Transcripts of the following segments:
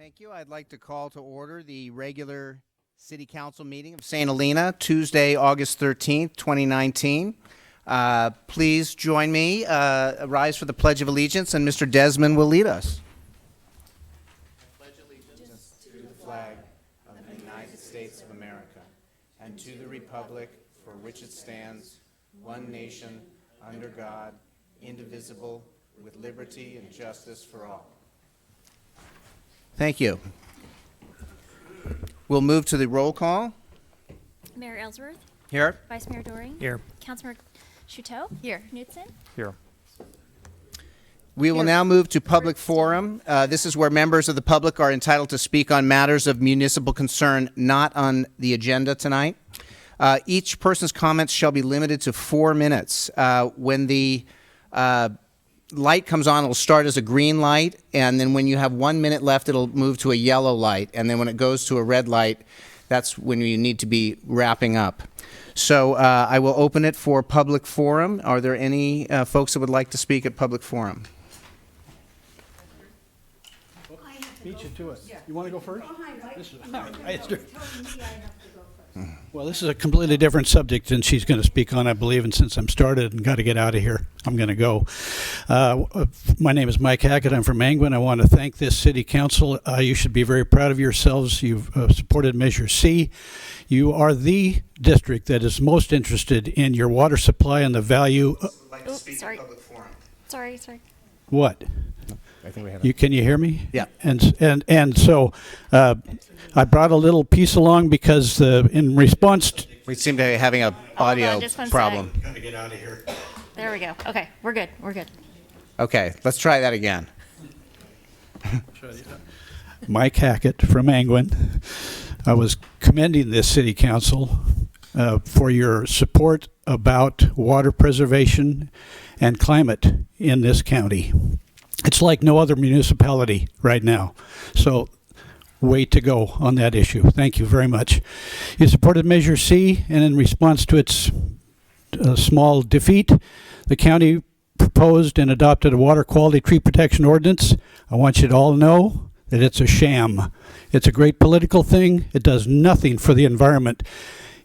Thank you. I'd like to call to order the regular City Council meeting of St. Helena, Tuesday, August 13th, 2019. Please join me, rise for the Pledge of Allegiance, and Mr. Desmond will lead us. I pledge allegiance to the flag of the United States of America and to the republic for which it stands, one nation, under God, indivisible, with liberty and justice for all. Thank you. We'll move to the roll call. Mayor Ellsworth. Here. Vice Mayor Doring. Here. Councilmember Shuto. Here. Knudsen. Here. We will now move to public forum. This is where members of the public are entitled to speak on matters of municipal concern not on the agenda tonight. Each person's comments shall be limited to 4 minutes. When the light comes on, it'll start as a green light, and then when you have 1 minute left, it'll move to a yellow light, and then when it goes to a red light, that's when you need to be wrapping up. So I will open it for public forum. Are there any folks that would like to speak at public forum? Beat you to it. You want to go first? Well, this is a completely different subject than she's going to speak on, I believe, and since I'm started and got to get out of here, I'm going to go. My name is Mike Hackett. I'm from Angwin. I want to thank this city council. You should be very proud of yourselves. You've supported Measure C. You are the district that is most interested in your water supply and the value. Sorry. Sorry. What? I think we have Can you hear me? Yeah. And so I brought a little piece along because in response to... We seem to be having a audio just one problem. Got to get out of here. There we go. Okay, we're good. Okay, let's try that again. Mike Hackett from Angwin. I was commending this city council for your support about water preservation and climate in this county. It's like no other municipality right now. So way to go on that issue. Thank you very much. You supported Measure C, and in response to its small defeat, the county proposed and adopted a water quality tree protection ordinance. I want you to all know that it's a sham. It's a great political thing. It does nothing for the environment.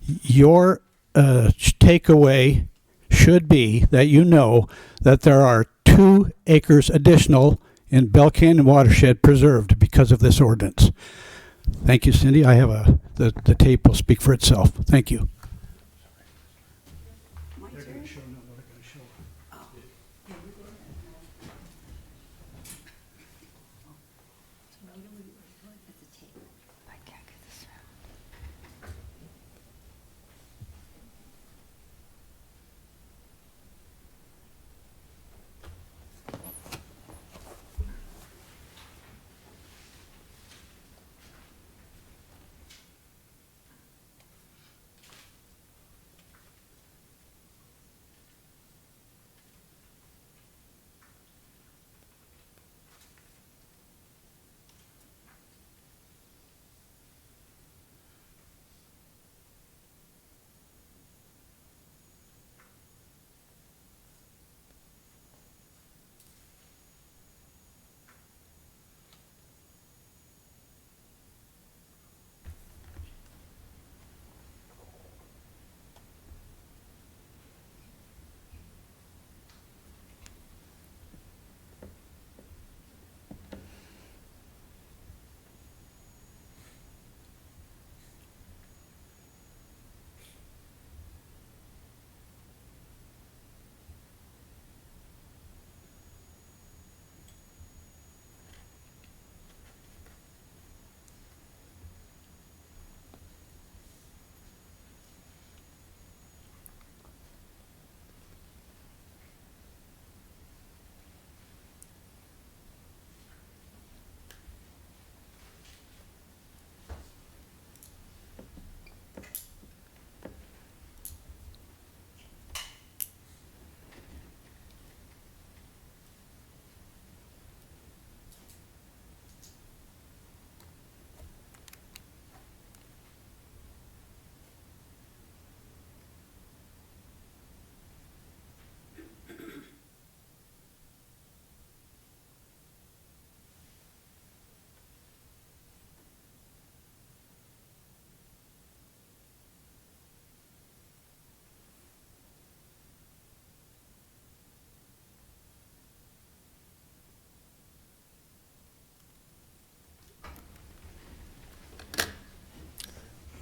Your takeaway should be that you know that there are 2 acres additional in Bell Canyon watershed preserved because of this ordinance. Thank you, Cindy. I have the tape will speak for itself. Thank you.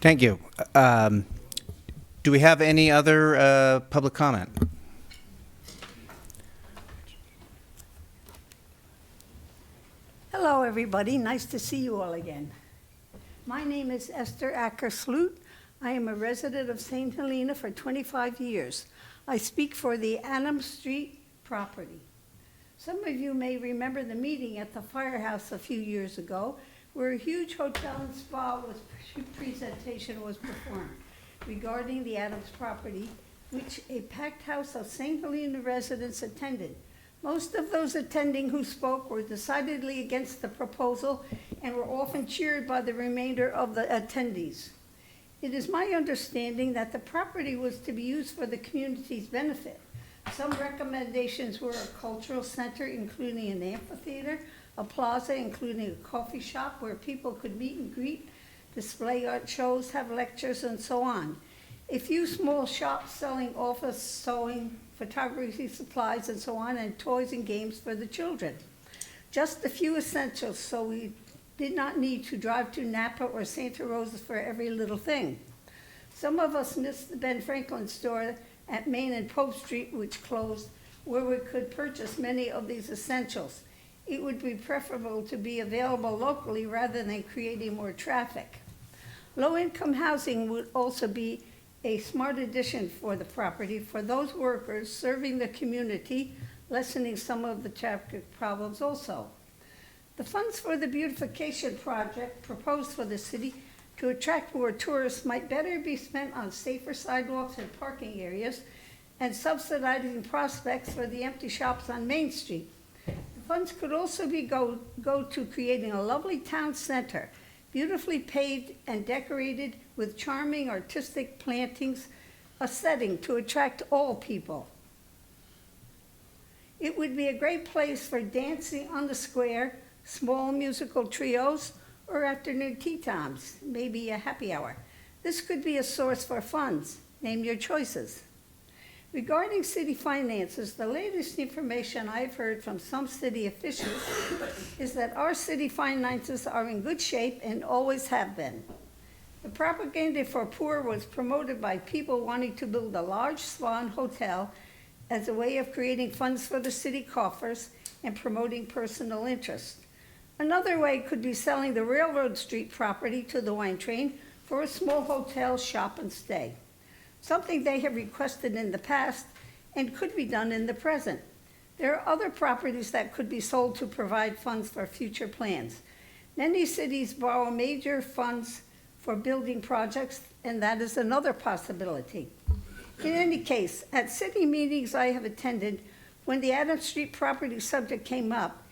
Thank you. Do we have any other public comment? Hello, everybody. Nice to see you all again. My name is Esther Acker-Sloot. I am a resident of St. Helena for 25 years. I speak for the Tainter Street property. Some of you may remember the meeting at the firehouse a few years ago where a huge hotel and spa presentation was performed regarding the Adams property, which a packed house of St. Helena residents attended. Most of those attending who spoke were decidedly against the proposal and were often cheered by the remainder of the attendees. It is my understanding that the property was to be used for the community's benefit. Some recommendations were a cultural center, including an amphitheater, a plaza, including a coffee shop where people could meet and greet, display art shows, have lectures, and so on. A few small shops selling office, sewing, photography supplies, and so on, and toys and games for the children. Just a few essentials, so we did not need to drive to Napa or Santa Rosa for every little thing. Some of us missed the Ben Franklin store at Main and Pope Street, which closed, where we could purchase many of these essentials. It would be preferable to be available locally rather than creating more traffic. Low-income housing would also be a smart addition for the property for those workers serving the community, lessening some of the traffic problems also. The funds for the beautification project proposed for the city to attract more tourists might better be spent on safer sidewalks and parking areas and subsidizing prospects for the empty shops on Main Street. The funds could also go to creating a lovely town center, beautifully paved and decorated with charming artistic plantings, a setting to attract all people. It would be a great place for dancing on the square, small musical trios, or afternoon tea times, maybe a happy hour. This could be a source for funds. Name your choices. Regarding city finances, the latest information I've heard from some city officials is that our city finances are in good shape and always have been. The propaganda for poor was promoted by people wanting to build a large spa and hotel as a way of creating funds for the city coffers and promoting personal interest. Another way could be selling the Railroad Street property to the wine train for a small hotel, shop, and stay. Something they have requested in the past and could be done in the present. There are other properties that could be sold to provide funds for future plans. Many cities borrow major funds for building projects, and that is another possibility. In any case, at city meetings I have attended, when the Adams Street property subject came up,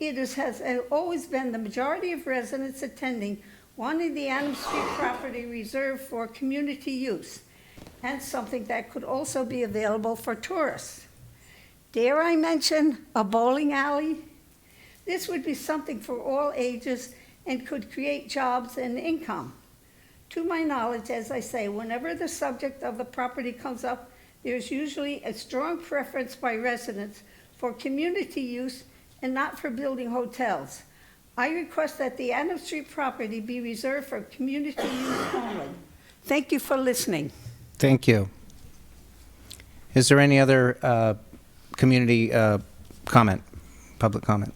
has always been the majority of residents attending wanting the Adams Street property reserved for community use and something that could also be available for tourists. Dare I mention a bowling alley? This would be something for all ages and could create jobs and income. To my knowledge, as I say, whenever the subject of the property comes up, there's usually a strong preference by residents for community use and not for building hotels. I request that the Adams Street property be reserved for community use only. Thank you for listening. Thank you. Is there any other community comment, public comment?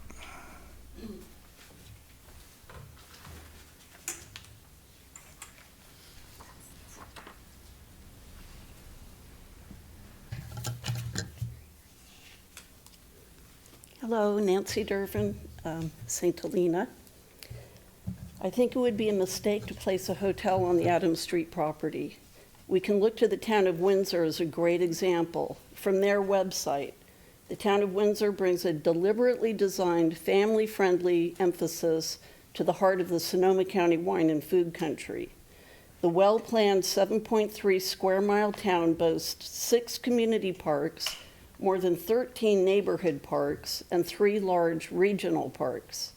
Hello, Nancy Dervin, St. Helena. I think it would be a mistake to place a hotel on the Adams Street property. We can look to the town of Windsor as a great example. From their website, the town of Windsor brings a deliberately designed, family-friendly emphasis to the heart of the Sonoma County wine and food country. The well-planned 7.3 square mile town boasts 6 community parks, more than 13 neighborhood parks, and 3 large regional parks.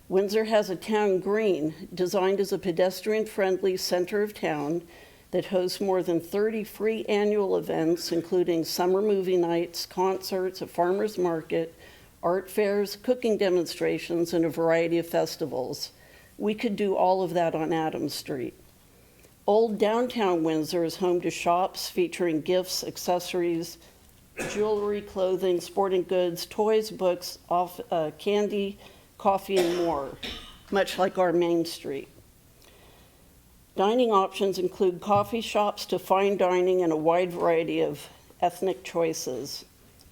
Windsor has a town green designed as a pedestrian-friendly center of town that hosts more than 30 free annual events, including summer movie nights, concerts, a farmer's market, art fairs, cooking demonstrations, and a variety of festivals. We could do all of that on Adams Street. Old downtown Windsor is home to shops featuring gifts, accessories, jewelry, clothing, sporting goods, toys, books, candy, coffee, and more, much like our Main Street. Dining options include coffee shops to fine dining and a wide variety of ethnic choices.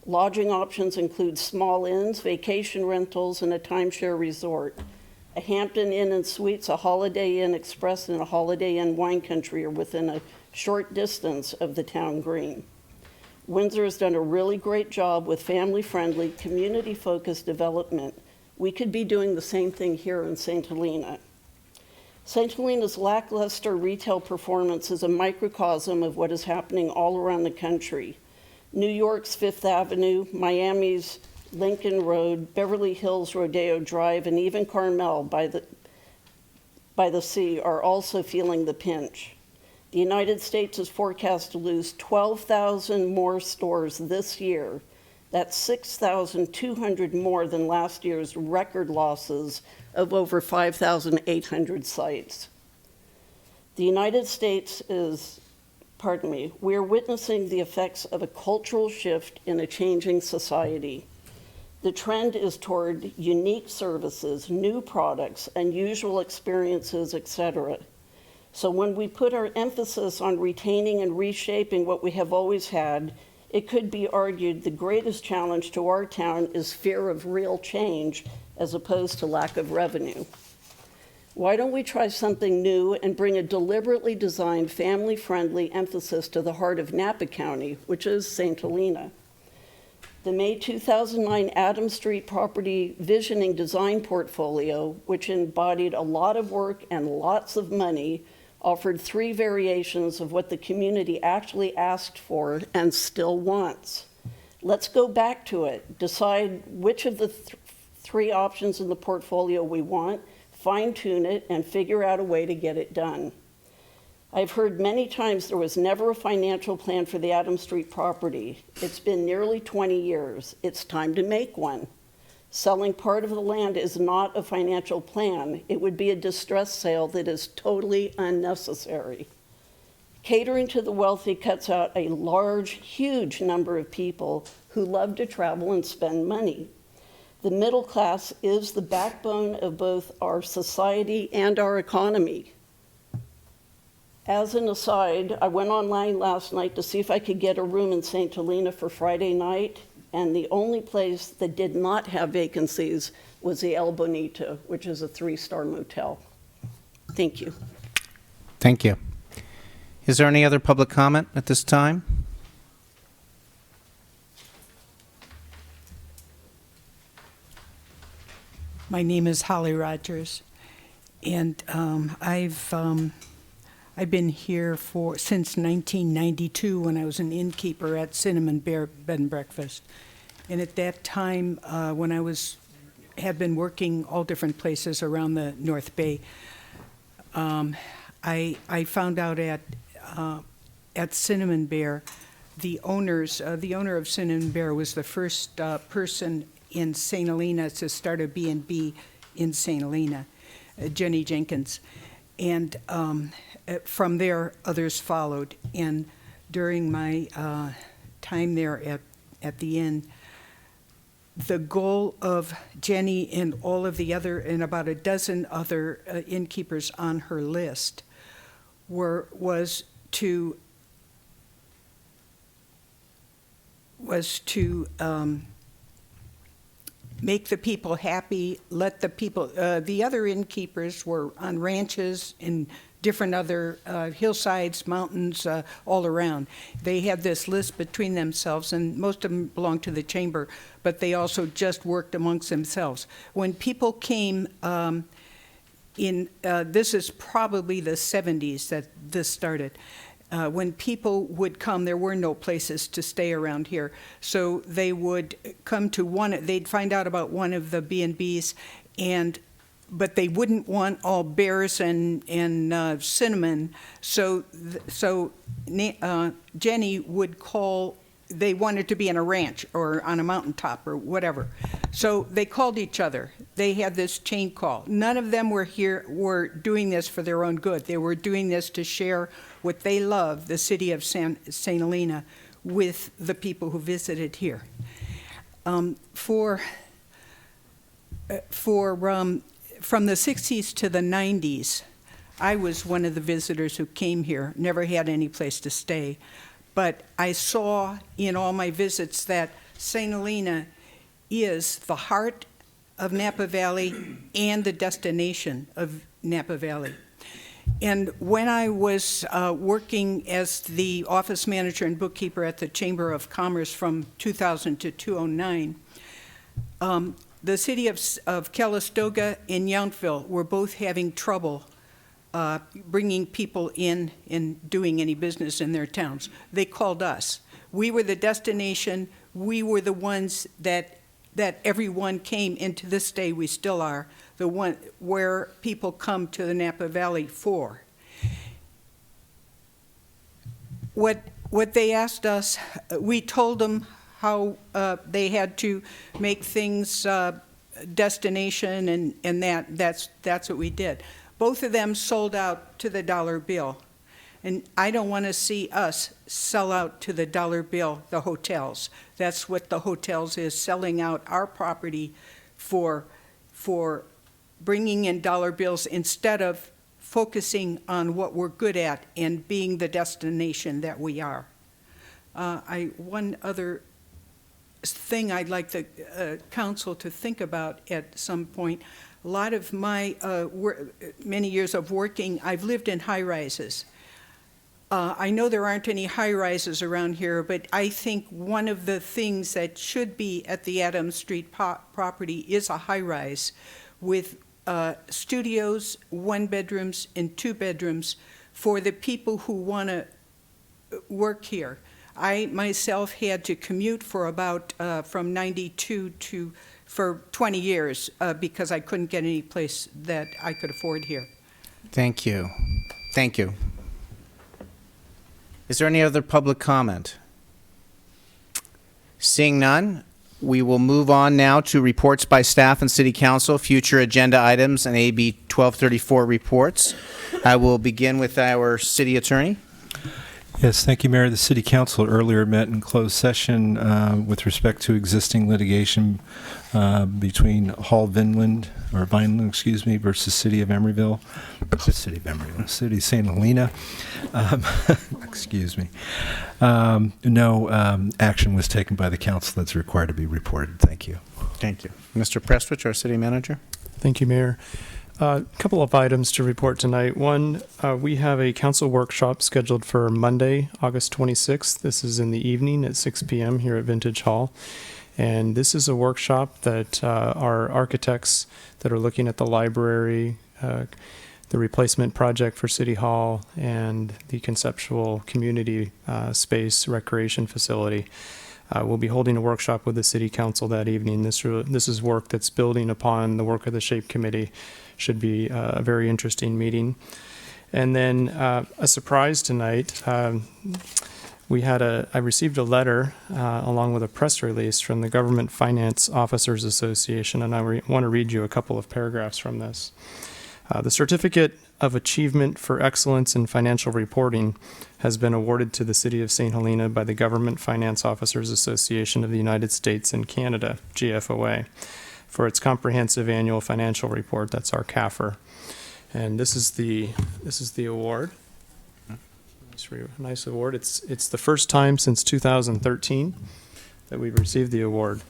Lodging options include small inns, vacation rentals, and a timeshare resort. A Hampton Inn and Suites, a Holiday Inn Express, and a Holiday Inn Wine Country are within a short distance of the town green. Windsor has done a really great job with family-friendly, community-focused development. We could be doing the same thing here in St. Helena. St. Helena's lackluster retail performance is a microcosm of what is happening all around the country. New York's Fifth Avenue, Miami's Lincoln Road, Beverly Hills Rodeo Drive, and even Carmel by the sea are also feeling the pinch. The United States is forecast to lose 12,000 more stores this year. That's 6,200 more than last year's record losses of over 5,800 sites. The United States we are witnessing the effects of a cultural shift in a changing society. The trend is toward unique services, new products, unusual experiences, etc. So when we put our emphasis on retaining and reshaping what we have always had, it could be argued the greatest challenge to our town is fear of real change as opposed to lack of revenue. Why don't we try something new and bring a deliberately designed family-friendly emphasis to the heart of Napa County, which is St. Helena? The May 2009 Adams Street property visioning design portfolio, which embodied a lot of work and lots of money, offered 3 variations of what the community actually asked for and still wants. Let's go back to it, decide which of the 3 options in the portfolio we want, fine-tune it, and figure out a way to get it done. I've heard many times there was never a financial plan for the Adams Street property. It's been nearly 20 years. It's time to make one. Selling part of the land is not a financial plan. It would be a distress sale that is totally unnecessary. Catering to the wealthy cuts out a large, huge number of people who love to travel and spend money. The middle class is the backbone of both our society and our economy. As an aside, I went online last night to see if I could get a room in St. Helena for Friday night, and the only place that did not have vacancies was the El Bonito, which is a 3-star motel. Thank you. Thank you. Is there any other public comment at this time? My name is Holly Rogers, and I've been here since 1992 when I was an innkeeper at Cinnamon Bear Bed and Breakfast. And at that time, when I had been working all different places around the North Bay, I found out at Cinnamon Bear, the owner of Cinnamon Bear was the first person in St. Helena to start a B&B in St. Helena, Jenny Jenkins. And from there, others followed. And during my time there at the inn, the goal of Jenny and all of the other, and about a dozen other innkeepers on her list was to make the people happy, let the people, the other innkeepers were on ranches in different other hillsides, mountains, all around. They had this list between themselves, and most of them belonged to the chamber, but they also just worked amongst themselves. When people came this is probably the 70s that this started. When people would come, there were no places to stay around here. So they would come to they'd find out about one of the B&Bs, but they wouldn't want all bears and cinnamon. So Jenny would call they wanted to be in a ranch or on a mountaintop or whatever. So they called each other. They had this chain call. None of them were doing this for their own good. They were doing this to share what they love, the city of St. Helena, with the people who visited here. From the 60s to the 90s, I was one of the visitors who came here, never had any place to stay. But I saw in all my visits that St. Helena is the heart of Napa Valley and the destination of Napa Valley. And when I was working as the office manager and bookkeeper at the Chamber of Commerce from 2000 to 2009, the city of Calistoga and Yountville were both having trouble bringing people in and doing any business in their towns. They called us. We were the destination. We were the ones that everyone came, and to this day we still are, the one where people come to the Napa Valley for. What they asked us, we told them how they had to make things destination, and that's what we did. Both of them sold out to the dollar bill. And I don't want to see us sell out to the dollar bill, the hotels. That's what the hotels is, selling out our property for bringing in dollar bills instead of focusing on what we're good at and being the destination that we are. One other thing I'd like the council to think about at some point. A lot of my many years of working, I've lived in high-rises. I know there aren't any high-rises around here, but I think one of the things that should be at the Adams Street property is a high-rise with studios, 1-bedrooms, and 2-bedrooms for the people who want to work here. I myself had to commute for about from 92 for 20 years because I couldn't get any place that I could afford here. Thank you. Thank you. Is there any other public comment? Seeing none, we will move on now to reports by staff and city council, future agenda items, and AB 1234 reports. I will begin with our city attorney. Yes, thank you, Mayor. The City Council earlier met in closed session with respect to existing litigation between Vineland, versus City of Emeryville, City of St. Helena. Excuse me. No action was taken by the council that's required to be reported. Thank you. Thank you. Mr. Prestwich, our city manager. Thank you, Mayor. A couple of items to report tonight. One, we have a council workshop scheduled for Monday, August 26th. This is in the evening at 6 p.m. here at Vintage Hall. And this is a workshop that our architects that are looking at the library, the replacement project for City Hall, and the conceptual community space recreation facility. We'll be holding a workshop with the City Council that evening. This is work that's building upon the work of the SHAPE Committee. Should be a very interesting meeting. And then a surprise tonight. I received a letter along with a press release from the Government Finance Officers Association, and I want to read you a couple of paragraphs from this. The Certificate of Achievement for Excellence in Financial Reporting has been awarded to the City of St. Helena by the Government Finance Officers Association of the United States and Canada, GFOA, for its comprehensive annual financial report. That's our CAFR. And this is the award. Nice award. It's the first time since 2013 that we've received the award.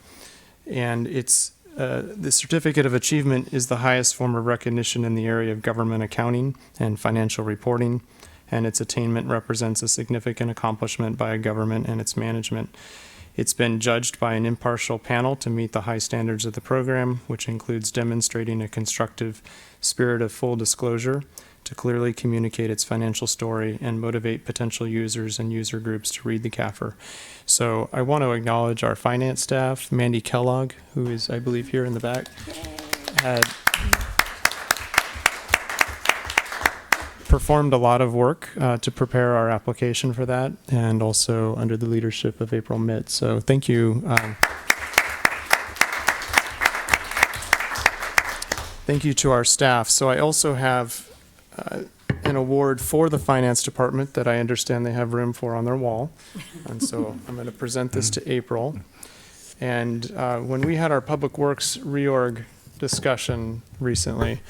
And it's the Certificate of Achievement is the highest form of recognition in the area of government accounting and financial reporting, and its attainment represents a significant accomplishment by a government and its management. It's been judged by an impartial panel to meet the high standards of the program, which includes demonstrating a constructive spirit of full disclosure to clearly communicate its financial story and motivate potential users and user groups to read the CAFR. So I want to acknowledge our finance staff, Mandy Kellogg, who is, I believe, here in the back, performed a lot of work to prepare our application for that, and also under the leadership of April Mitt. So thank you. Thank you to our staff. So I also have an award for the finance department that I understand they have room for on their wall. And so I'm going to present this to April. And when we had our Public Works reorg discussion recently,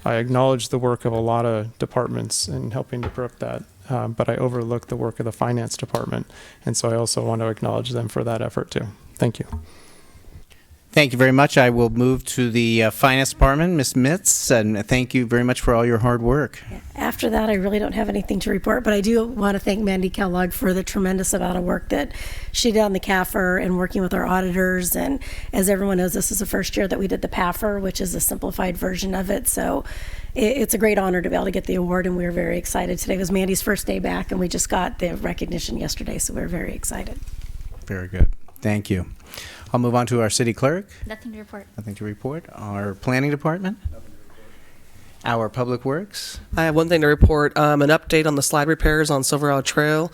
I acknowledged the work of a lot of departments in helping to prep that, but I overlooked the work of the finance department. And so I also want to acknowledge them for that effort too. Thank you. Thank you very much. I will move to the Finance Department, Ms. Mitz, and thank you very much for all your hard work. After that, I really don't have anything to report, but I do want to thank Mandy Kellogg for the tremendous amount of work that she did on the CAFR and working with our auditors. And as everyone knows, this is the first year that we did the PAFR, which is a simplified version of it. So it's a great honor to be able to get the award, and we were very excited. Today was Mandy's first day back, and we just got the recognition yesterday, so we're very excited. Very good. Thank you. I'll move on to our city clerk. Nothing to report. Nothing to report. Our planning department. Our public works. I have one thing to report, an update on the slide repairs on Silverado Trail.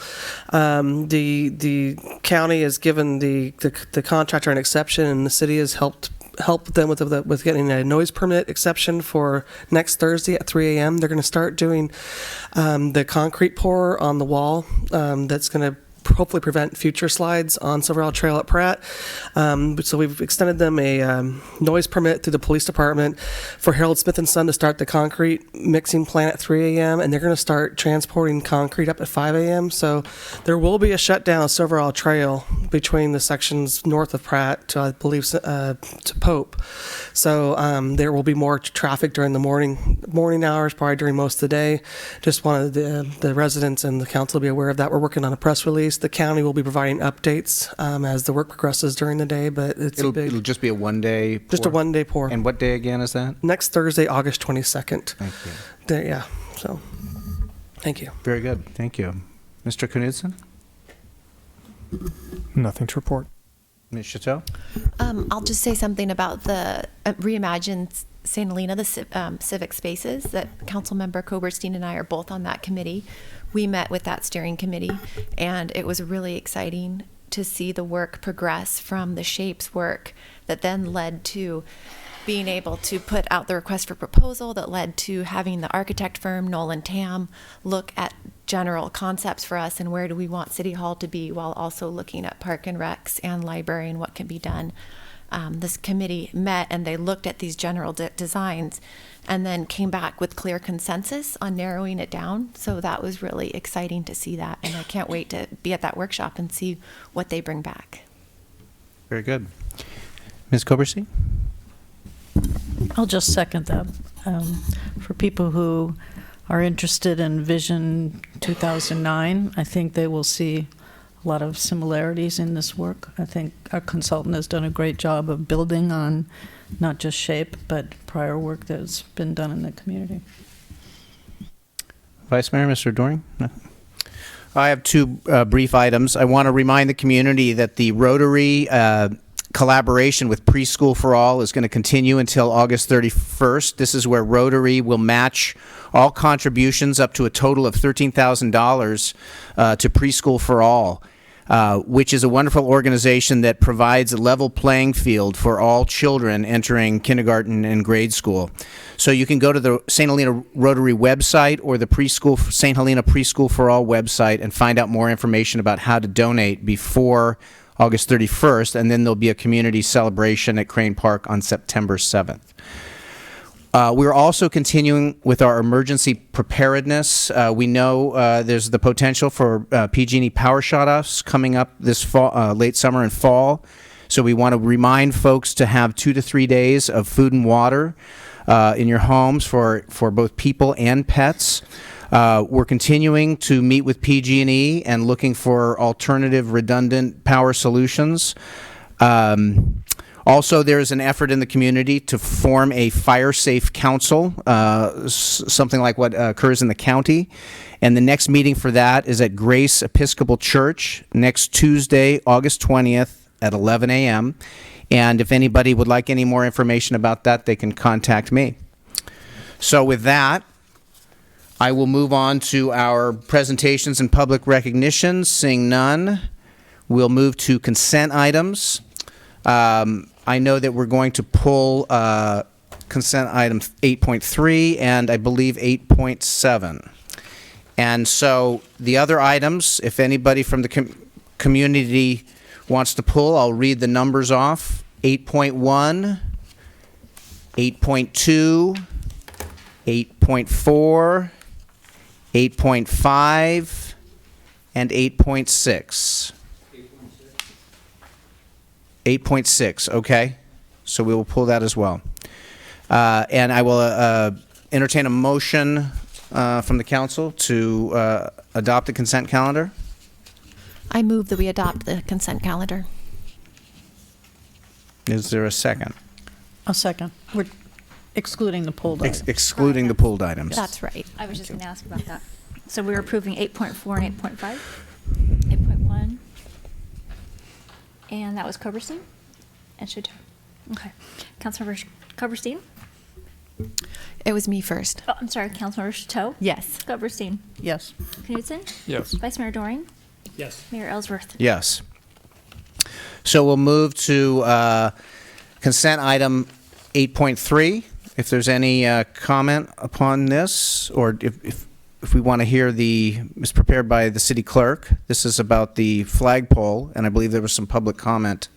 The county has given the contractor an exception, and the city has helped them with getting a noise permit exception for next Thursday at 3 a.m. They're going to start doing the concrete pour on the wall that's going to hopefully prevent future slides on Silverado Trail at Pratt. So we've extended them a noise permit through the police department for Harold Smith & Son to start the concrete mixing plant at 3 a.m. and they're going to start transporting concrete up at 5 a.m. So there will be a shutdown of Silverado Trail between the sections north of Pratt to, I believe, to Pope. So there will be more traffic during the morning hours, probably during most of the day. Just wanted the residents and the council to be aware of that. We're working on a press release. The county will be providing updates as the work progresses during the day, but it'll just be a one-day pour? Just a one-day pour. And what day again is that? Next Thursday, August 22nd. Thank you. Yeah, so thank you. Very good. Thank you. Mr. Knudsen? Nothing to report. Ms. Chateau? I'll just say something about the Reimagine St. Helena, the civic spaces that Councilmember Koberstein and I are both on that committee. We met with that steering committee, and it was really exciting to see the work progress from the shapes work that then led to being able to put out the request for proposal that led to having the architect firm Nolan Tam look at general concepts for us and where do we want City Hall to be, while also looking at park and recs and library and what can be done. This committee met and they looked at these general designs and then came back with clear consensus on narrowing it down. So that was really exciting to see that, and I can't wait to be at that workshop and see what they bring back. Very good. Ms. Koberstein? I'll just second that. For people who are interested in Vision 2009, I think they will see a lot of similarities in this work. I think our consultant has done a great job of building on not just shape, but prior work that's been done in the community. Vice Mayor, Mr. Doring? No. I have two brief items. I want to remind the community that the Rotary collaboration with Preschool for All is going to continue until August 31st. This is where Rotary will match all contributions up to a total of $13,000 to Preschool for All, which is a wonderful organization that provides a level playing field for all children entering kindergarten and grade school. So you can go to the St. Helena Rotary website or the St. Helena Preschool for All website and find out more information about how to donate before August 31st, and then there'll be a community celebration at Crane Park on September 7th. We're also continuing with our emergency preparedness. We know there's the potential for PG&E power shutoffs coming up this fall, late summer and fall. So we want to remind folks to have 2 to 3 days of food and water in your homes for both people and pets. We're continuing to meet with PG&E and looking for alternative redundant power solutions. Also, there's an effort in the community to form a fire-safe council, something like what occurs in the county. And the next meeting for that is at Grace Episcopal Church next Tuesday, August 20th at 11 a.m. And if anybody would like any more information about that, they can contact me. So with that, I will move on to our presentations and public recognitions. Seeing none, we'll move to consent items. I know that we're going to pull consent items 8.3 and I believe 8.7. And so the other items, if anybody from the community wants to pull, I'll read the numbers off. 8.1, 8.2, 8.4, 8.5, and 8.6. 8.6, okay. So we will pull that as well. And I will entertain a motion from the council to adopt the consent calendar. I move that we adopt the consent calendar. Is there a second? A second. We're excluding the pulled items. Excluding the pulled items. That's right. I was just going to ask about that. So we were approving 8.4 and 8.5? 8.1? And that was Coberstein? And Shuto. Okay. Councilmember Coberstein? It was me first. Oh, I'm sorry, Councilmember Shuto? Yes. Coberstein? Yes. Knudsen? Yes. Vice Mayor Doring? Yes. Mayor Ellsworth? Yes. So we'll move to consent item 8.3. If there's any comment upon this, or if we want to hear it's prepared by the city clerk. This is about the flagpole, and I believe there was some public comment.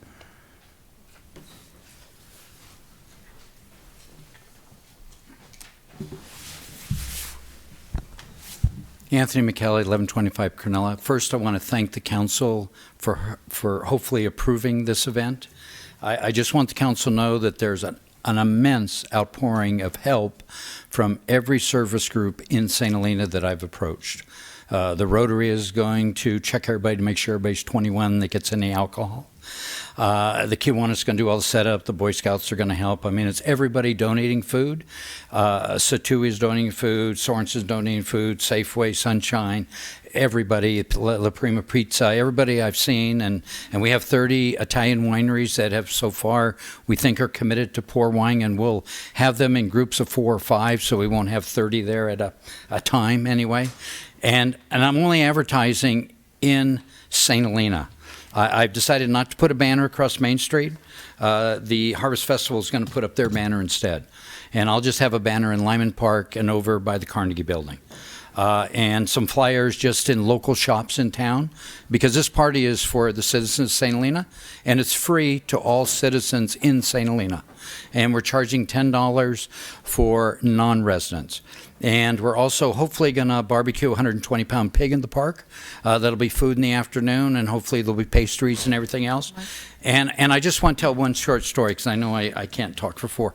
Anthony McKelly, 1125 Cornella. First, I want to thank the council for hopefully approving this event. I just want the council to know that there's an immense outpouring of help from every service group in St. Helena that I've approached. The Rotary is going to check everybody to make sure everybody's 21 that gets any alcohol. The Kiwanis is going to do all the setup. The Boy Scouts are going to help. I mean, it's everybody donating food. Satui is donating food. Sorensen's donating food. Safeway, Sunshine, everybody, La Prima Pizza, everybody I've seen. And we have 30 Italian wineries that have so far, we think, are committed to pour wine. And we'll have them in groups of 4 or 5, so we won't have 30 there at a time anyway. And I'm only advertising in St. Helena. I've decided not to put a banner across Main Street. The Harvest Festival is going to put up their banner instead. And I'll just have a banner in Lyman Park and over by the Carnegie Building. And some flyers just in local shops in town, because this party is for the citizens of St. Helena, and it's free to all citizens in St. Helena. And we're charging $10 for non-residents. And we're also hopefully going to barbecue a 120-pound pig in the park. That'll be food in the afternoon, and hopefully there'll be pastries and everything else. And I just want to tell one short story, because I know I can't talk for 4.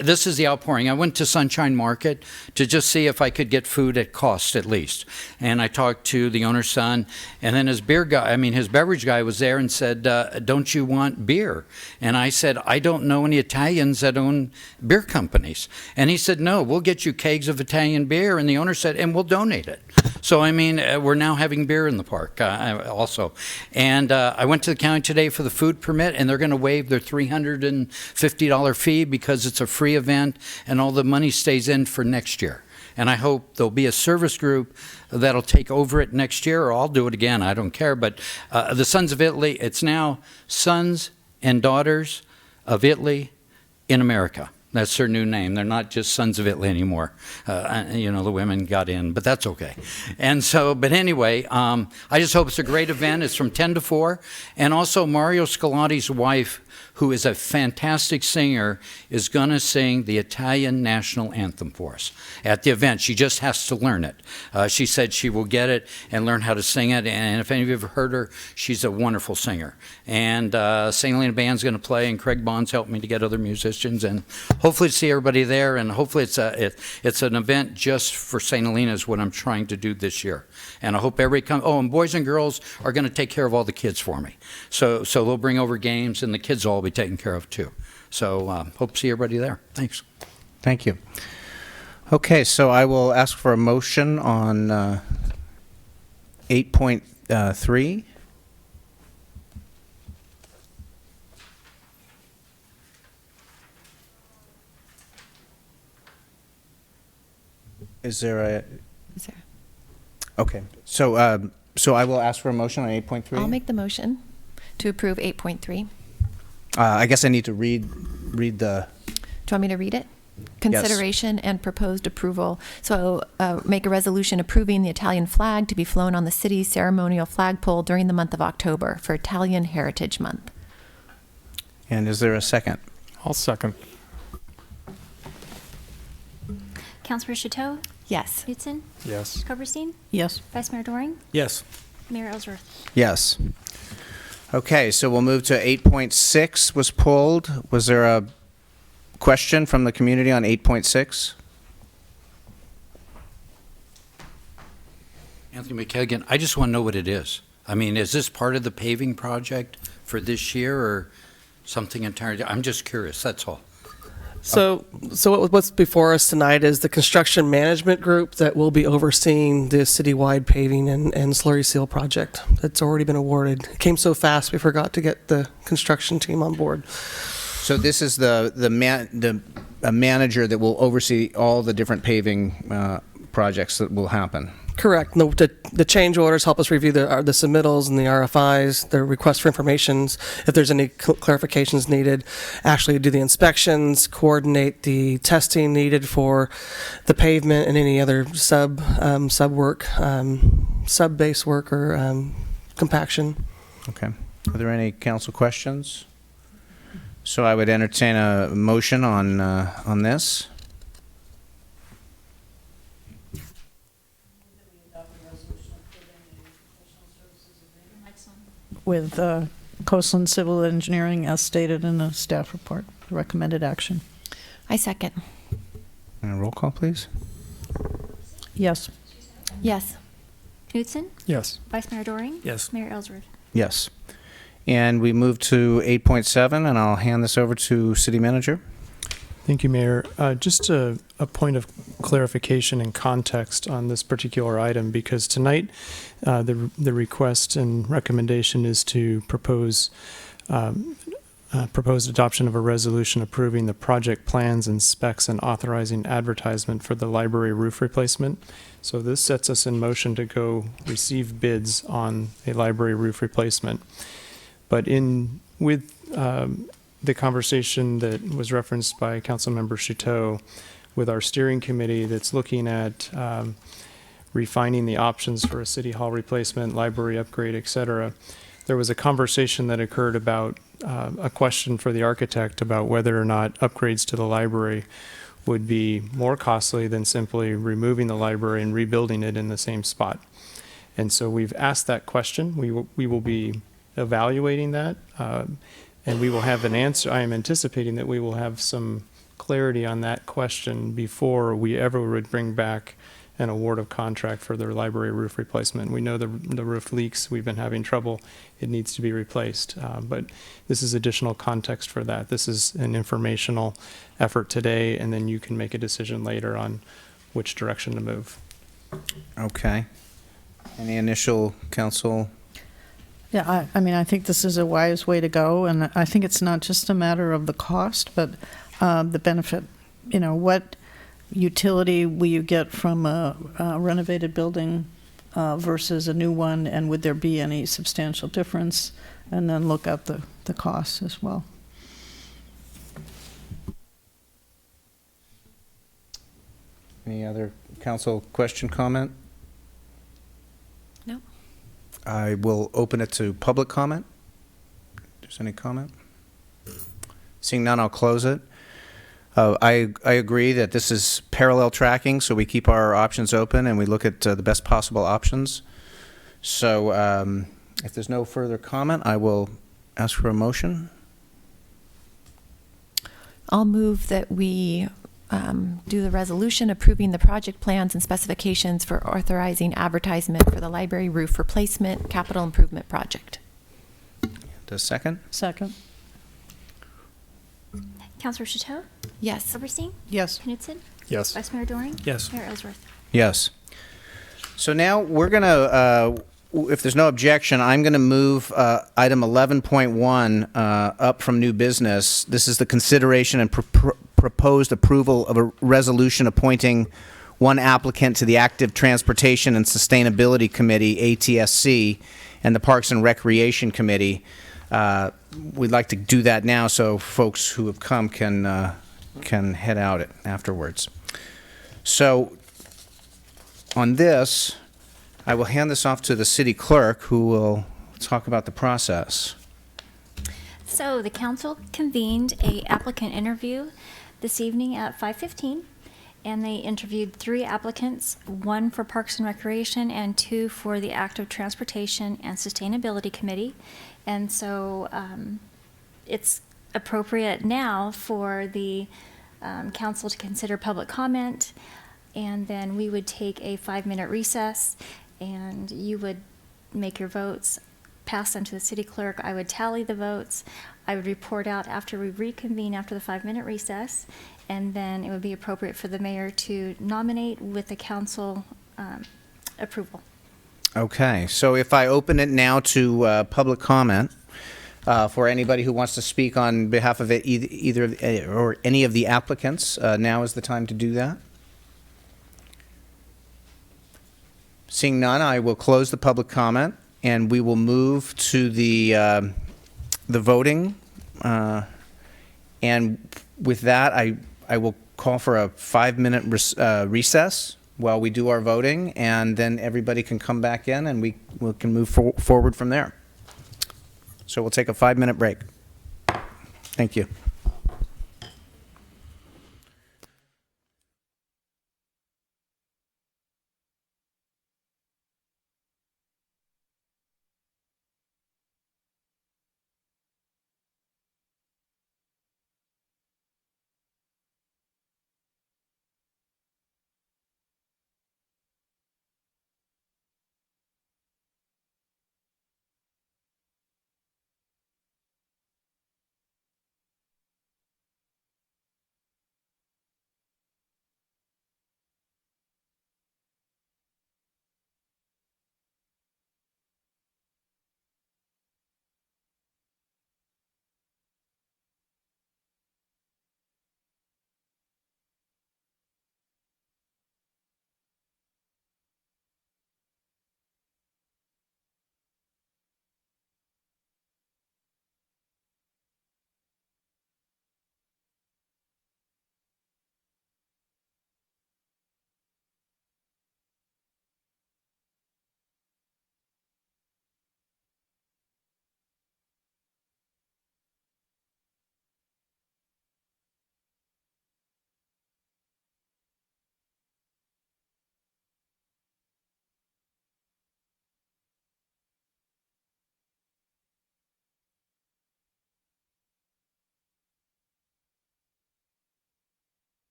This is the outpouring. I went to Sunshine Market to just see if I could get food at cost at least. And I talked to the owner's son, and then his beverage guy was there and said, don't you want beer? And I said, I don't know any Italians that own beer companies. And he said, no, we'll get you kegs of Italian beer. And the owner said, and we'll donate it. So, I mean, we're now having beer in the park also. And I went to the county today for the food permit, and they're going to waive their $350 fee because it's a free event, and all the money stays in for next year. And I hope there'll be a service group that'll take over it next year, or I'll do it again. I don't care. But the Sons of Italy, it's now Sons and Daughters of Italy in America. That's their new name. They're not just Sons of Italy anymore. The women got in, but that's okay. And so, but anyway, I just hope it's a great event. It's from 10 to 4. And also Mario Scolati's wife, who is a fantastic singer, is going to sing the Italian national anthem for us at the event. She just has to learn it. She said she will get it and learn how to sing it. And if any of you have heard her, she's a wonderful singer. And St. Helena Band's going to play, and Craig Bond's helped me to get other musicians. And hopefully to see everybody there. And hopefully it's an event just for St. Helena is what I'm trying to do this year. And I hope everybody comes. Oh, and boys and girls are going to take care of all the kids for me. So they'll bring over games, and the kids will all be taken care of too. So hope to see everybody there. Thanks. Thank you. Okay, so I will ask for a motion on 8.3. Is there a, Is there- okay, so, so I will ask for a motion on 8.3? I'll make the motion to approve 8.3. I guess I need to read the, Do you want me to read it? Consideration and proposed approval. So make a resolution approving the Italian flag to be flown on the city's ceremonial flagpole during the month of October for Italian Heritage Month. and is there a second? I'll second. Councilor Chateau, Yes. Knutson, Yes. Coberstein, Yes. Vice Mayor Doring, Yes. Mayor Ellsworth. Yes. Okay, so we'll move to 8.6 was pulled. Was there a question from the community on 8.6? Anthony McKagan, I just want to know what it is. I mean, is this part of the paving project for this year or something entirely? I'm just curious, that's all. So what's before us tonight is the construction management group that will be overseeing the citywide paving and slurry seal project that's already been awarded. It came so fast, we forgot to get the construction team on board. So this is a manager that will oversee all the different paving projects that will happen. Correct. The change orders help us review the submittals and the RFIs, the requests for informations, if there's any clarifications needed, actually do the inspections, coordinate the testing needed for the pavement and any other sub work, sub-base work or compaction. Okay. Are there any council questions? So I would entertain a motion on this. With Coastland Civil Engineering as stated in the staff report, recommended action. I second. And a roll call, please. Yes. Yes. Knutson, Yes. Vice Mayor Doring, Yes. Mayor Ellsworth. Yes. And we move to 8.7, and I'll hand this over to City Manager. Thank you, Mayor. Just a point of clarification and context on this particular item, because tonight the request and recommendation is to propose proposed adoption of a resolution approving the project plans and specs and authorizing advertisement for the library roof replacement. So this sets us in motion to go receive bids on a library roof replacement. But with the conversation that was referenced by Councilmember Chateau with our steering committee that's looking at refining the options for a city hall replacement, library upgrade, et cetera, there was a conversation that occurred about a question for the architect about whether or not upgrades to the library would be more costly than simply removing the library and rebuilding it in the same spot. And so we've asked that question. We will be evaluating that, and we will have an answer. I am anticipating that we will have some clarity on that question before we ever would bring back an award of contract for their library roof replacement. We know the roof leaks. We've been having trouble. It needs to be replaced. But this is additional context for that. This is an informational effort today, and then you can make a decision later on which direction to move. Okay. Any initial council? Yeah, I mean, I think this is a wise way to go, and I think it's not just a matter of the cost, but the benefit. You know, what utility will you get from a renovated building versus a new one, and would there be any substantial difference? And then look at the costs as well. Any other council question, comment? No. I will open it to public comment. If there's any comment? Seeing none, I'll close it. I agree that this is parallel tracking, so we keep our options open and we look at the best possible options. So if there's no further comment, I will ask for a motion. I'll move that we do the resolution approving the project plans and specifications for authorizing advertisement for the library roof replacement capital improvement project. Does second? Second. Councilor Chateau, Yes. Coberstein, Yes. Knutson, Yes. Vice Mayor Doring, Yes. Mayor Ellsworth. Yes. So now we're going to, if there's no objection, I'm going to move item 11.1 up from new business. This is the consideration and proposed approval of a resolution appointing one applicant to the Active Transportation and Sustainability Committee, ATSC, and the Parks and Recreation Committee. We'd like to do that now so folks who have come can head out afterwards. So on this, I will hand this off to the city clerk, who will talk about the process. So the council convened a applicant interview this evening at 5:15, and they interviewed 3 applicants, 1 for Parks and Recreation and 2 for the Active Transportation and Sustainability Committee. And so it's appropriate now for the council to consider public comment, and then we would take a 5-minute recess, and you would make your votes, pass them to the city clerk. I would tally the votes. I would report out after we reconvene after the 5-minute recess, and then it would be appropriate for the mayor to nominate with the council approval. Okay, so if I open it now to public comment for anybody who wants to speak on behalf of either or any of the applicants, now is the time to do that. Seeing none, I will close the public comment, and we will move to the voting. And with that, I will call for a 5-minute recess while we do our voting, and then everybody can come back in, and we can move forward from there. So we'll take a 5-minute break. Thank you.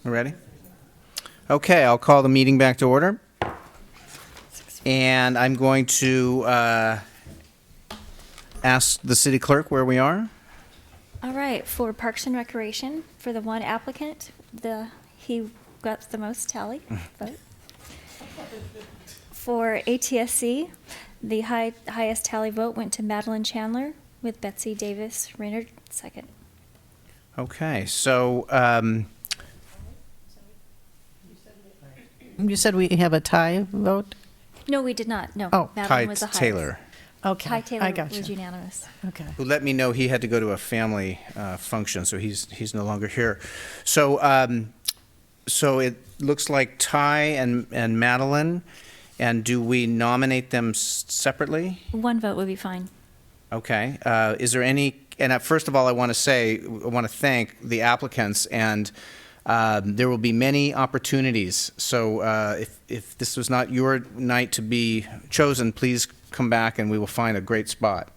Ready? Okay, I'll call the meeting back to order. And I'm going to ask the city clerk where we are. All right, for Parks and Recreation, for the one applicant, he got the most tally vote. For ATSC, the highest tally vote went to Madeline Chandler with Betsy Davis Raynard second. Okay, so You said we have a tie vote? No, we did not, no. Oh. Madeline Ty was the highest. Taylor, Okay. Ty I Taylor got was you. unanimous. Okay. who let me know he had to go to a family function, so he's no longer here. So so it looks like Ty and Madeline, and do we nominate them separately? One vote would be fine. Okay. Is there any, and first of all, I want to thank the applicants, and there will be many opportunities. So if this was not your night to be chosen, please come back and we will find a great spot.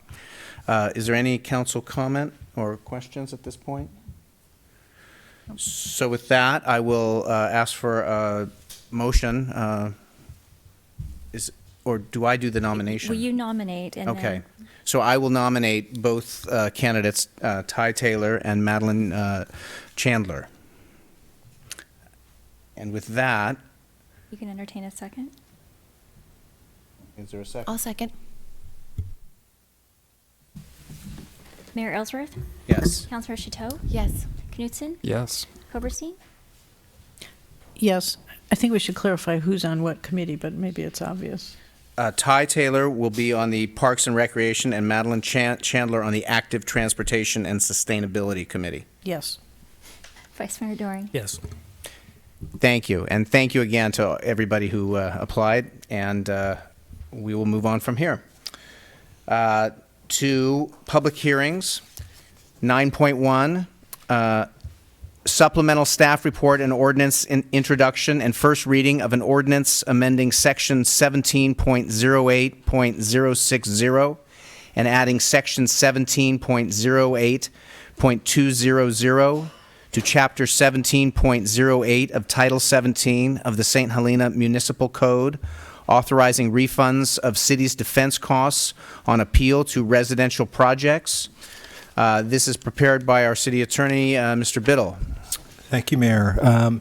Is there any council comment or questions at this point? So with that, I will ask for a motion. Or do I do the nomination? Will you nominate and Okay. then? So I will nominate both candidates, Ty Taylor and Madeline Chandler. And with that, You can entertain a second. is there a second? I'll second. Mayor Ellsworth? Yes. Councilor Chateau? Yes. Knudsen? Yes. Coberstein? Yes, I think we should clarify who's on what committee, but maybe it's obvious. Ty Taylor will be on the Parks and Recreation, and Madeline Chandler on the Active Transportation and Sustainability Committee. Yes. Vice Mayor Doring? Yes. Thank you, and thank you again to everybody who applied, and we will move on from here. To public hearings, 9.1, supplemental staff report and ordinance introduction and first reading of an ordinance amending section 17.08.060 and adding section 17.08.200 to chapter 17.08 of title 17 of the St. Helena Municipal Code, authorizing refunds of city's defense costs on appeal to residential projects. This is prepared by our city attorney, Mr. Biddle. Thank you, Mayor.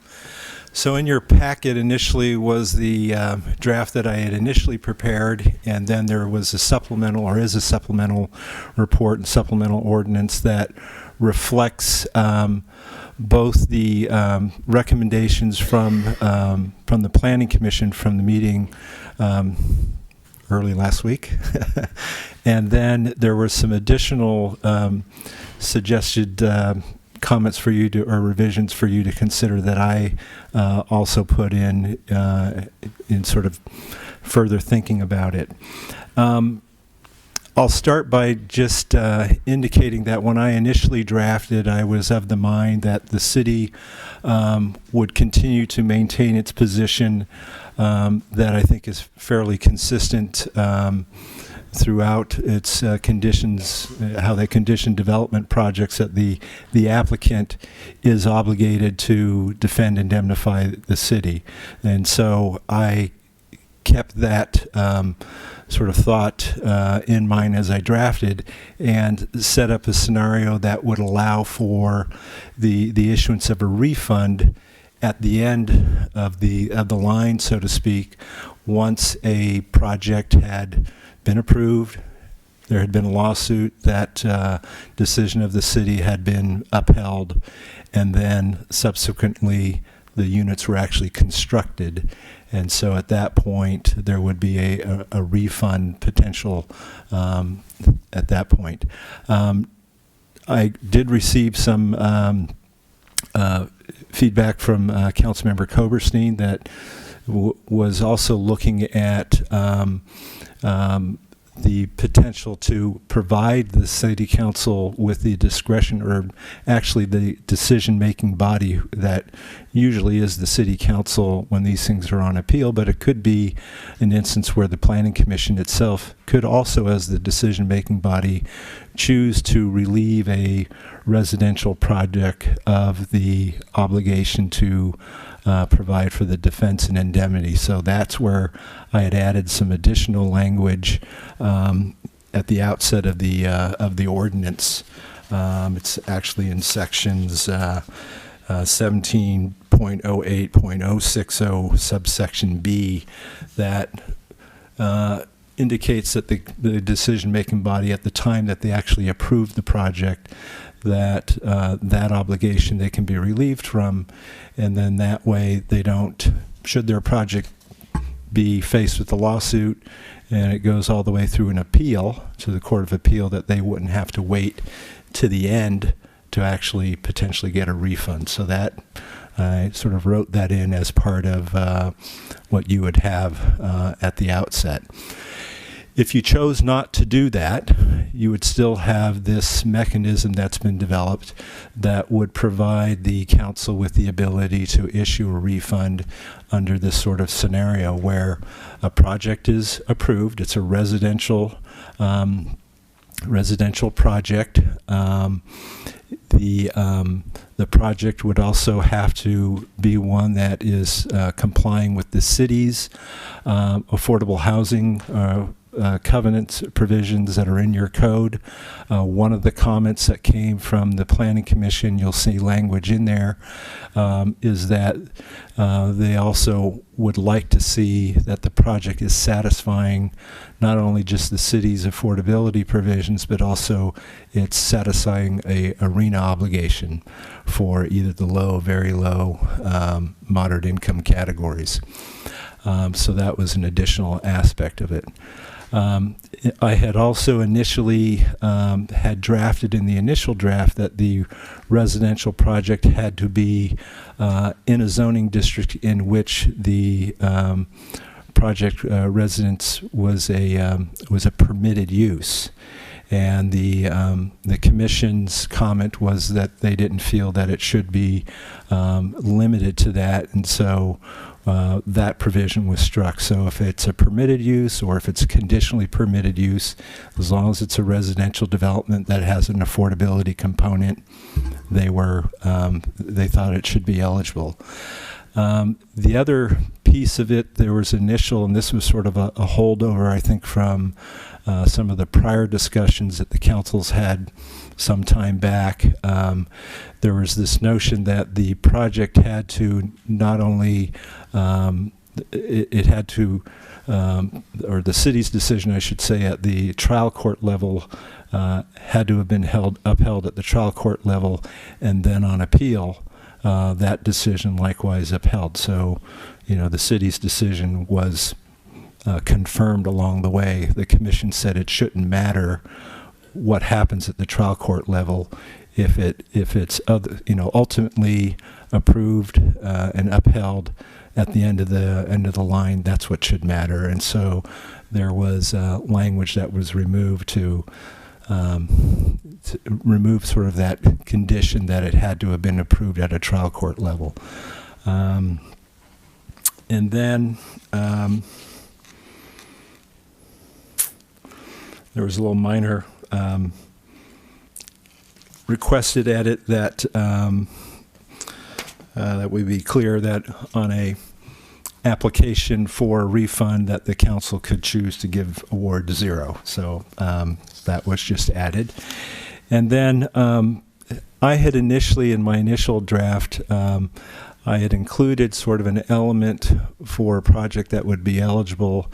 So in your packet initially was the draft that I had initially prepared, and then there was a supplemental, or is a supplemental report and supplemental ordinance that reflects both the recommendations from the Planning Commission from the meeting early last week, and then there were some additional suggested comments for you to, or revisions for you to consider that I also put in sort of further thinking about it. I'll start by just indicating that when I initially drafted, I was of the mind that the city would continue to maintain its position that I think is fairly consistent throughout its conditions, how they condition development projects, that the applicant is obligated to defend and indemnify the city. And so I kept that sort of thought in mind as I drafted, and set up a scenario that would allow for the issuance of a refund at the end of the line, so to speak, once a project had been approved, there had been a lawsuit, that decision of the city had been upheld, and then subsequently the units were actually constructed. And so at that point, there would be a refund potential at that point. I did receive some feedback from Councilmember Coberstein that was also looking at the potential to provide the city council with the discretion, or actually the decision-making body that usually is the city council when these things are on appeal, but it could be an instance where the planning commission itself could also, as the decision-making body, choose to relieve a residential project of the obligation to provide for the defense and indemnity. So that's where I had added some additional language at the outset of the ordinance. It's actually in sections 17.08.060 subsection B that indicates that the decision-making body at the time that they actually approved the project, that that obligation they can be relieved from, and then that way they don't, should their project be faced with a lawsuit and it goes all the way through an appeal to the Court of Appeal, that they wouldn't have to wait to the end to actually potentially get a refund. So that I sort of wrote that in as part of what you would have at the outset. If you chose not to do that, you would still have this mechanism that's been developed that would provide the council with the ability to issue a refund under this sort of scenario where a project is approved. It's a residential project. The project would also have to be one that is complying with the city's affordable housing covenant provisions that are in your code. One of the comments that came from the Planning Commission, you'll see language in there, is that they also would like to see that the project is satisfying not only just the city's affordability provisions, but also it's satisfying a arena obligation for either the low, very low, moderate income categories. So that was an additional aspect of it. I had also initially had drafted in the initial draft that the residential project had to be in a zoning district in which the project residence was a permitted use. And the commission's comment was that they didn't feel that it should be limited to that, and so that provision was struck. So if it's a permitted use or if it's a conditionally permitted use, as long as it's a residential development that has an affordability component, they thought it should be eligible. The other piece of it, there was initial, and this was sort of a holdover, I think, from some of the prior discussions that the councils had some time back. There was this notion that the project had to not only, it had to, or the city's decision, I should say, at the trial court level had to have been upheld at the trial court level, and then on appeal, that decision likewise upheld. So, the city's decision was confirmed along the way. The commission said it shouldn't matter what happens at the trial court level if it's ultimately approved and upheld at the end of the line. That's what should matter. And so there was language that was removed to remove sort of that condition that it had to have been approved at a trial court level. And then there was a little minor requested edit that that we be clear that on a application for a refund that the council could choose to give award 0. So that was just added. And then I had initially, in my initial draft, I had included sort of an element for a project that would be eligible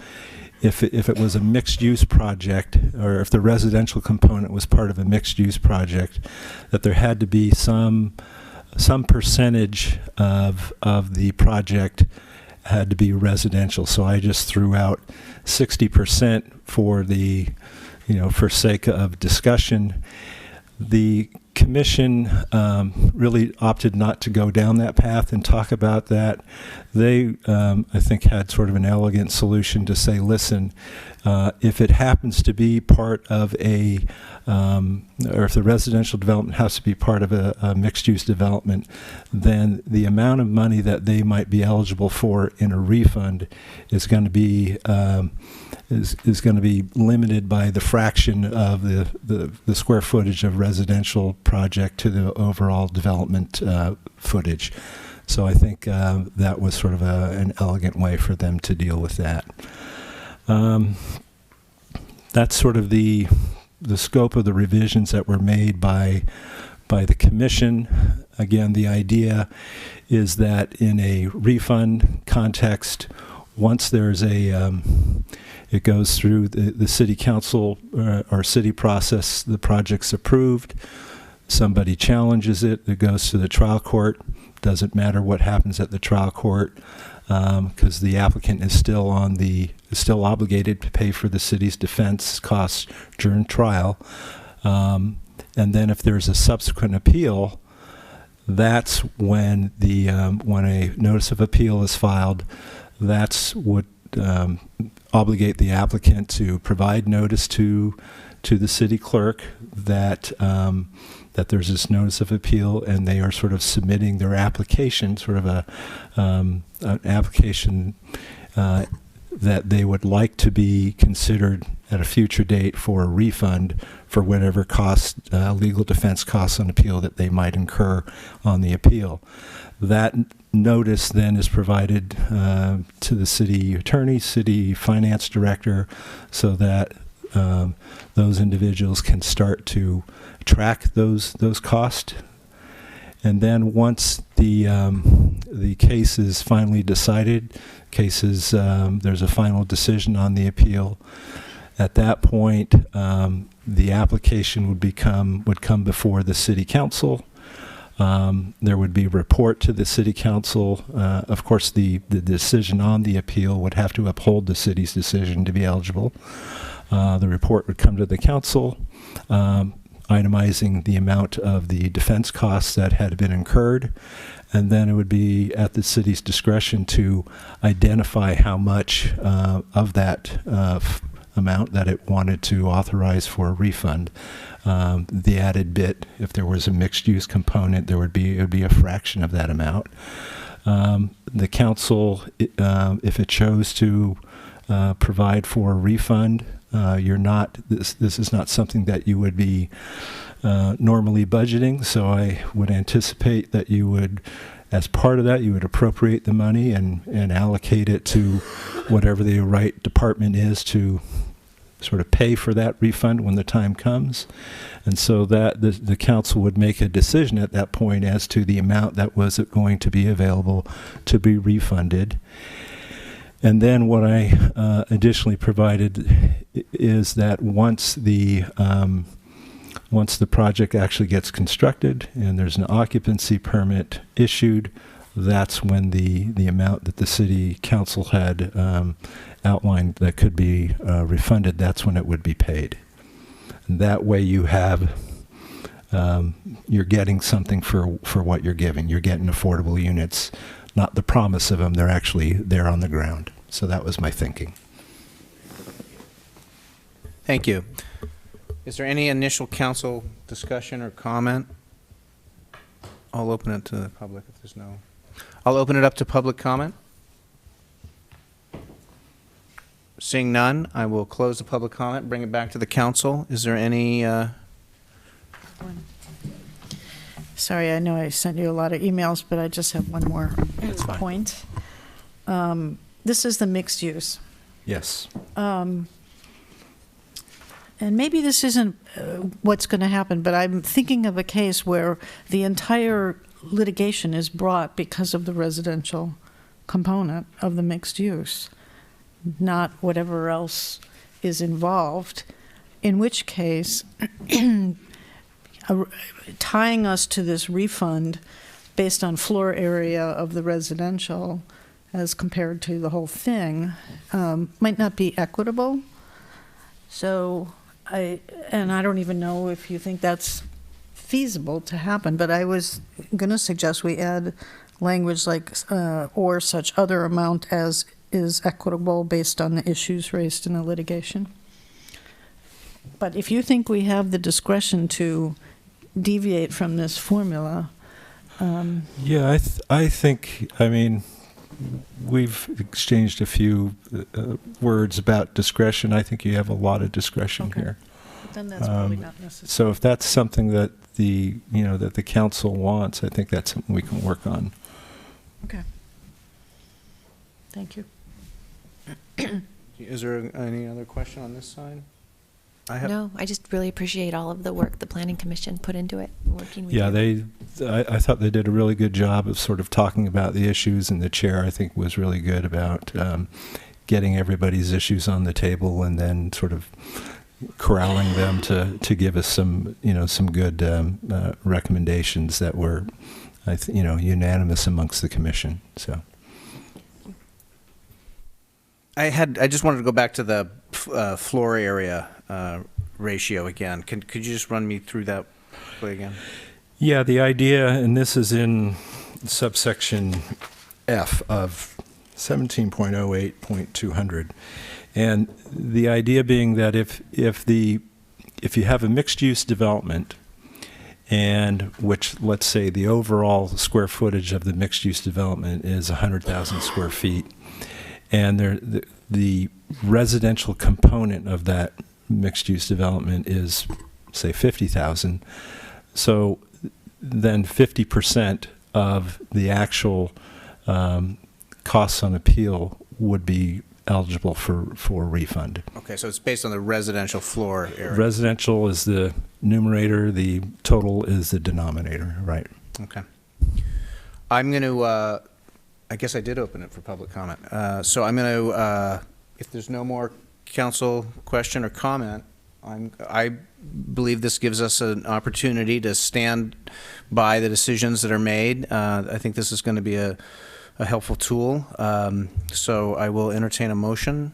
if it was a mixed-use project, or if the residential component was part of a mixed-use project, that there had to be some percentage of the project had to be residential. So I just threw out 60% for the, for sake of discussion. The commission really opted not to go down that path and talk about that. They, I think, had sort of an elegant solution to say, listen, If it happens to be part of or if the residential development has to be part of a mixed-use development, then the amount of money that they might be eligible for in a refund is going to be is going to be limited by the fraction of the square footage of residential project to the overall development footage. So I think that was sort of an elegant way for them to deal with that. That's sort of the scope of the revisions that were made by the commission. Again, the idea is that in a refund context, once there's it goes through the city council or city process, the project's approved, somebody challenges it, it goes to the trial court. Doesn't matter what happens at the trial court, because the applicant is still obligated to pay for the city's defense costs during trial. And then if there's a subsequent appeal, that's when when a notice of appeal is filed. That's what obligate the applicant to provide notice to the city clerk that that there's this notice of appeal, and they are sort of submitting their application, sort of an application that they would like to be considered at a future date for a refund for whatever cost, legal defense costs on appeal that they might incur on the appeal. That notice then is provided to the city attorney, city finance director, so that those individuals can start to track those costs. And then once the case is finally decided, there's a final decision on the appeal. At that point, the application would come before the city council. There would be a report to the city council. Of course, the decision on the appeal would have to uphold the city's decision to be eligible. The report would come to the council, itemizing the amount of the defense costs that had been incurred, and then it would be at the city's discretion to identify how much of that amount that it wanted to authorize for a refund. The added bit, if there was a mixed-use component, it would be a fraction of that amount. The council, if it chose to provide for a refund, this is not something that you would be normally budgeting, so I would anticipate that you would, as part of that, you would appropriate the money and allocate it to whatever the right department is to sort of pay for that refund when the time comes. And so that the council would make a decision at that point as to the amount that was going to be available to be refunded. And then what I additionally provided is that once the project actually gets constructed and there's an occupancy permit issued, that's when the amount that the city council had outlined that could be refunded, that's when it would be paid. And that way you have, you're getting something for what you're giving. You're getting affordable units, not the promise of them, they're actually there on the ground. So that was my thinking. Thank you. Is there any initial council discussion or comment? I'll open it to the public if there's no. I'll open it up to public comment. Seeing none, I will close the public comment, bring it back to the council. Is there any? Sorry, I know I sent you a lot of emails, but I just have one more That's fine. point. This is the mixed use. Yes. And maybe this isn't what's going to happen, but I'm thinking of a case where the entire litigation is brought because of the residential component of the mixed use, not whatever else is involved, in which case tying us to this refund based on floor area of the residential as compared to the whole thing might not be equitable. So I don't even know if you think that's feasible to happen, but I was going to suggest we add language like or such other amount as is equitable based on the issues raised in the litigation. But if you think we have the discretion to deviate from this formula, Yeah, I think, I mean, we've exchanged a few words about discretion. I think you have a lot of discretion Okay. here. then that's probably not necessary. So if that's something that that the council wants, I think that's something we can work on. Okay. Thank you. Is there any other question on this side? No, I just really appreciate all of the work the Planning Commission put into it, working with Yeah, you. I thought they did a really good job of sort of talking about the issues, and the chair, I think, was really good about getting everybody's issues on the table and then sort of corralling them to give us some good recommendations that were, unanimous amongst the commission. So. I just wanted to go back to the floor area ratio again. Could you just run me through that play again? Yeah, the idea, and this is in subsection F of 17.08.200, and the idea being that if you have a mixed-use development, and which, let's say, the overall square footage of the mixed-use development is 100,000 square feet, and the residential component of that mixed-use development is, say, 50,000. So then 50% of the actual costs on appeal would be eligible for refund. Okay, so it's based on the residential floor area. Residential is the numerator, the total is the denominator, right? Okay. I'm going to, I guess I did open it for public comment. So I'm going to, if there's no more council question or comment, I believe this gives us an opportunity to stand by the decisions that are made. I think this is going to be a helpful tool. So I will entertain a motion.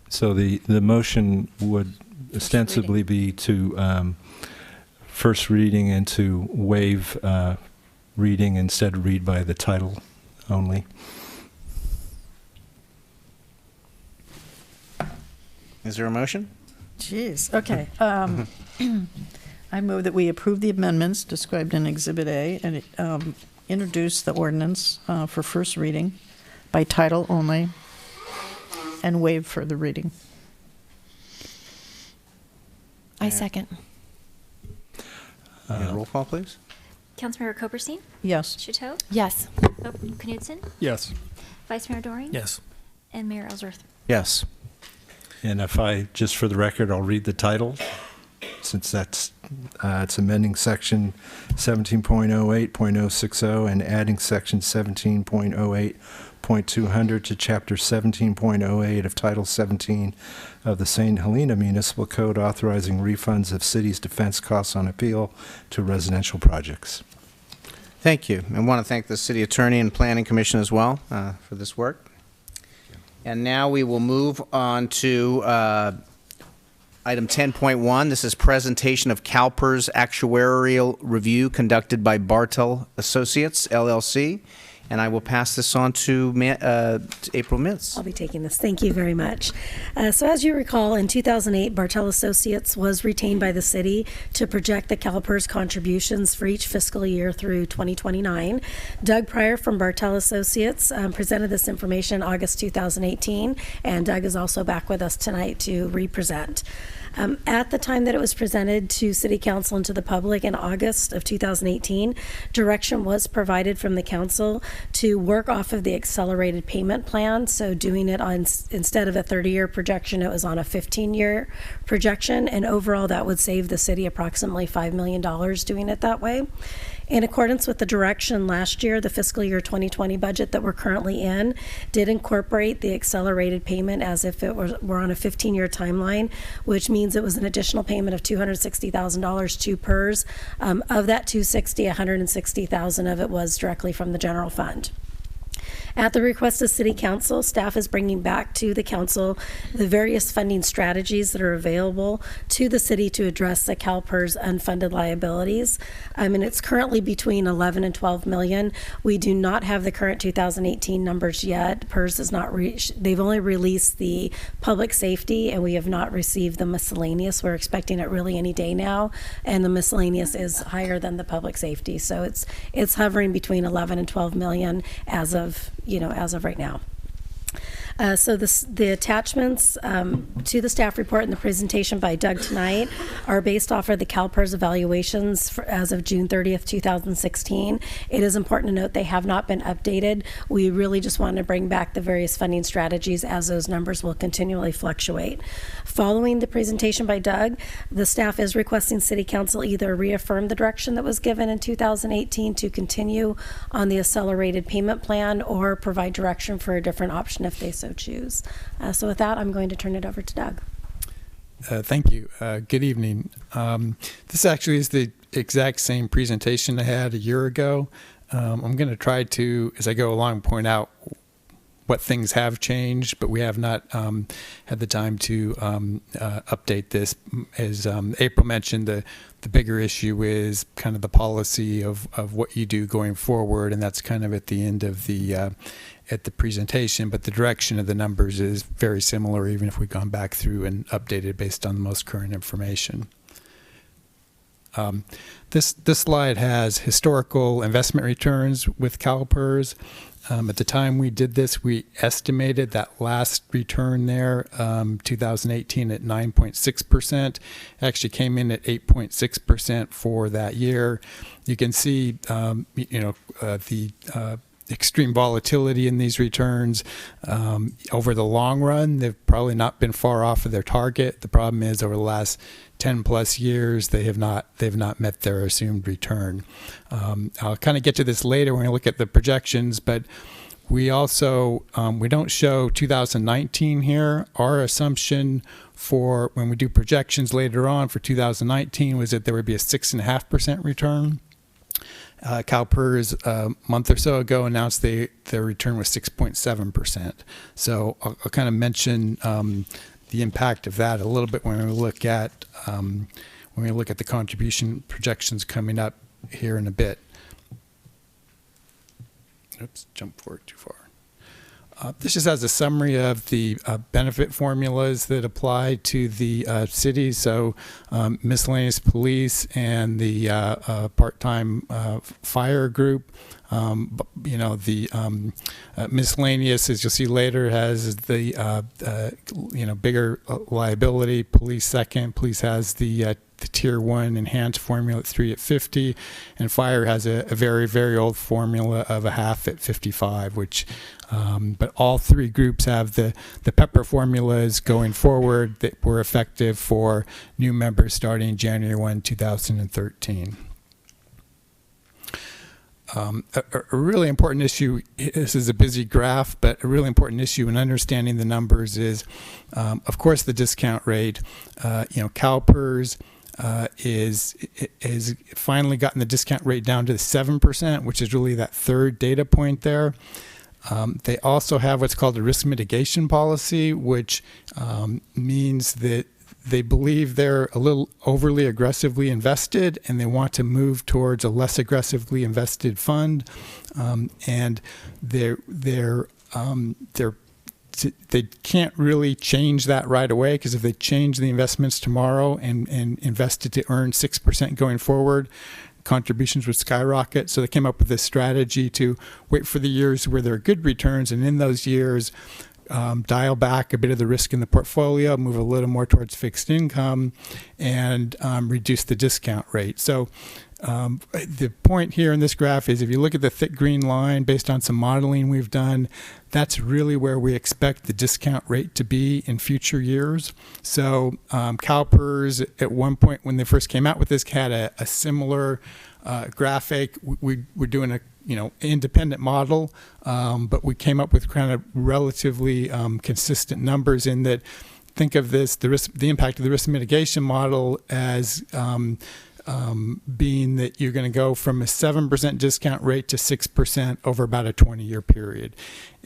So the motion would ostensibly be to first reading and to waive reading, instead read by the title only. Is there a motion? Jeez, okay. I move that we approve the amendments described in Exhibit A and introduce the ordinance for first reading by title only and waive further reading. I second. Roll call, please. Councilmember Koberstein? Yes. Chateau? Yes. Knudsen? Yes. Vice Mayor Doring? Yes. And Mayor Ellsworth? Yes. And if I, just for the record, I'll read the title, since that's, it's amending section 17.08.060 and adding section 17.08.200 to chapter 17.08 of Title 17 of the St. Helena Municipal Code, authorizing refunds of city's defense costs on appeal to residential projects. Thank you. I want to thank the City Attorney and Planning Commission as well for this work. And now we will move on to item 10.1. This is presentation of CalPERS actuarial review conducted by Bartel Associates, LLC. And I will pass this on to April Mintz. I'll be taking this. Thank you very much. So as you recall, in 2008, Bartel Associates was retained by the city to project the CalPERS contributions for each fiscal year through 2029. Doug Pryor from Bartel Associates presented this information in August 2018, and Doug is also back with us tonight to represent. At the time that it was presented to City Council and to the public in August of 2018, direction was provided from the council to work off of the accelerated payment plan. So doing it on, instead of a 30-year projection, it was on a 15-year projection. And overall, that would save the city approximately $5 million doing it that way. In accordance with the direction last year, the fiscal year 2020 budget that we're currently in did incorporate the accelerated payment as if it were on a 15-year timeline, which means it was an additional payment of $260,000 to PERS. Of that $260,000, $160,000 of it was directly from the general fund. At the request of City Council, staff is bringing back to the council the various funding strategies that are available to the city to address the CalPERS unfunded liabilities. And it's currently between 11 and 12 million. We do not have the current 2018 numbers yet. PERS has not they've only released the public safety, and we have not received the miscellaneous. We're expecting it really any day now, and the miscellaneous is higher than the public safety. So it's hovering between 11 and 12 million as of right now. So the attachments to the staff report and the presentation by Doug tonight are based off of the CalPERS evaluations as of June 30th, 2016. It is important to note they have not been updated. We really just want to bring back the various funding strategies as those numbers will continually fluctuate. Following the presentation by Doug, the staff is requesting City Council either reaffirm the direction that was given in 2018 to continue on the accelerated payment plan or provide direction for a different option if they so choose. So with that, I'm going to turn it over to Doug. Thank you. Good evening. This actually is the exact same presentation I had a year ago. I'm going to try to, as I go along, point out what things have changed, but we have not had the time to update this. As April mentioned, the bigger issue is kind of the policy of what you do going forward, and that's kind of at the end of the presentation, but the direction of the numbers is very similar, even if we've gone back through and updated based on the most current information. This slide has historical investment returns with CalPERS. At the time we did this, we estimated that last return there, 2018 at 9.6%. Actually came in at 8.6% for that year. You can see, the extreme volatility in these returns. Over the long run, they've probably not been far off of their target. The problem is over the last 10 plus years, they've not met their assumed return. I'll kind of get to this later when we look at the projections, but we also, we don't show 2019 here. Our assumption for when we do projections later on for 2019 was that there would be a 6.5% return. CalPERS a month or so ago announced their return was 6.7%. So I'll kind of mention the impact of that a little bit when we look at the contribution projections coming up here in a bit. Oops, jump forward too far. This just has a summary of the benefit formulas that apply to the city. So miscellaneous police and the part-time fire group. The miscellaneous, as you'll see later, has the bigger liability. Police second. Police has the tier 1 enhanced formula at 3 at 50, and fire has a very, very old formula of a half at 55, which but all three groups have the pepper formulas going forward that were effective for new members starting January 1, 2013. A really important issue, this is a busy graph, but a really important issue in understanding the numbers is, of course, the discount rate. CalPERS is finally gotten the discount rate down to 7%, which is really that third data point there. They also have what's called a risk mitigation policy, which means that they believe they're a little overly aggressively invested and they want to move towards a less aggressively invested fund. And they can't really change that right away, because if they change the investments tomorrow and invested to earn 6% going forward, contributions would skyrocket. So they came up with this strategy to wait for the years where there are good returns, and in those years dial back a bit of the risk in the portfolio, move a little more towards fixed income, and reduce the discount rate. So the point here in this graph is if you look at the thick green line based on some modeling we've done, that's really where we expect the discount rate to be in future years. So CalPERS at one point when they first came out with this had a similar graphic. We were doing a independent model, but we came up with kind of relatively consistent numbers in that. Think of this, the impact of the risk mitigation model as being that you're going to go from a 7% discount rate to 6% over about a 20-year period.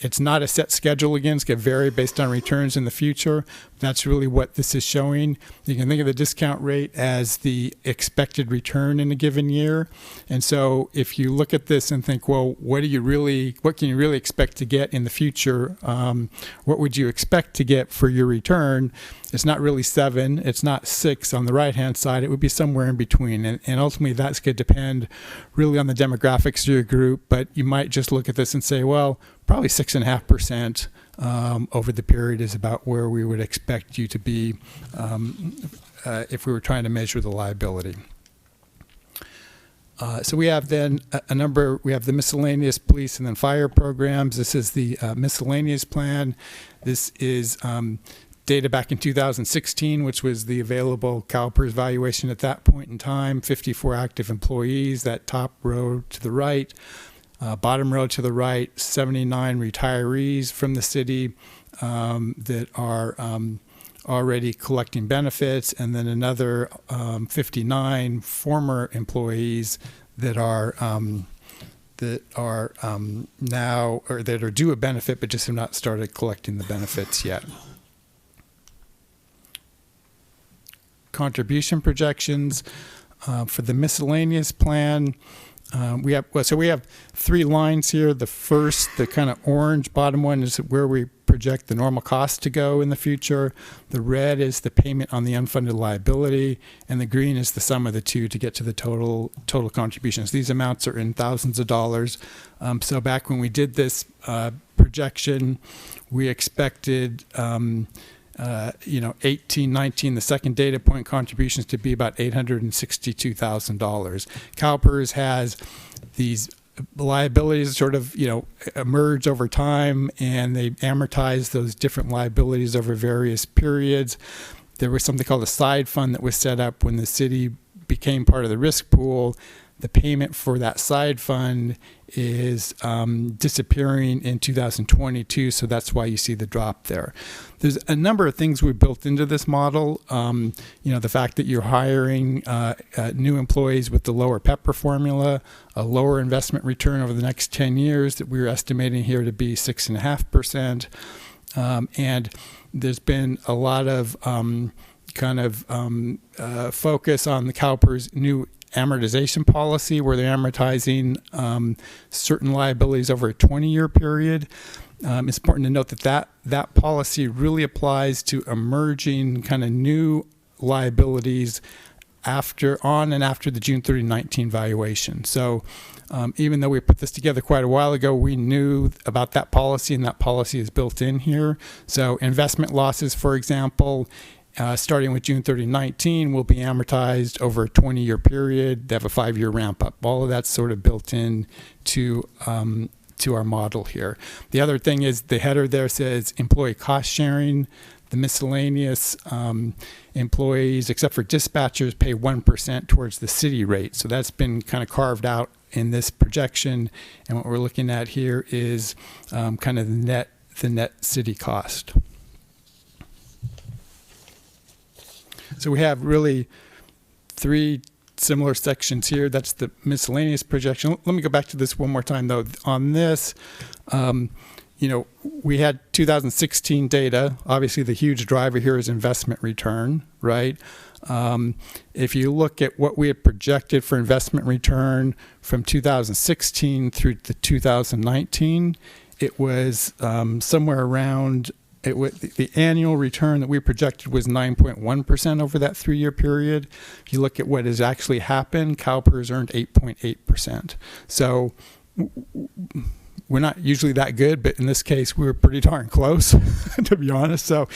It's not a set schedule again. It's going to vary based on returns in the future. That's really what this is showing. You can think of the discount rate as the expected return in a given year. And so if you look at this and think, well, what can you really expect to get in the future? What would you expect to get for your return? It's not really 7. It's not 6 on the right-hand side. It would be somewhere in between. And ultimately, that's going to depend really on the demographics of your group. But you might just look at this and say, well, probably 6.5% over the period is about where we would expect you to be if we were trying to measure the liability. So we have then we have the miscellaneous police and then fire programs. This is the miscellaneous plan. This is data back in 2016, which was the available CalPERS valuation at that point in time, 54 active employees, that top row to the right. Bottom row to the right, 79 retirees from the city that are already collecting benefits, and then another 59 former employees that are now, or that are due a benefit but just have not started collecting the benefits yet. Contribution projections for the miscellaneous plan. We have 3 lines here. The first, the kind of orange bottom one, is where we project the normal cost to go in the future. The red is the payment on the unfunded liability, and the green is the sum of the two to get to the total contributions. These amounts are in thousands of dollars. So back when we did this projection, we expected 18, 19, the second data point contributions to be about $862,000. CalPERS has these liabilities sort of, emerge over time, and they amortize those different liabilities over various periods. There was something called a side fund that was set up when the city became part of the risk pool. The payment for that side fund is disappearing in 2022, so that's why you see the drop there. There's a number of things we built into this model. The fact that you're hiring new employees with the lower PEPR formula, a lower investment return over the next 10 years that we're estimating here to be 6.5%. And there's been a lot of focus on the CalPERS new amortization policy, where they're amortizing certain liabilities over a 20-year period. It's important to note that policy really applies to emerging kind of new liabilities after the June 30, 2019 valuation. So even though we put this together quite a while ago, we knew about that policy, and that policy is built in here. So investment losses, for example, starting with June 30, 2019, will be amortized over a 20-year period. They have a 5-year ramp up. All of that's sort of built in to our model here. The other thing is the header there says employee cost sharing. The miscellaneous employees, except for dispatchers, pay 1% towards the city rate. So that's been kind of carved out in this projection. And what we're looking at here is kind of the net city cost. So we have really 3 similar sections here. That's the miscellaneous projection. Let me go back to this one more time, though. On this, we had 2016 data. Obviously, the huge driver here is investment return, right? If you look at what we had projected for investment return from 2016 through to 2019, it was somewhere around the annual return that we projected was 9.1% over that 3-year period. If you look at what has actually happened, CalPERS earned 8.8%. So we're not usually that good, but in this case, we were pretty darn close, to be honest. So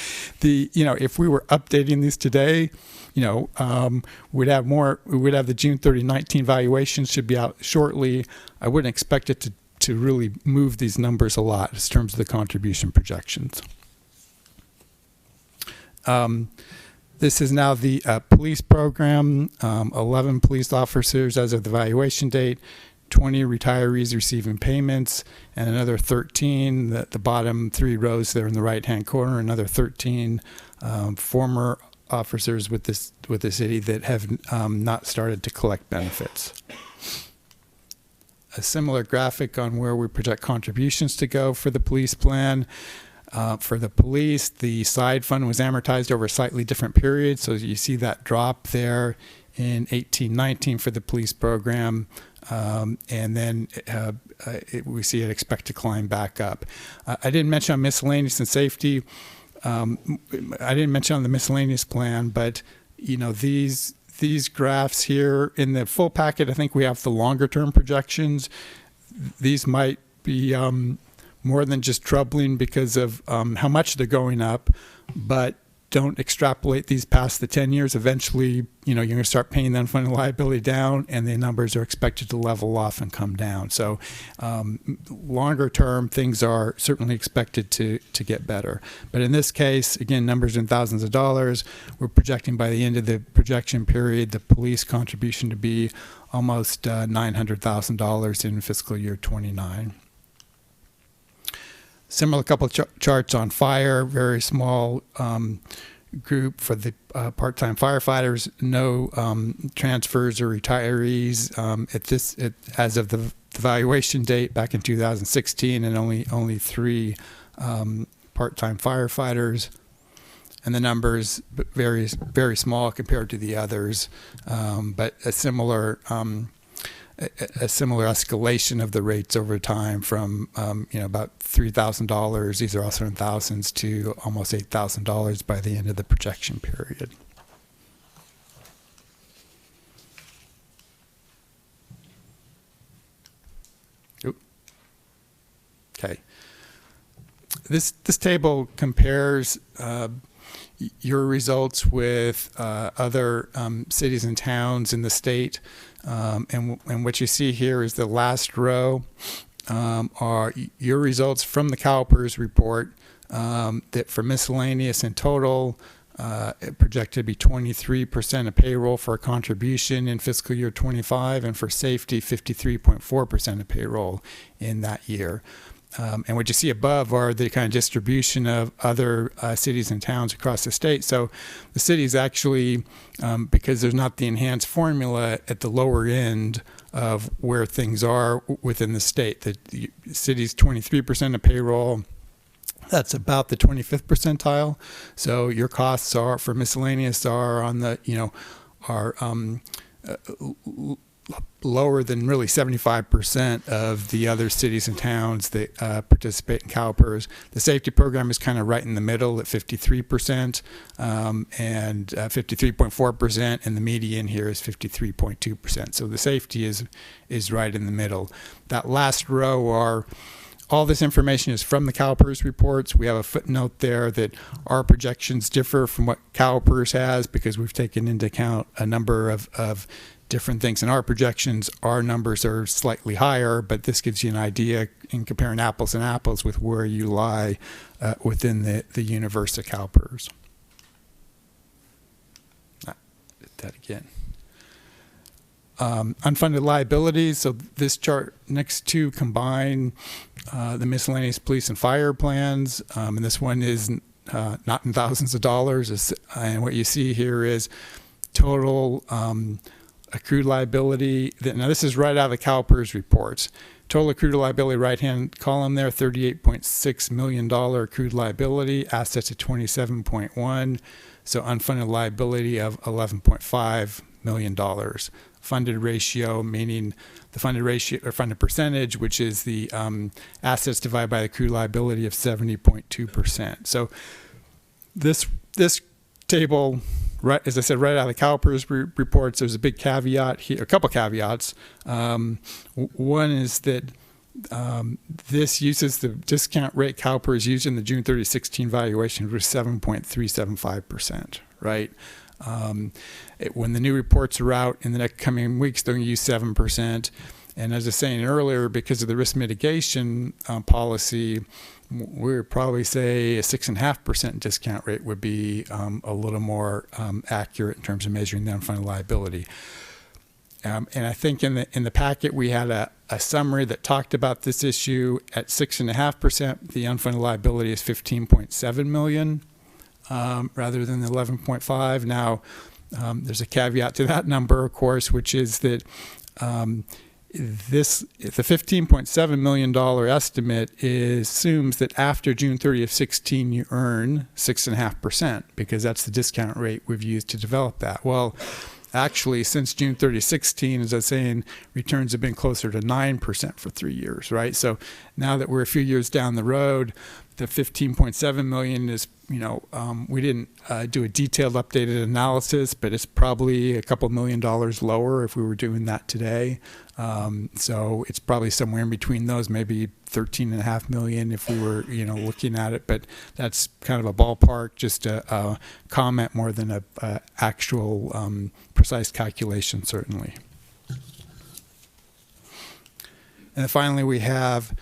if we were updating these today, we'd have the June 30, 2019 valuation should be out shortly. I wouldn't expect it to really move these numbers a lot in terms of the contribution projections. This is now the police program, 11 police officers as of the valuation date, 20 retirees receiving payments, and another 13, the bottom 3 rows there in the right-hand corner, another 13 former officers with the city that have not started to collect benefits. A similar graphic on where we project contributions to go for the police plan. For the police, the side fund was amortized over a slightly different period, so you see that drop there in 18-19 for the police program, and then we see it expect to climb back up. I didn't mention on miscellaneous and safety. I didn't mention on the miscellaneous plan, but these graphs here in the full packet, I think we have the longer term projections. These might be more than just troubling because of how much they're going up, but don't extrapolate these past the 10 years. Eventually, you're going to start paying the unfunded liability down, and the numbers are expected to level off and come down. So longer term, things are certainly expected to get better. But in this case, again, numbers in thousands of dollars. We're projecting by the end of the projection period, the police contribution to be almost $900,000 in fiscal year 29. Similar couple charts on fire, very small group for the part-time firefighters, no transfers or retirees as of the valuation date back in 2016, and only 3 part-time firefighters. And the numbers very, very small compared to the others, but a similar escalation of the rates over time from about $3,000. These are also in thousands to almost $8,000 by the end of the projection period. Okay. This table compares your results with other cities and towns in the state. And what you see here is the last row are your results from the CalPERS report that for miscellaneous in total, projected to be 23% of payroll for a contribution in fiscal year 25, and for safety, 53.4% of payroll in that year. And what you see above are the kind of distribution of other cities and towns across the state. So the cities actually, because there's not the enhanced formula at the lower end of where things are within the state, the city's 23% of payroll, that's about the 25th percentile. So your costs are for miscellaneous are on the, are lower than really 75% of the other cities and towns that participate in CalPERS. The safety program is kind of right in the middle at 53%, and 53.4%, and the median here is 53.2%. So the safety is right in the middle. That last row are all this information is from the CalPERS reports. We have a footnote there that our projections differ from what CalPERS has because we've taken into account a number of different things. In our projections, our numbers are slightly higher, but this gives you an idea in comparing apples and apples with where you lie within the universe of CalPERS. That again. Unfunded liabilities. So this chart next to combine the miscellaneous police and fire plans, and this one is not in thousands of dollars. And what you see here is total accrued liability. Now this is right out of the CalPERS reports. Total accrued liability, right-hand column there, $38.6 million accrued liability, assets at 27.1, so unfunded liability of $11.5 million. Funded ratio, meaning the funded ratio or funded percentage, which is the assets divided by the accrued liability of 70.2%. So this table, right, as I said, right out of the CalPERS reports, there's a big caveat here, a couple caveats. One is that this uses the discount rate CalPERS used in the June 30, 16 valuation, which was 7.375%, right? When the new reports are out in the next coming weeks, they're going to use 7%. And as I was saying earlier, because of the risk mitigation policy, we would probably say a 6.5% discount rate would be a little more accurate in terms of measuring the unfunded liability. And I think in the packet we had a summary that talked about this issue. At 6.5%, the unfunded liability is $15.7 million. rather than the 11.5. Now, there's a caveat to that number, of course, which is that the $15.7 million estimate assumes that after June 30th, 16, you earn 6.5%, because that's the discount rate we've used to develop that. Well, actually, since June 30, 16, as I was saying, returns have been closer to 9% for 3 years, right? So now that we're a few years down the road, the 15.7 million is, we didn't do a detailed updated analysis, but it's probably a couple $1 million lower if we were doing that today. So it's probably somewhere in between those, maybe 13.5 million if we were, looking at it. But that's kind of a ballpark, just a comment more than a actual precise calculation, certainly. And then finally, we have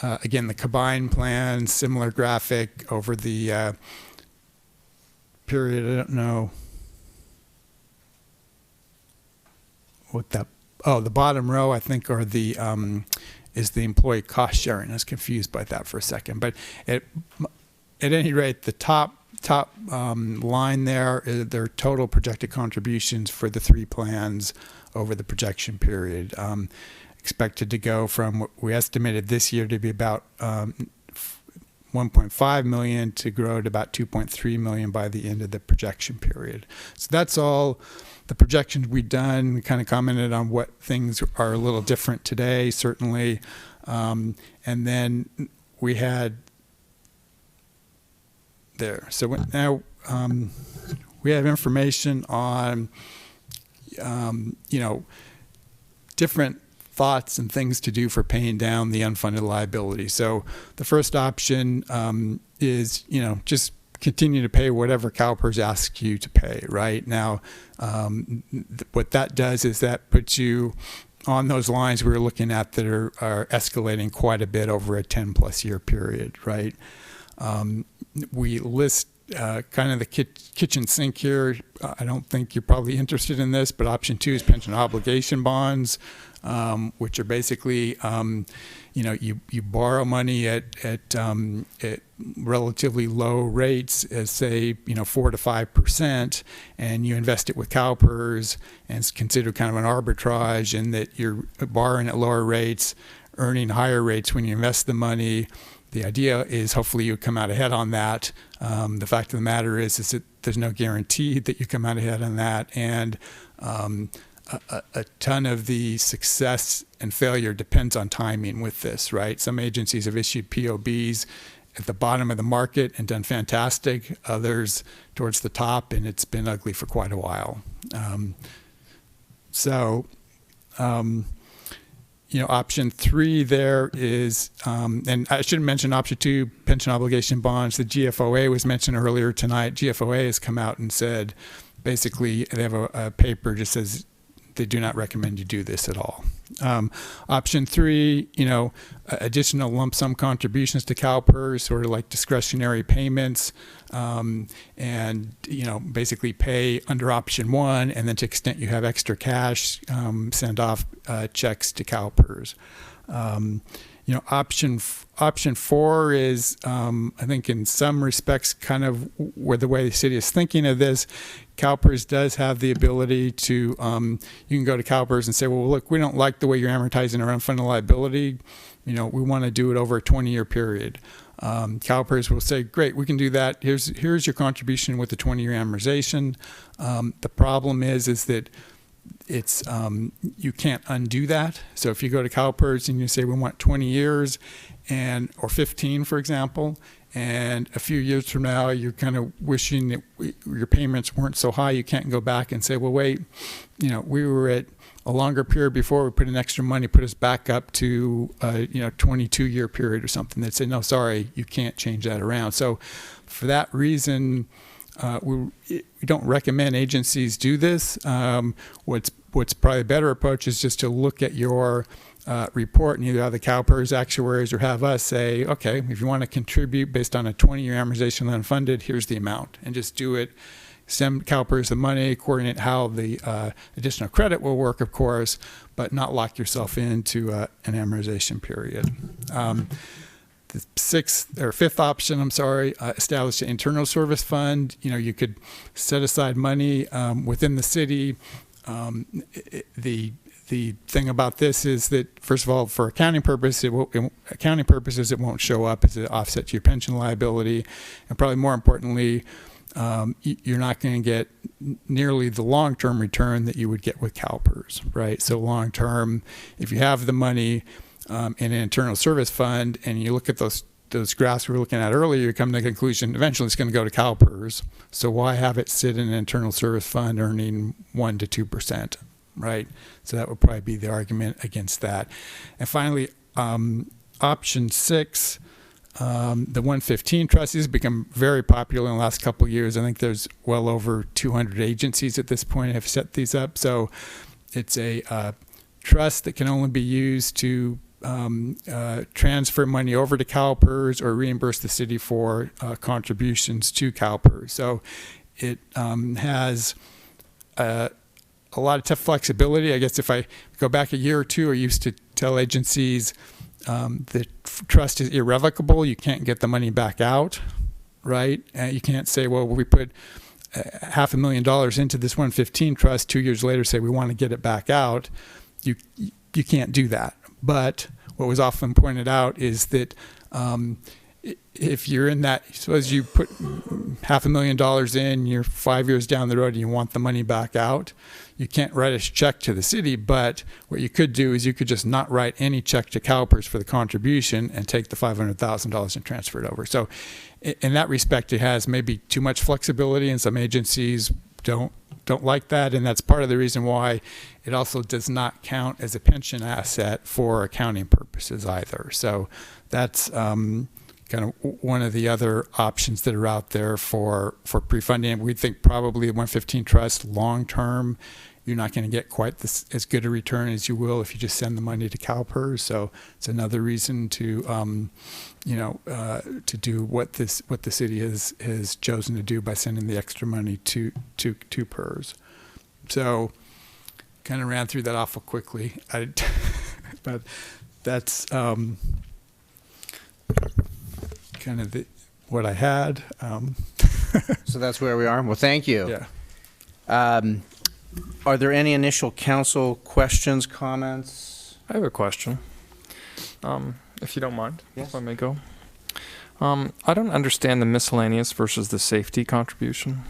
again the combined plan, similar graphic over the period. I don't know what that. Oh, the bottom row, I think, are the is the employee cost sharing. I was confused by that for a second, but at any rate, the top line there is their total projected contributions for the 3 plans over the projection period. Expected to go from what we estimated this year to be about 1.5 million to grow to about 2.3 million by the end of the projection period. So that's all the projections we've done. We kind of commented on what things are a little different today, certainly. And then we had there. So now we have information on, different thoughts and things to do for paying down the unfunded liability. So the first option is, just continue to pay whatever CalPERS asks you to pay. Right now, what that does is that puts you on those lines we were looking at that are escalating quite a bit over a 10+ year period. Right. We list kind of the kitchen sink here. I don't think you're probably interested in this, but option 2 is pension obligation bonds, which are basically, you borrow money at relatively low rates, as say, 4 to 5%, and you invest it with CalPERS, and it's considered kind of an arbitrage in that you're borrowing at lower rates, earning higher rates when you invest the money. The idea is hopefully you come out ahead on that. The fact of the matter is that there's no guarantee that you come out ahead on that, and a ton of the success and failure depends on timing with this, right? Some agencies have issued POBs at the bottom of the market and done fantastic. Others towards the top, and it's been ugly for quite a while. Option 3 there is, and I should mention option 2, pension obligation bonds. The GFOA was mentioned earlier tonight. GFOA has come out and said, basically, they have a paper that says they do not recommend you do this at all. Option 3, additional lump sum contributions to CalPERS, sort of like discretionary payments, and basically pay under option 1, and then to the extent you have extra cash, send off checks to CalPERS. Option 4 is, I think in some respects, kind of where the way the city is thinking of this. CalPERS does have the ability to, you can go to CalPERS and say, well, look, we don't like the way you're amortizing our unfunded liability. We want to do it over a 20-year period. CalPERS will say, great, we can do that. Here's your contribution with the 20-year amortization. The problem is that it's you can't undo that. So if you go to CalPERS and you say we want 20 years or 15, for example, and a few years from now you're kind of wishing that your payments weren't so high, you can't go back and say, well, wait, we were at a longer period before, we put in extra money, put us back up to 22-year period or something. They'd say, no, sorry, you can't change that around. So for that reason, we don't recommend agencies do this. What's probably a better approach is just to look at your report and either have the CalPERS actuaries or have us say, okay, if you want to contribute based on a 20-year amortization unfunded, here's the amount, and just do it. Send CalPERS the money, coordinate how the additional credit will work, of course, but not lock yourself into an amortization period. the fifth option, establish an internal service fund. You could set aside money within the city. The thing about this is that, first of all, for accounting purposes, it won't show up as an offset to your pension liability, and probably more importantly, you're not going to get nearly the long-term return that you would get with CalPERS, right? So long-term, if you have the money in an internal service fund, and you look at those graphs we were looking at earlier, you come to the conclusion eventually it's going to go to CalPERS. So why have it sit in an internal service fund earning 1% to 2%, right? So that would probably be the argument against that. And finally, option 6. The 115 trust has become very popular in the last couple of years. I think there's well over 200 agencies at this point have set these up. So it's a trust that can only be used to transfer money over to CalPERS or reimburse the city for contributions to CalPERS. So it has a lot of flexibility. I guess if I go back a year or two, I used to tell agencies the trust is irrevocable. You can't get the money back out, right? You can't say, well, we put $500,000 into this 115 trust. 2 years later, say we want to get it back out. You can't do that. But what was often pointed out is that if you're in that, suppose you put $500,000 in, you're 5 years down the road and you want the money back out, you can't write a check to the city, but what you could do is you could just not write any check to CalPERS for the contribution and take the $500,000 and transfer it over. So in that respect, it has maybe too much flexibility, and some agencies don't like that, and that's part of the reason why it also does not count as a pension asset for accounting purposes either. So that's kind of one of the other options that are out there for pre-funding. We think probably the 115 trust long term, you're not going to get quite as good a return as you will if you just send the money to CalPERS. So it's another reason to to do what the city has chosen to do by sending the extra money to PERS. So kind of ran through that awful quickly, but that's kind of what I had. So that's where we are. Well, thank you. Yeah. Are there any initial council questions, comments? I have a question, if you don't mind, Yes. if I may go. I don't understand the miscellaneous versus the safety contribution,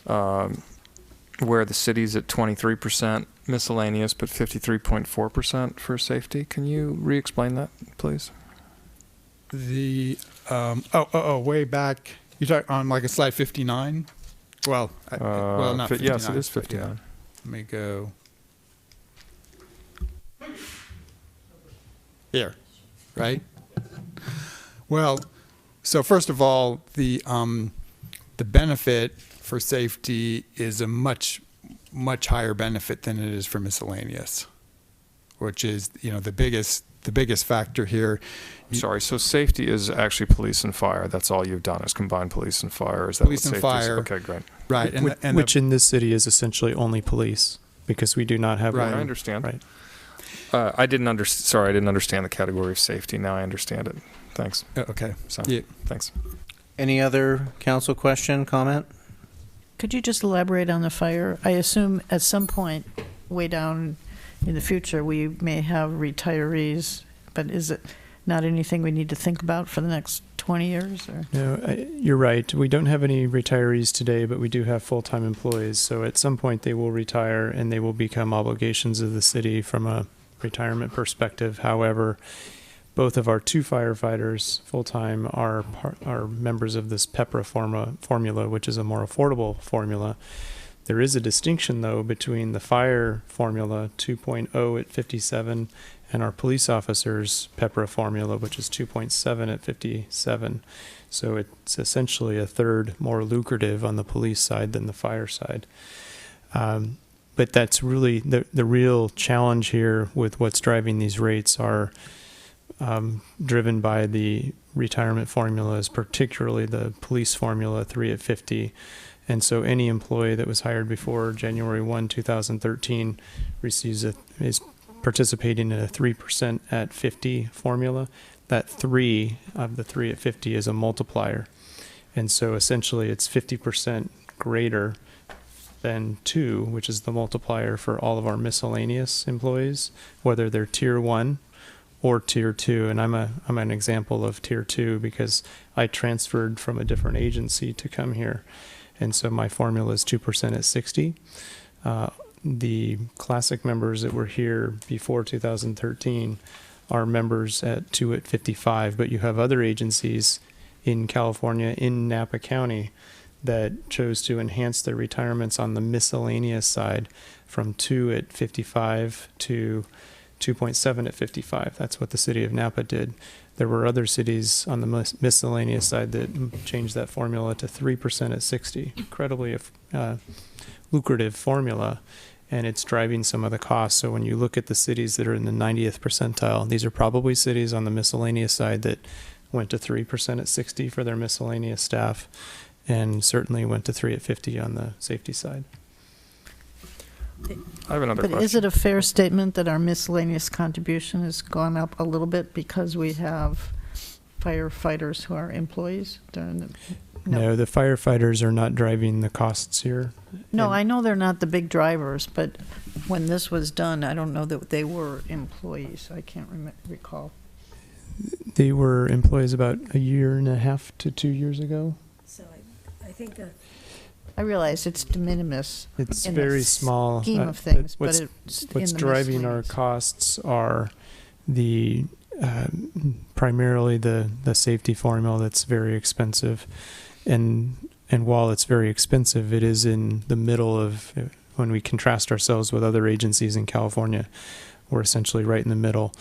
where the city's at 23% miscellaneous, but 53.4% for safety. Can you re-explain that, please? The way back, you talk on like a slide 59. Well, not 59. Yes, it is 59. Yeah. Let me go here, right? Well, so first of all, the benefit for safety is a much higher benefit than it is for miscellaneous, which is the biggest factor here. Sorry, so safety is actually police and fire. That's all you've done is combine police and fire. Is that Police what and safety is? fire. Okay, great. Right. Which in this city is essentially only police, because we do not have. Right. I understand. Right. I didn't understand the category of safety. Now I understand it. Thanks. Okay. So, Yeah. thanks. Any other council question, comment? Could you just elaborate on the fire? I assume at some point, way down in the future, we may have retirees, but is it not anything we need to think about for the next 20 years? Or? No, you're right. We don't have any retirees today, but we do have full-time employees. So at some point they will retire and they will become obligations of the city from a retirement perspective. However, both of our 2 firefighters full-time are members of this PEPRA formula, which is a more affordable formula. There is a distinction, though, between the fire formula 2.0 at 57 and our police officers' PEPRA formula, which is 2.7 at 57. So it's essentially a third more lucrative on the police side than the fire side. But that's really the real challenge here with what's driving these rates are driven by the retirement formulas, particularly the police formula 3 at 50. And so any employee that was hired before January 1, 2013 is participating in a 3% at 50 formula. that 3 of the 3 at 50 is a multiplier. And so essentially it's 50% greater than 2, which is the multiplier for all of our miscellaneous employees, whether they're tier 1 or tier 2. And I'm an example of tier 2 because I transferred from a different agency to come here. And so my formula is 2% at 60. The classic members that were here before 2013 are members at 2 at 55, but you have other agencies in California, in Napa County, that chose to enhance their retirements on the miscellaneous side from 2 at 55 to 2.7 at 55. That's what the city of Napa did. There were other cities on the miscellaneous side that changed that formula to 3% at 60. Incredibly lucrative formula, and it's driving some of the costs. So when you look at the cities that are in the 90th percentile, these are probably cities on the miscellaneous side that went to 3% at 60 for their miscellaneous staff, and certainly went to 3 at 50 on the safety side. I have another But question. is it a fair statement that our miscellaneous contribution has gone up a little bit because we have firefighters who are employees during the... No, the firefighters are not driving the costs here. No, And I know they're not the big drivers, but when this was done, I don't know that they were employees. I can't recall. they were employees about a year and a half to 2 years ago. So I think that I realize it's de minimis. It's in the very small. scheme of things, but what's it's what's in the driving our miscellaneous. costs are the primarily the safety formula that's very expensive, and while it's very expensive, it is in the middle of, when we contrast ourselves with other agencies in California, we're essentially right in the middle.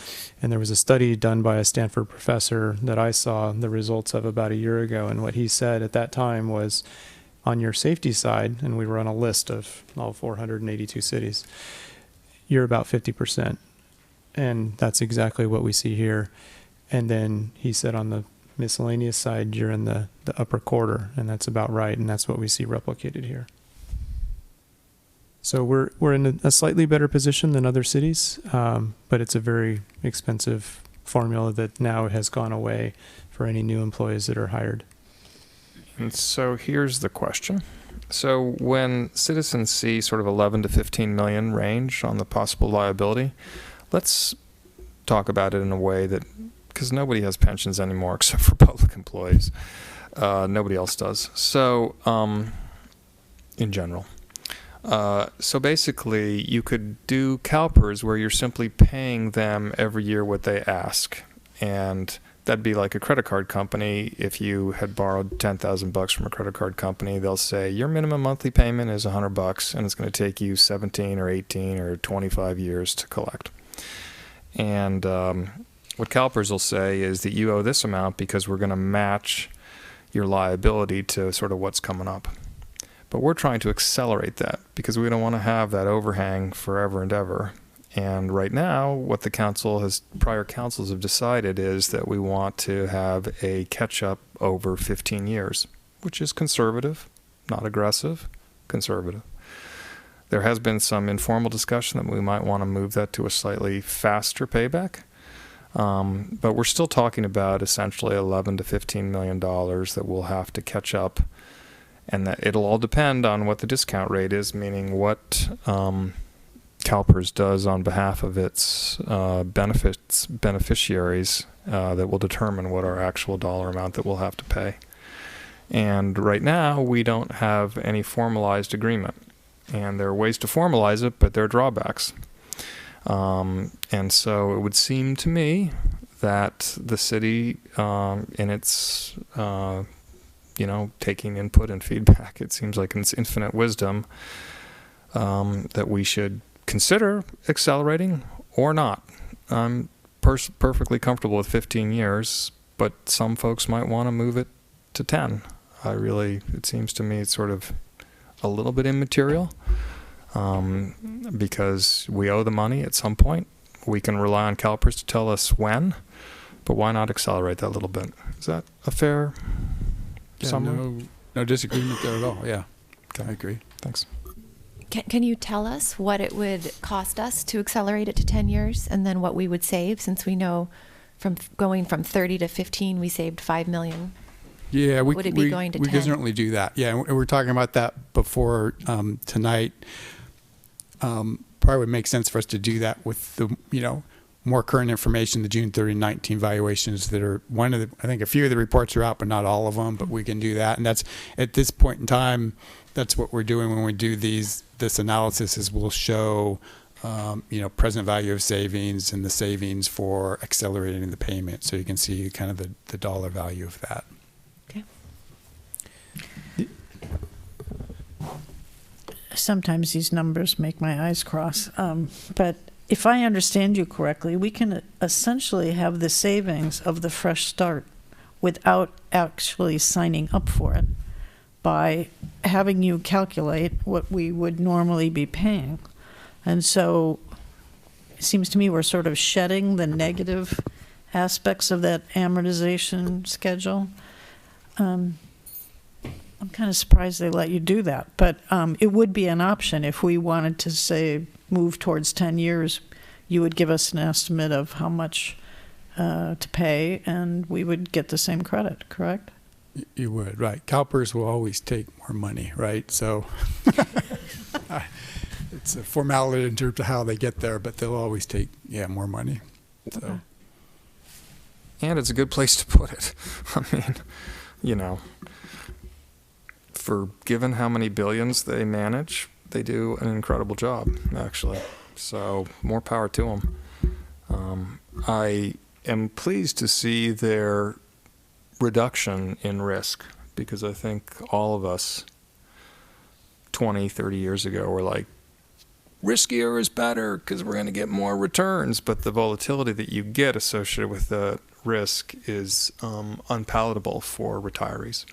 And there was a study done by a Stanford professor that I saw the results of about a year ago, and what he said at that time was, on your safety side, and we were on a list of all 482 cities, you're about 50%. And that's exactly what we see here. And then he said on the miscellaneous side, you're in the upper quarter, and that's about right, and that's what we see replicated here. So we're in a slightly better position than other cities, but it's a very expensive formula that now has gone away for any new employees that are hired. And so here's the question. So when citizens see sort of 11 to 15 million range on the possible liability, let's talk about it in a way that, because nobody has pensions anymore except for public employees. Nobody else does. So, in general. So basically, you could do CalPERS where you're simply paying them every year what they ask. And that'd be like a credit card company. If you had borrowed $10,000 from a credit card company, they'll say your minimum monthly payment is $100, and it's going to take you 17 or 18 or 25 years to collect. And what CalPERS will say is that you owe this amount because we're going to match your liability to sort of what's coming up. But we're trying to accelerate that because we don't want to have that overhang forever and ever. And right now, what the prior councils have decided is that we want to have a catch-up over 15 years, which is conservative, not aggressive, conservative. There has been some informal discussion that we might want to move that to a slightly faster payback. But we're still talking about essentially $11 to $15 million that we'll have to catch up. And that it'll all depend on what the discount rate is, meaning what CalPERS does on behalf of its beneficiaries that will determine what our actual dollar amount that we'll have to pay. And right now, we don't have any formalized agreement. And there are ways to formalize it, but there are drawbacks. And so it would seem to me that the city, in its taking input and feedback, it seems like in its infinite wisdom, that we should consider accelerating or not. I'm perfectly comfortable with 15 years, but some folks might want to move it to 10. It seems to me it's sort of a little bit immaterial, because we owe the money at some point. We can rely on CalPERS to tell us when, but why not accelerate that a little bit? Is that a fair summary? No disagreement there at all. Yeah, Okay. I agree. Thanks. Can you tell us what it would cost us to accelerate it to 10 years and then what we would save, since we know from going from 30 to 15, we saved $5 million. Yeah, Would it be going to we 10? can certainly do that. Yeah, and we were talking about that before tonight. Probably would make sense for us to do that with the, more current information, the June 30, 19 valuations that are I think a few of the reports are out, but not all of them, but we can do that. And that's, at this point in time, that's what we're doing when we do this analysis is we'll show, present value of savings and the savings for accelerating the payment. So you can see kind of the dollar value of that. Okay. Sometimes these numbers make my eyes cross. But if I understand you correctly, we can essentially have the savings of the fresh start without actually signing up for it by having you calculate what we would normally be paying. And so it seems to me we're sort of shedding the negative aspects of that amortization schedule. I'm kind of surprised they let you do that, but it would be an option if we wanted to say move towards 10 years. You would give us an estimate of how much to pay, and we would get the same credit, correct? You would, right. CalPERS will always take more money, right? So it's a formality in terms of how they get there, but they'll always take, more money. So. And it's a good place to put it. I mean, for given how many billions they manage, they do an incredible job, actually. So more power to them. I am pleased to see their reduction in risk, because I think all of us 20, 30 years ago were like, riskier is better because we're going to get more returns. But the volatility that you get associated with the risk is unpalatable for retirees,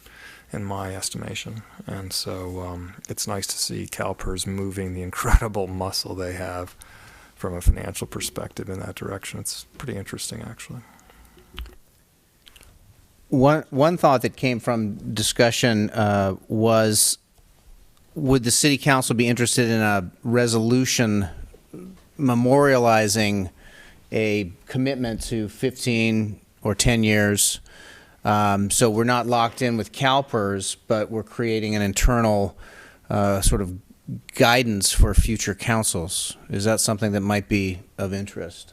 in my estimation. And so it's nice to see CalPERS moving the incredible muscle they have from a financial perspective in that direction. It's pretty interesting, actually. One thought that came from discussion was, would the city council be interested in a resolution memorializing a commitment to 15 or 10 years? So we're not locked in with CalPERS, but we're creating an internal sort of guidance for future councils. Is that something that might be of interest?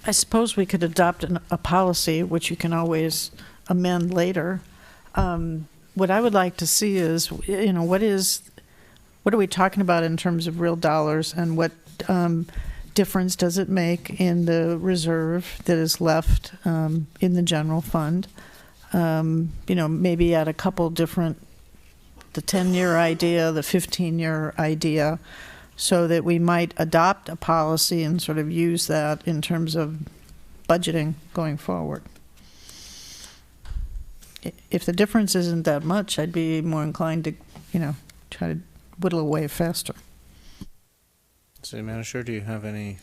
I suppose we could adopt a policy, which you can always amend later. What I would like to see is, what are we talking about in terms of real dollars, and what difference does it make in the reserve that is left in the general fund? Maybe at a couple different, the 10-year idea, the 15-year idea, so that we might adopt a policy and sort of use that in terms of budgeting going forward. If the difference isn't that much, I'd be more inclined to, try to whittle away faster. City Manager, do you have any?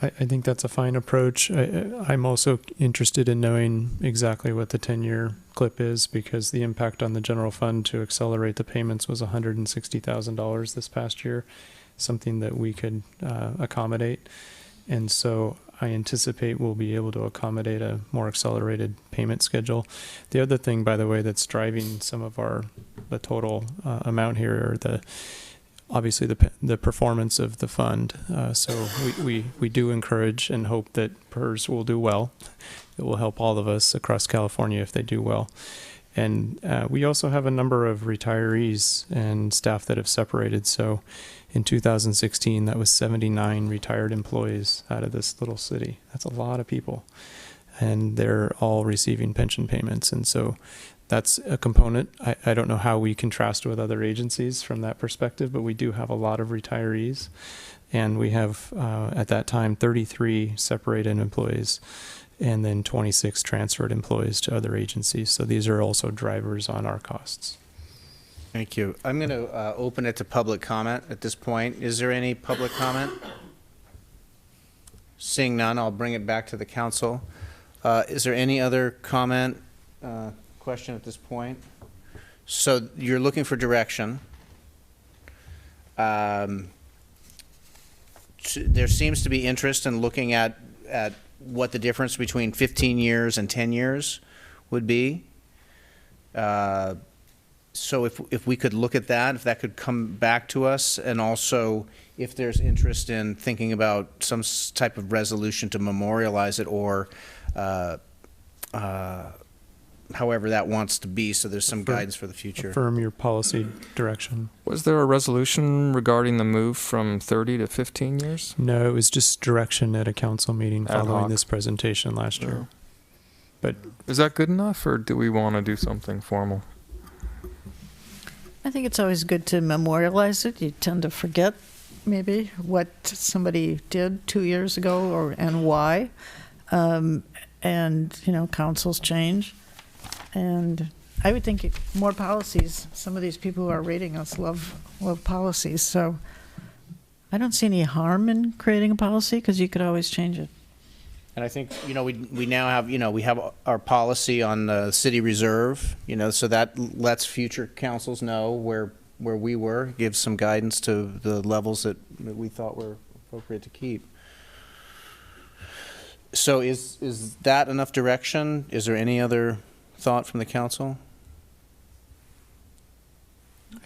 I think that's a fine approach. I'm also interested in knowing exactly what the 10-year clip is, because the impact on the general fund to accelerate the payments was $160,000 this past year, something that we could accommodate. And so I anticipate we'll be able to accommodate a more accelerated payment schedule. The other thing, by the way, that's driving some of the total amount here are obviously the performance of the fund. So we do encourage and hope that PERS will do well. It will help all of us across California if they do well. And we also have a number of retirees and staff that have separated. So in 2016, that was 79 retired employees out of this little city. That's a lot of people. And they're all receiving pension payments. And so that's a component. I don't know how we contrast with other agencies from that perspective, but we do have a lot of retirees. And we have, at that time, 33 separated employees and then 26 transferred employees to other agencies. So these are also drivers on our costs. Thank you. I'm going to open it to public comment at this point. Is there any public comment? Seeing none, I'll bring it back to the council. Is there any other comment, question at this point? So you're looking for direction there seems to be interest in looking at what the difference between 15 years and 10 years would be. So if we could look at that, if that could come back to us, and also if there's interest in thinking about some type of resolution to memorialize it, or however that wants to be, so there's some guidance for the future. Affirm your policy direction. Was there a resolution regarding the move from 30 to 15 years? No, it was just direction at a council meeting Ad following hoc. this presentation last year. But Is that good enough, or do we want to do something formal? I think it's always good to memorialize it. You tend to forget maybe what somebody did 2 years ago and why. And, councils change. And I would think more policies. Some of these people who are reading us love policies. So I don't see any harm in creating a policy, because you could always change it. And I think, we now have, we have our policy on the city reserve, so that lets future councils know where we were, gives some guidance to the levels that we thought were appropriate to keep. So is that enough direction? Is there any other thought from the council?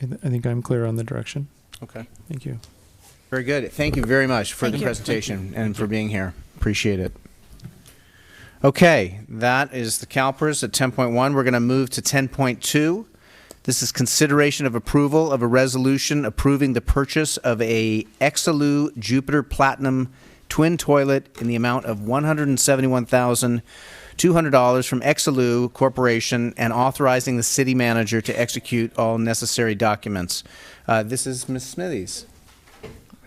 I think I'm clear on the direction. Okay. Thank you. Very good. Thank you very much for Thank the you. presentation and for being here. Appreciate it. Okay, that is the CalPERS at 10.1. We're going to move to 10.2. This is consideration of approval of a resolution approving the purchase of a Exelou Jupiter Platinum twin toilet in the amount of $171,200 from Exelou Corporation, and authorizing the city manager to execute all necessary documents. This is Ms. Smithies.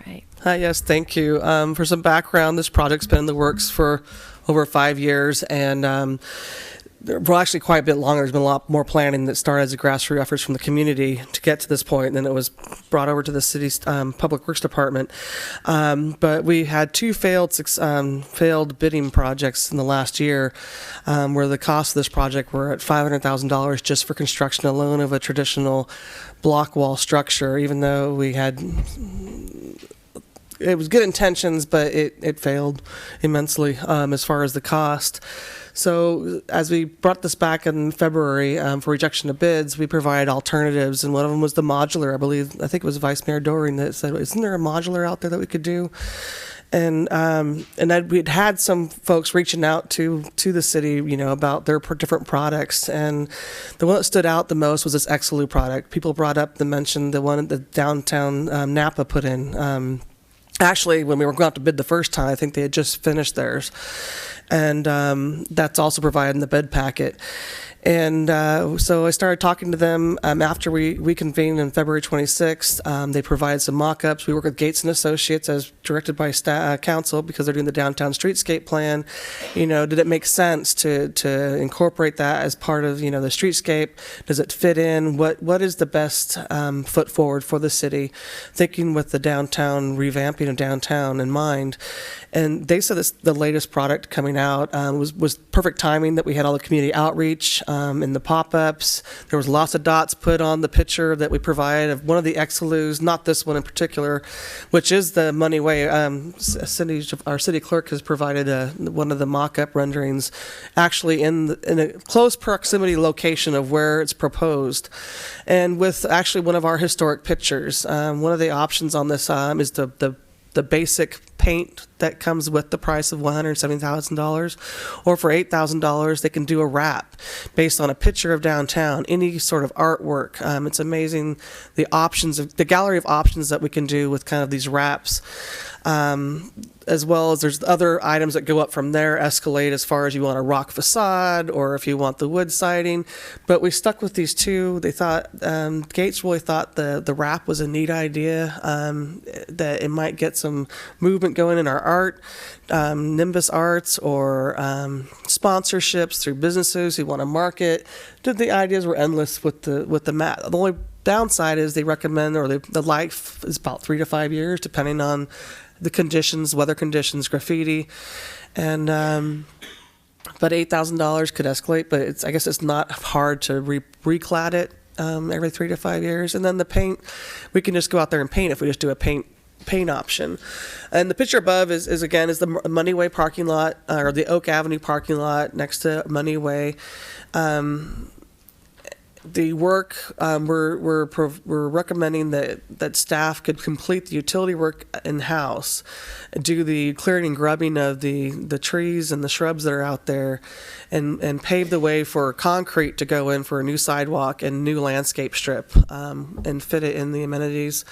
Right. Hi, yes, thank you. For some background, this project's been in the works for over 5 years, and well, actually quite a bit longer. There's been a lot more planning that started as a grassroots efforts from the community to get to this point, and then it was brought over to the city's Public Works Department. But we had two failed bidding projects in the last year, where the cost of this project were at $500,000 just for construction alone of a traditional block wall structure, even though we had... It was good intentions, but it failed immensely as far as the cost. So as we brought this back in February for rejection of bids, we provided alternatives, and one of them was the modular. I think it was Vice Mayor Doring that said, "Isn't there a modular out there that we could do?" And we'd had some folks reaching out to the city, about their different products, and the one that stood out the most was this Exelou product. People brought up mentioned the one that downtown Napa put in. Actually, when we were going out to bid the first time, I think they had just finished theirs. And that's also provided in the bid packet. And so I started talking to them after we convened on February 26th. They provided some mock-ups. We work with Gates & Associates as directed by council, because they're doing the downtown streetscape plan. Did it make sense to incorporate that as part of, the streetscape? Does it fit in? What is the best foot forward for the city? Thinking with the downtown, revamping of downtown in mind. And they said the latest product coming out was perfect timing, that we had all the community outreach in the pop-ups. There was lots of dots put on the picture that we provided of one of the Exelous, not this one in particular, which is the Money Way. Our city clerk has provided one of the mock-up renderings, actually in a close proximity location of where it's proposed, and with actually one of our historic pictures. One of the options on this is the basic paint that comes with the price of $170,000, or for $8,000 they can do a wrap based on a picture of downtown, any sort of artwork. It's amazing the gallery of options that we can do with kind of these wraps. As well as there's other items that go up from there, escalate as far as you want a rock facade or if you want the wood siding. But we stuck with these two. They thought, Gates really thought the wrap was a neat idea, that it might get some movement going in our art, Nimbus Arts, or sponsorships through businesses who want to market. The ideas were endless with the mat. The only downside is they recommend, or the life is about 3 to 5 years, depending on the conditions, weather conditions, graffiti, and but $8,000 could escalate. But I guess it's not hard to reclad it every 3 to 5 years. And then the paint, we can just go out there and paint if we just do a paint paint option. And the picture above is the Moneyway parking lot, or the Oak Avenue parking lot next to Moneyway. The work, we're recommending that staff could complete the utility work in-house, do the clearing and grubbing of the trees and the shrubs that are out there, and pave the way for concrete to go in for a new sidewalk and new landscape strip, and fit it in the amenities.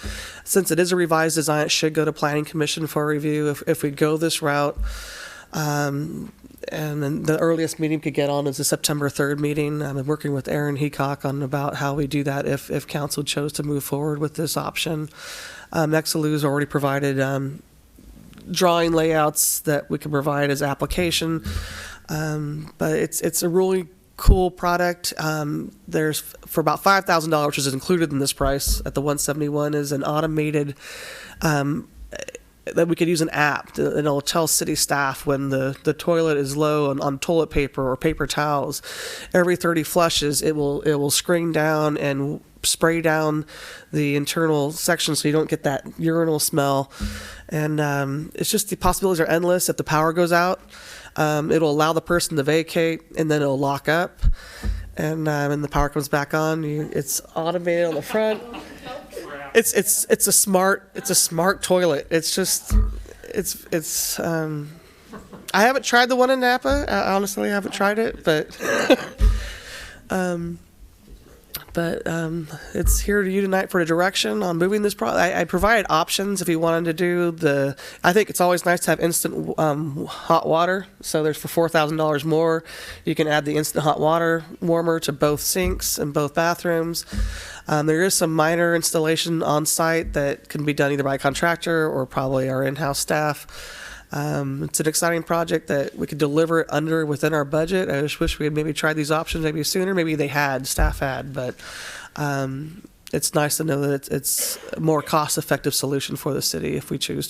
Since it is a revised design, it should go to Planning Commission for review if we go this route. And then the earliest meeting we could get on is the September 3rd meeting. I'm working with Aaron Heacock on about how we do that if council chose to move forward with this option. Exelu's already provided drawing layouts that we can provide as application. But it's a really cool product. There's, for about $5,000, which is included in this price at the 171, is an automated that we could use an app and it'll tell city staff when the toilet is low on toilet paper or paper towels. Every 30 flushes, it will screen down and spray down the internal section so you don't get that urinal smell. And it's just, the possibilities are endless. If the power goes out, it'll allow the person to vacate, and then it'll lock up. And when the power comes back on, it's automated on the front. It's a smart toilet. It's just I haven't tried the one in Napa. I honestly haven't tried it, but it's here to you tonight for a direction on moving this product. I provided options if you wanted to do I think it's always nice to have instant hot water. So there's, for $4,000 more, you can add the instant hot water warmer to both sinks and both bathrooms. There is some minor installation on site that can be done either by a contractor or probably our in-house staff. It's an exciting project that we could deliver it within our budget. I just wish we had maybe tried these options maybe sooner. Maybe staff had, but it's nice to know that it's a more cost-effective solution for the city if you choose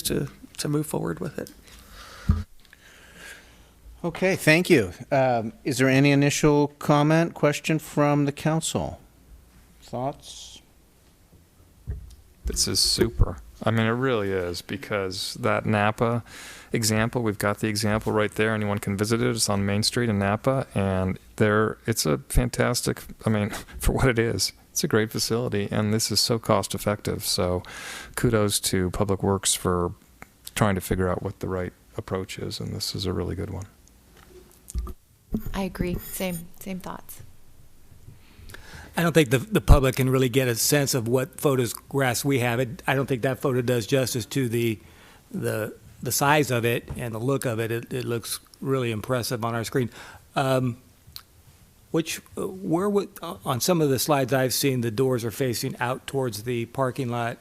to move forward with it. Okay, thank you. Is there any initial comment, question from the council? Thoughts? This is super. I mean, it really is, because that Napa example, we've got the example right there. Anyone can visit it. It's on Main Street in Napa, and it's a fantastic, for what it is, it's a great facility, and this is so cost effective. So kudos to Public Works for trying to figure out what the right approach is, and this is a really good one. I agree. Same thoughts. I don't think the public can really get a sense of what photographs we have. I don't think that photo does justice to the size of it and the look of it. It looks really impressive on our screen. On some of the slides I've seen, the doors are facing out towards the parking lot,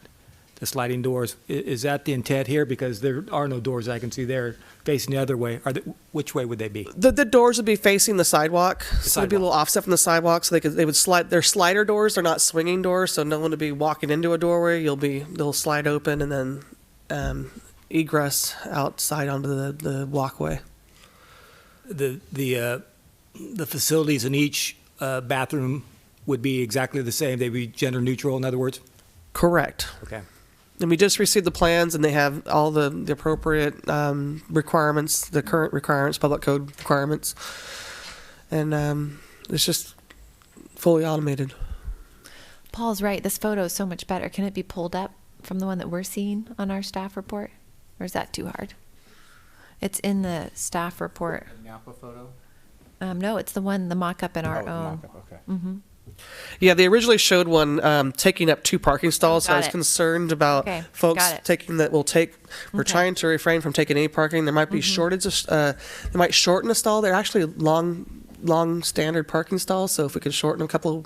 the sliding doors. Is that the intent here? Because there are no doors I can see there facing the other way. Which way would they be? The doors would be facing the sidewalk. So they'd be a little offset from the sidewalk, so they would slide. They're slider doors. They're not swinging doors, so no one would be walking into a doorway. They'll slide open and then egress outside onto the walkway. The facilities in each bathroom would be exactly the same. They'd be gender neutral, in other words? Correct. Okay. And we just received the plans, and they have all the appropriate requirements, the current requirements, public code requirements. And it's just fully automated. Paul's right. This photo is so much better. Can it be pulled up from the one that we're seeing on our staff report? Or is that too hard? It's in the staff report. The Napa photo? No, it's the mock-up in our own. Mock-up, okay. Mm-hmm. Yeah, they originally showed one taking up 2 parking stalls. So I was Got it. concerned about folks Got it. taking that. We're trying to refrain from taking any parking. There might be shortage of. They might shorten a stall. They're actually long standard parking stalls. So if we could shorten a couple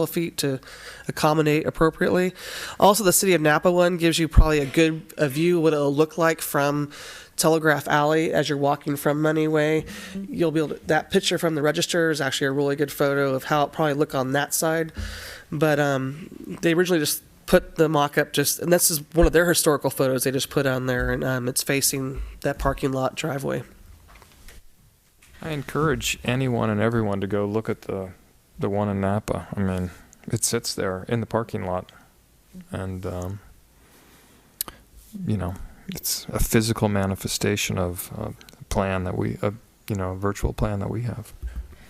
of feet to accommodate appropriately. Also, the City of Napa one gives you probably a view of what it'll look like from Telegraph Alley as you're walking from Moneyway. You'll be able to, that picture from the register is actually a really good photo of how it probably look on that side. But they originally just put the mock-up and this is one of their historical photos they just put on there, and it's facing that parking lot driveway. I encourage anyone and everyone to go look at the one in Napa. I mean, it sits there in the parking lot, and it's a physical manifestation of a plan that a virtual plan that we have.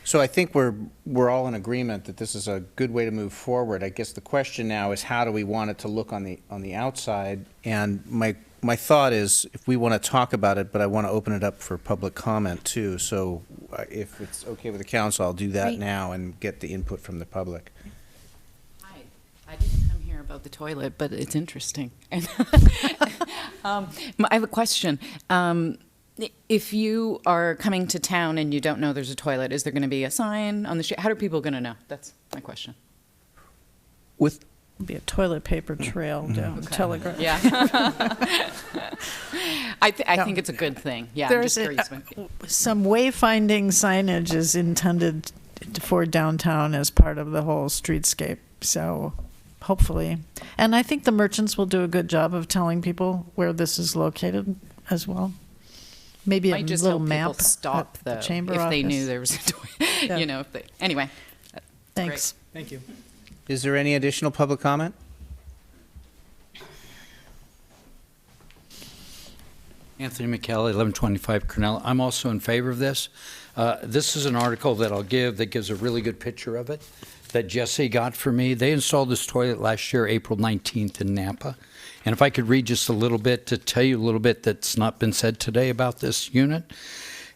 So I think we're all in agreement that this is a good way to move forward. I guess the question now is, how do we want it to look on the outside? And my thought is, if we want to talk about it, but I want to open it up for public comment too. So if it's okay with the council, I'll do that Great. now and get the input from the public. Hi, I didn't come here about the toilet, but it's interesting. I have a question. If you are coming to town and you don't know there's a toilet, is there going to be a sign on the street? How are people going to know? That's my question. With Be a toilet paper trail down Telegraph. Yeah. I think it's a good thing. Yeah, I'm just curious. Some wayfinding signage is intended for downtown as part of the whole streetscape. So hopefully. And I think the merchants will do a good job of telling people where this is located as well. Maybe Might a just little help map people stop at the though, chamber if office. they knew there was a toilet. Yeah. If they, anyway. Thanks. Thank you. Is there any additional public comment? Anthony McKelly, 1125 Cornell. I'm also in favor of this. This is an article that I'll give that gives a really good picture of it that Jesse got for me. They installed this toilet last year, April 19th in Napa. And if I could read just a little bit to tell you a little bit that's not been said today about this unit.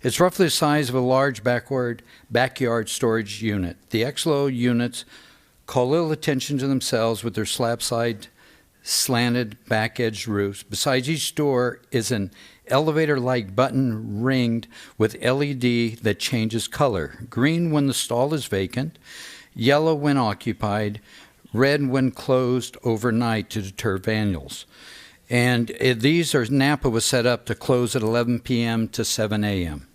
It's roughly the size of a large backyard storage unit. The XLO units call little attention to themselves with their slab-side slanted back-edged roofs. Besides each door is an elevator-like button ringed with LED that changes color. Green when the stall is vacant, yellow when occupied, red when closed overnight to deter vandals. And Napa was set up to close at 11 p.m. to 7 a.m.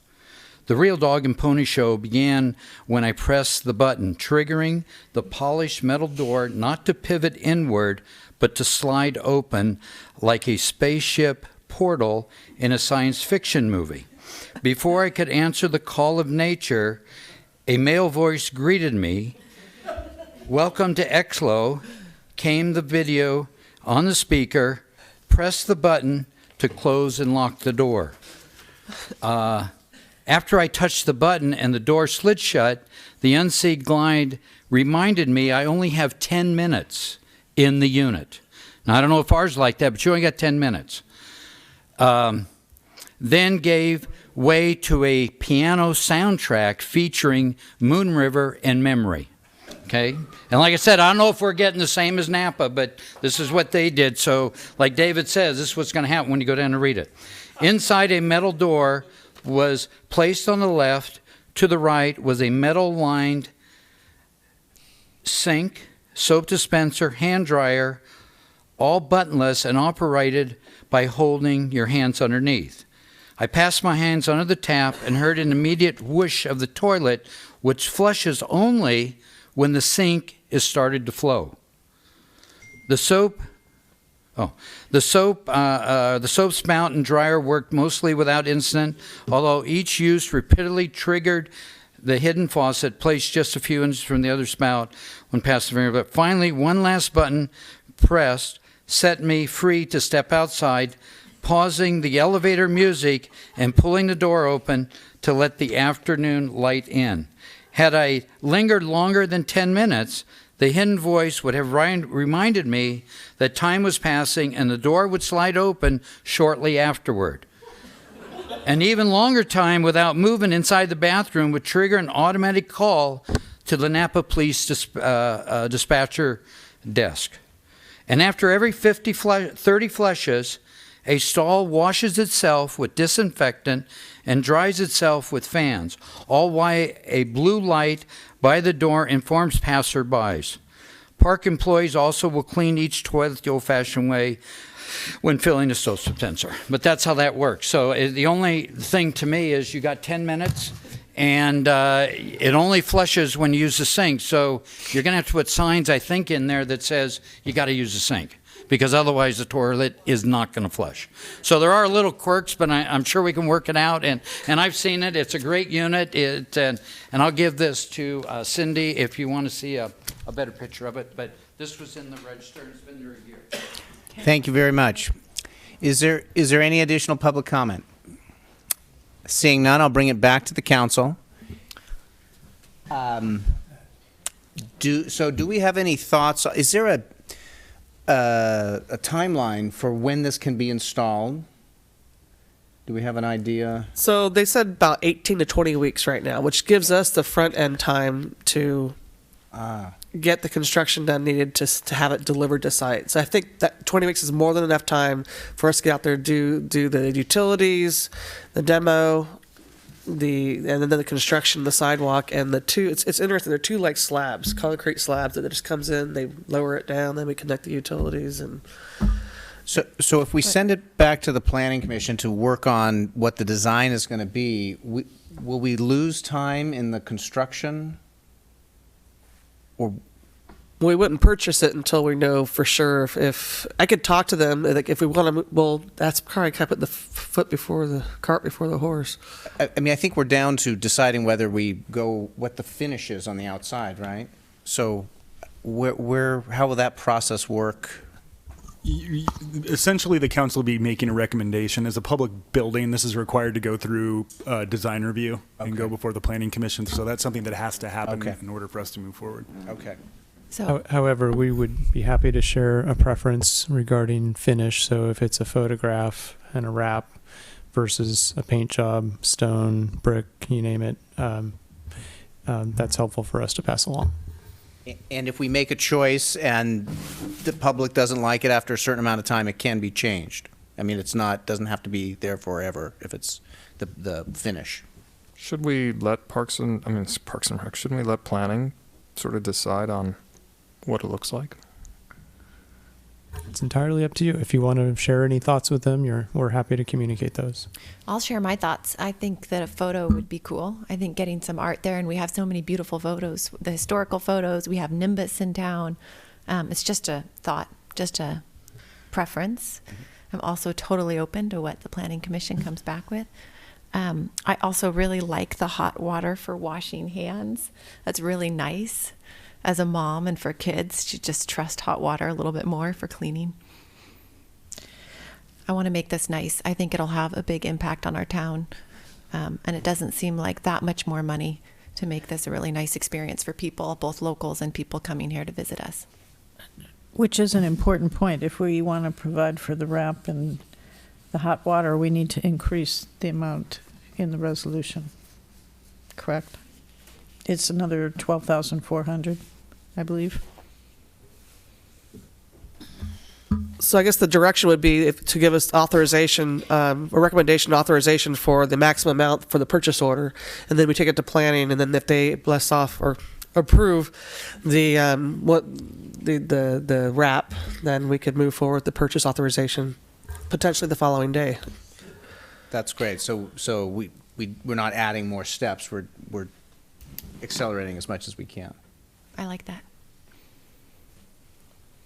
The real dog and pony show began when I pressed the button, triggering the polished metal door not to pivot inward, but to slide open like a spaceship portal in a science fiction movie. Before I could answer the call of nature, a male voice greeted me. Welcome to XLO, came the video on the speaker, press the button to close and lock the door. After I touched the button and the door slid shut, the unseen glide reminded me I only have 10 minutes in the unit. Now, I don't know if ours is like that, but you only got 10 minutes. Then gave way to a piano soundtrack featuring Moon River and Memory. Okay? And like I said, I don't know if we're getting the same as Napa, but this is what they did. So, like David says, this is what's going to happen when you go down and read it. Inside a metal door was placed on the left. To the right was a metal-lined sink, soap dispenser, hand dryer, all buttonless and operated by holding your hands underneath. I passed my hands under the tap and heard an immediate whoosh of the toilet, which flushes only when the sink is started to flow. The soap spout and dryer worked mostly without incident, although each use repeatedly triggered the hidden faucet placed just a few inches from the other spout when past the finger. But finally, one last button pressed set me free to step outside, pausing the elevator music and pulling the door open to let the afternoon light in. Had I lingered longer than 10 minutes, the hidden voice would have reminded me that time was passing and the door would slide open shortly afterward. An even longer time without movement inside the bathroom would trigger an automatic call to the Napa Police dispatcher desk. And after every 30 flushes, a stall washes itself with disinfectant and dries itself with fans, all while a blue light by the door informs passerbys. Park employees also will clean each toilet the old-fashioned way when filling a soap dispenser. But that's how that works. So the only thing to me is you got 10 minutes, and it only flushes when you use the sink. So you're going to have to put signs, I think, in there that says you got to use the sink, because otherwise the toilet is not going to flush. So there are little quirks, but I'm sure we can work it out. And I've seen it. It's a great unit. And I'll give this to Cindy if you want to see a better picture of it. But this was in the register, and it's been there a year. Thank you very much. Is there any additional public comment? Seeing none, I'll bring it back to the council. Do we have any thoughts? Is there a timeline for when this can be installed? Do we have an idea? So they said about 18 to 20 weeks right now, which gives us the front end time to get the construction done needed to have it delivered to site. So I think that 20 weeks is more than enough time for us to get out there, do the utilities, the demo, and then the construction, the sidewalk, and the two. It's interesting. They're two like slabs, concrete slabs that just comes in. They lower it down, then we connect the utilities and. So if we send it back to the Planning Commission to work on what the design is going to be, will we lose time in the construction? Or we wouldn't purchase it until we know for sure if I could talk to them. Like if we want to, well, that's probably kind of put the cart before the horse. I mean, I think we're down to deciding whether we go what the finish is on the outside, right? So how will that process work? Essentially, the council will be making a recommendation. As a public building, this is required to go through design review and go before the Planning Commission. So that's something that has to happen in order for us to move forward. Okay. So, however, we would be happy to share a preference regarding finish. So if it's a photograph and a wrap versus a paint job, stone, brick, you name it, that's helpful for us to pass along. And if we make a choice and the public doesn't like it after a certain amount of time, it can be changed. I mean, doesn't have to be there forever if it's the finish. Should we let Parks and Rec, shouldn't we let planning sort of decide on what it looks like? It's entirely up to you. If you want to share any thoughts with them, we're happy to communicate those. I'll share my thoughts. I think that a photo would be cool. I think getting some art there, and we have so many beautiful photos, the historical photos. We have Nimbus in town. It's just a thought, just a preference. I'm also totally open to what the Planning Commission comes back with. I also really like the hot water for washing hands. That's really nice. As a mom and for kids, to just trust hot water a little bit more for cleaning. I want to make this nice. I think it'll have a big impact on our town. And it doesn't seem like that much more money to make this a really nice experience for people, both locals and people coming here to visit us. Which is an important point. If we want to provide for the wrap and the hot water, we need to increase the amount in the resolution. Correct? It's another $12,400, I believe. So I guess the direction would be to give us authorization, a recommendation authorization for the maximum amount for the purchase order, and then we take it to planning, and then if they bless off or approve the the wrap, then we could move forward with the purchase authorization potentially the following day. That's great. So we're not adding more steps. We're accelerating as much as we can. I like that.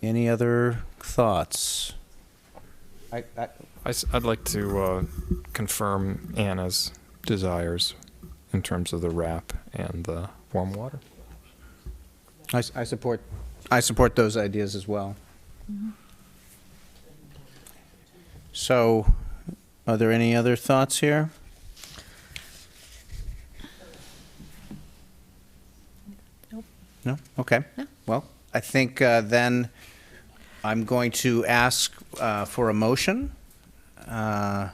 Any other thoughts? I'd like to confirm Anna's desires in terms of the wrap and the warm water. I support those ideas as well. Mm-hmm. So, are there any other thoughts here? Nope. No? Okay. No. Well, I think then I'm going to ask for a motion. Well,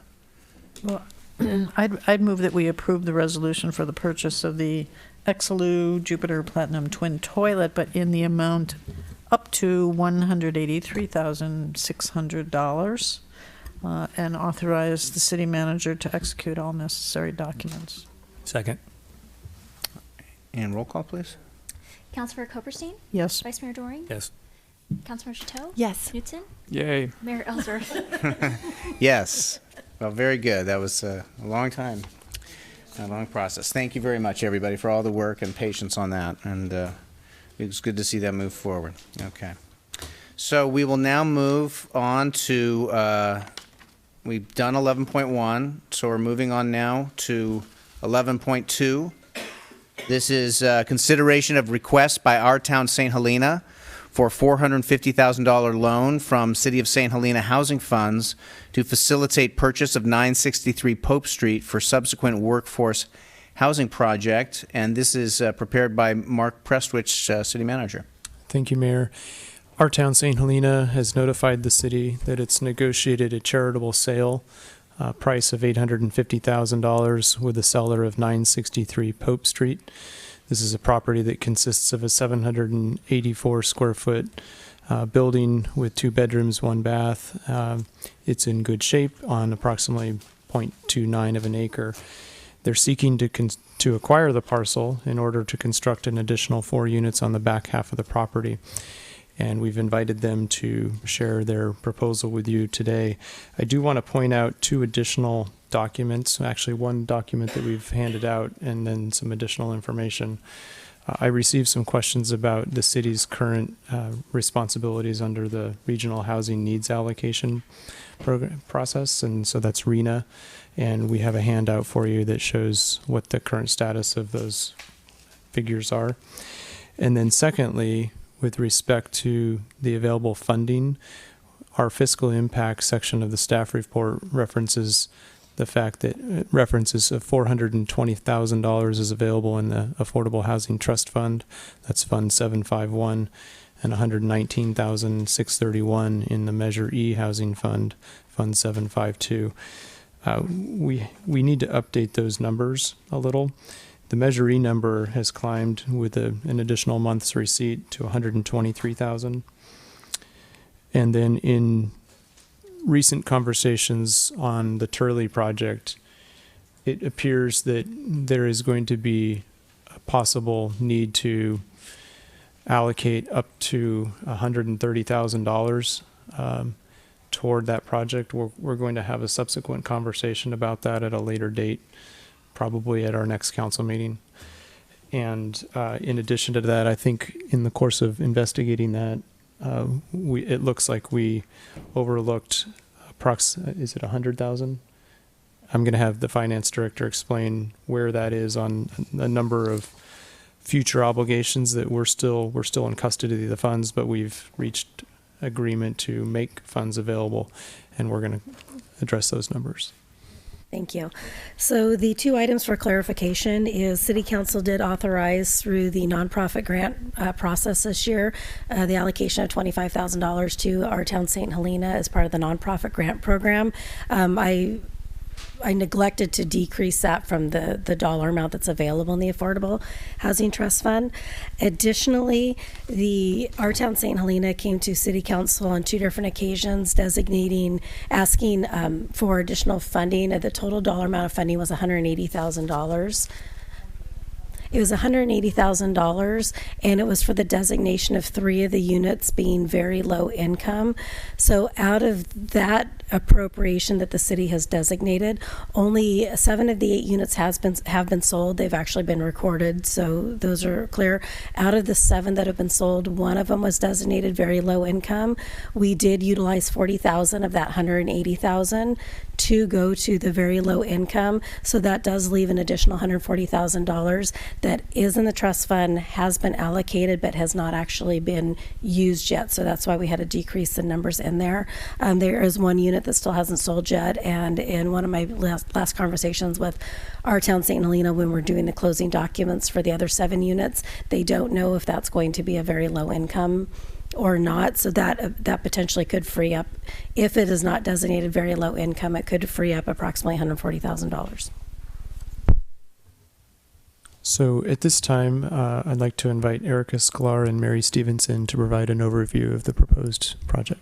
I'd move that we approve the resolution for the purchase of the Exelou Jupiter Platinum Twin Toilet, but in the amount up to $183,600, and authorize the city manager to execute all necessary documents. Second. And roll call, please. Councilmember Coperstein? Yes. Vice Mayor Doring? Yes. Councilmember Chateau? Yes. Newton? Yay. Mayor Ellsworth? Yes. Well, very good. That was a long time, a long process. Thank you very much, everybody, for all the work and patience on that. And it was good to see that move forward. Okay. So we will now move on to, we've done 11.1, so we're moving on now to 11.2. This is consideration of request by Our Town St. Helena for a $450,000 loan from City of St. Helena Housing Funds to facilitate purchase of 963 Pope Street for subsequent workforce housing project. And this is prepared by Mark Prestwich, City Manager. Thank you, Mayor. Our town, St. Helena, has notified the city that it's negotiated a charitable sale, price of $850,000 with the seller of 963 Pope Street. This is a property that consists of a 784 square foot building with 2 bedrooms, 1 bath. It's in good shape on approximately 0.29 of an acre. They're seeking to acquire the parcel in order to construct an additional 4 units on the back half of the property. And we've invited them to share their proposal with you today. I do want to point out 2 additional documents, actually 1 document that we've handed out and then some additional information. I received some questions about the city's current responsibilities under the Regional Housing Needs Allocation process, and so that's RENA. And we have a handout for you that shows what the current status of those figures are. And then secondly, with respect to the available funding, our fiscal impact section of the staff report references the fact that $420,000 is available in the Affordable Housing Trust Fund. That's Fund 751, and $119,631 in the Measure E Housing Fund, Fund 752. We need to update those numbers a little. The Measure E number has climbed with an additional month's receipt to $123,000. And then in recent conversations on the Turley project, it appears that there is going to be a possible need to allocate up to $130,000 toward that project. We're going to have a subsequent conversation about that at a later date, probably at our next council meeting. And in addition to that, I think in the course of investigating that, it looks like we overlooked is it 100,000? I'm going to have the finance director explain where that is on a number of future obligations that we're still in custody of the funds, but we've reached agreement to make funds available, and we're going to address those numbers. Thank you. So the 2 items for clarification is City Council did authorize through the nonprofit grant process this year the allocation of $25,000 to our town, St. Helena, as part of the nonprofit grant program. I neglected to decrease that from the dollar amount that's available in the Affordable Housing Trust Fund. Additionally, our town, St. Helena, came to City Council on 2 different occasions asking for additional funding. The total dollar amount of funding was $180,000. It was $180,000, and it was for the designation of 3 of the units being very low income. So out of that appropriation that the city has designated, only 7 of the 8 units have been sold. They've actually been recorded, so those are clear. Out of the 7 that have been sold, 1 of them was designated very low income. We did utilize $40,000 of that $180,000 to go to the very low income. So that does leave an additional $140,000 that is in the trust fund, has been allocated, but has not actually been used yet. So that's why we had to decrease the numbers in there. There is 1 unit that still hasn't sold yet. And in one of my last conversations with our town, St. Helena, when we're doing the closing documents for the other 7 units, they don't know if that's going to be a very low income or not. So that potentially could free up, if it is not designated very low income, it could free up approximately $140,000. So at this time, I'd like to invite Erica Sklar and Mary Stevenson to provide an overview of the proposed project.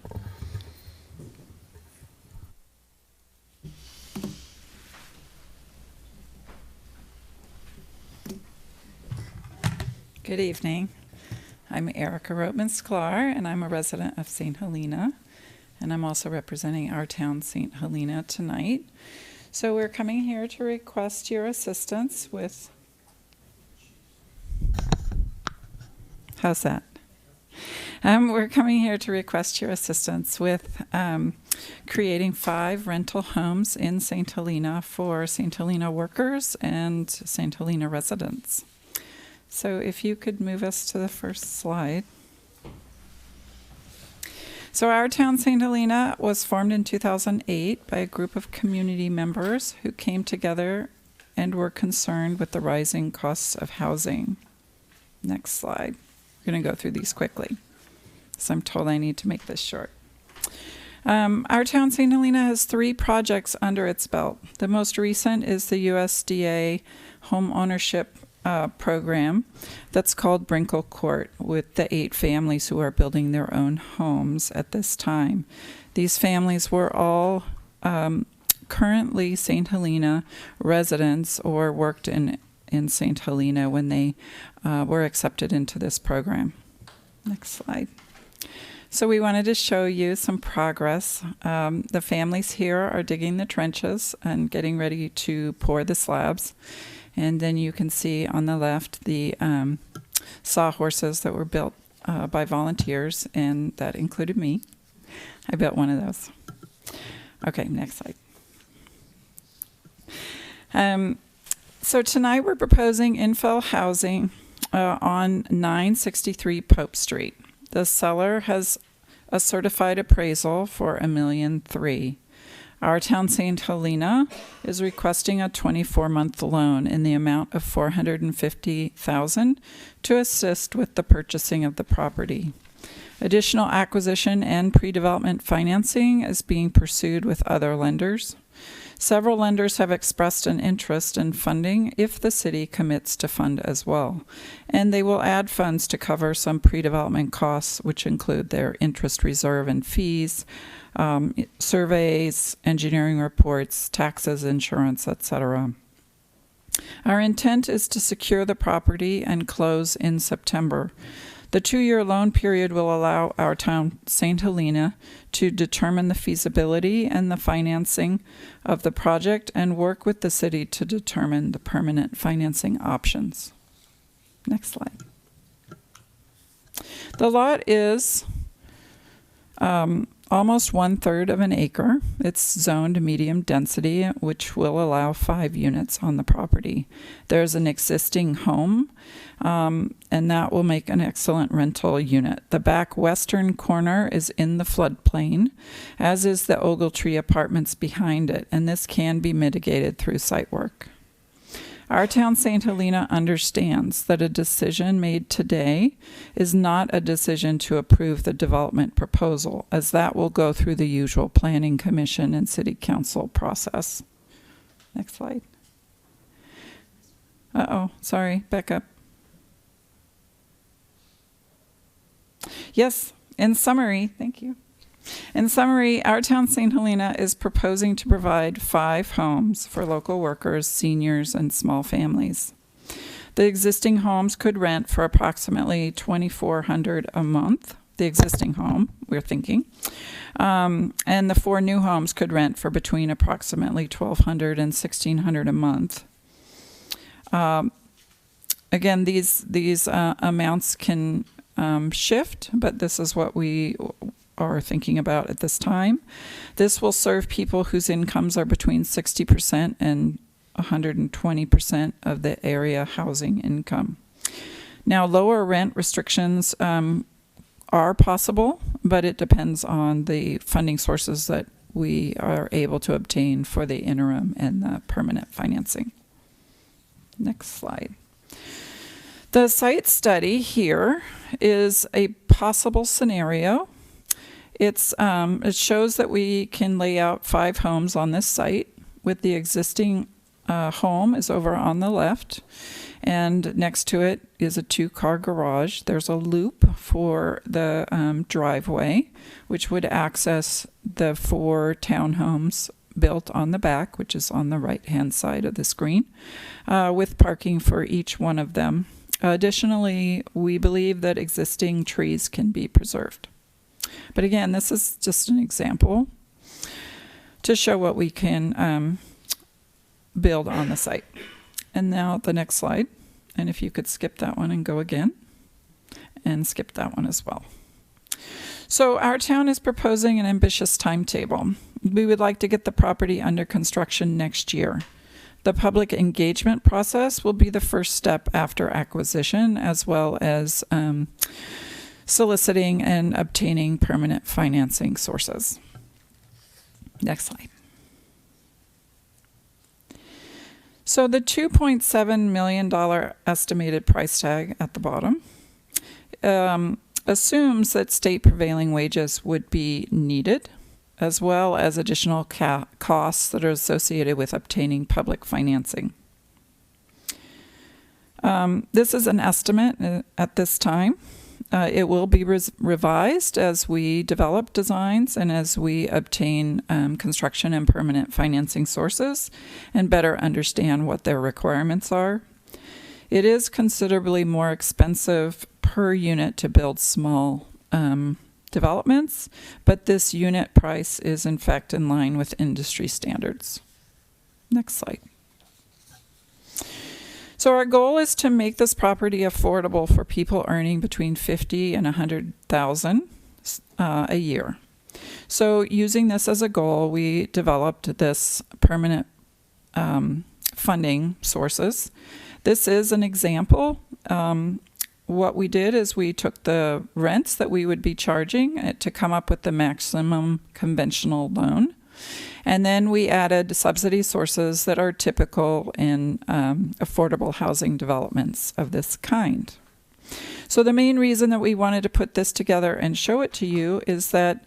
Good evening. I'm Erica Rotman-Sklar, and I'm a resident of St. Helena, and I'm also representing our town, St. Helena, tonight. So we're coming here to request your assistance with... How's that? We're coming here to request your assistance with creating 5 rental homes in St. Helena for St. Helena workers and St. Helena residents. So if you could move us to the first slide. So our town, St. Helena, was formed in 2008 by a group of community members who came together and were concerned with the rising costs of housing. Next slide. We're going to go through these quickly, so I'm told I need to make this short. Our town, St. Helena, has 3 projects under its belt. The most recent is the USDA home ownership program that's called Brinkle Court, with the 8 families who are building their own homes at this time. These families were all currently St. Helena residents or worked in St. Helena when they were accepted into this program. Next slide. So we wanted to show you some progress. The families here are digging the trenches and getting ready to pour the slabs. And then you can see on the left the sawhorses that were built by volunteers, and that included me. I built one of those. Okay, next slide. So tonight we're proposing infill housing on 963 Pope Street. The seller has a certified appraisal for $1.3 million. Our town, St. Helena, is requesting a 24-month loan in the amount of $450,000 to assist with the purchasing of the property. Additional acquisition and pre-development financing is being pursued with other lenders. Several lenders have expressed an interest in funding if the city commits to fund as well, and they will add funds to cover some pre-development costs, which include their interest reserve and fees, surveys, engineering reports, taxes, insurance, etc. Our intent is to secure the property and close in September. The 2-year loan period will allow our town, St. Helena, to determine the feasibility and the financing of the project and work with the city to determine the permanent financing options. Next slide. The lot is almost 1/3 of an acre. It's zoned medium density, which will allow 5 units on the property. There's an existing home, and that will make an excellent rental unit. The back western corner is in the floodplain, as is the Ogletree Apartments behind it, and this can be mitigated through site work. Our town, St. Helena, understands that a decision made today is not a decision to approve the development proposal, as that will go through the usual planning commission and city council process. Next slide. Sorry, back up. Yes, in summary, thank you. In summary, our town, St. Helena, is proposing to provide 5 homes for local workers, seniors, and small families. The existing homes could rent for approximately $2,400 a month, the existing home, we're thinking. And the 4 new homes could rent for between approximately $1,200 and $1,600 a month. Again, these amounts can shift, but this is what we are thinking about at this time. This will serve people whose incomes are between 60% and 120% of the area housing income. Now, lower rent restrictions are possible, but it depends on the funding sources that we are able to obtain for the interim and the permanent financing. Next slide. The site study here is a possible scenario. It shows that we can lay out 5 homes on this site, with the existing home is over on the left, and next to it is a 2-car garage. There's a loop for the driveway, which would access the 4 townhomes built on the back, which is on the right-hand side of the screen, with parking for each one of them. Additionally, we believe that existing trees can be preserved. But again, this is just an example to show what we can build on the site. And now the next slide. And if you could skip that one and go again, and skip that one as well. So our town is proposing an ambitious timetable. We would like to get the property under construction next year. The public engagement process will be the first step after acquisition, as well as soliciting and obtaining permanent financing sources. Next slide. So the $2.7 million estimated price tag at the bottom assumes that state prevailing wages would be needed, as well as additional costs that are associated with obtaining public financing. This is an estimate at this time. It will be revised as we develop designs and as we obtain construction and permanent financing sources and better understand what their requirements are. It is considerably more expensive per unit to build small developments, but this unit price is in fact in line with industry standards. Next slide. So our goal is to make this property affordable for people earning between $50,000 and $100,000 a year. So using this as a goal, we developed this permanent funding sources. This is an example. What we did is we took the rents that we would be charging to come up with the maximum conventional loan. And then we added subsidy sources that are typical in affordable housing developments of this kind. So the main reason that we wanted to put this together and show it to you is that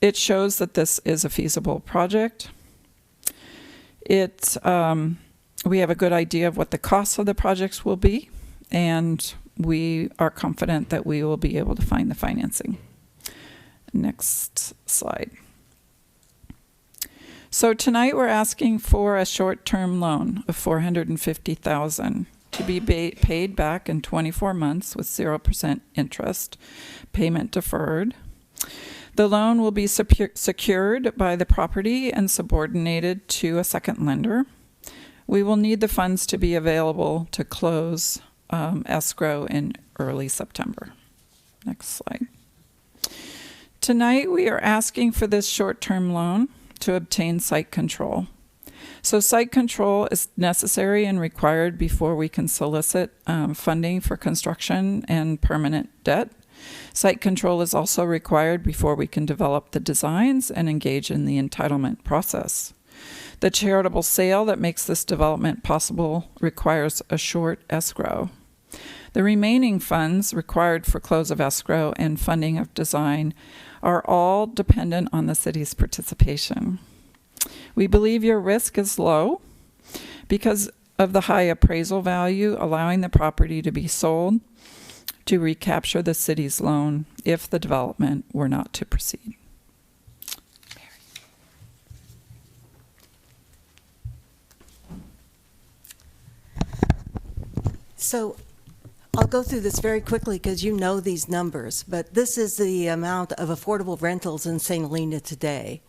it shows that this is a feasible project. We have a good idea of what the costs of the projects will be, and we are confident that we will be able to find the financing. Next slide. So tonight we're asking for a short-term loan of $450,000 to be paid back in 24 months with 0% interest, payment deferred. The loan will be secured by the property and subordinated to a second lender. We will need the funds to be available to close escrow in early September. Next slide. Tonight we are asking for this short-term loan to obtain site control. So site control is necessary and required before we can solicit funding for construction and permanent debt. Site control is also required before we can develop the designs and engage in the entitlement process. The charitable sale that makes this development possible requires a short escrow. The remaining funds required for close of escrow and funding of design are all dependent on the city's participation. We believe your risk is low because of the high appraisal value, allowing the property to be sold to recapture the city's loan if the development were not to proceed. So I'll go through this very quickly because you know these numbers, but this is the amount of affordable rentals in St. Helena today.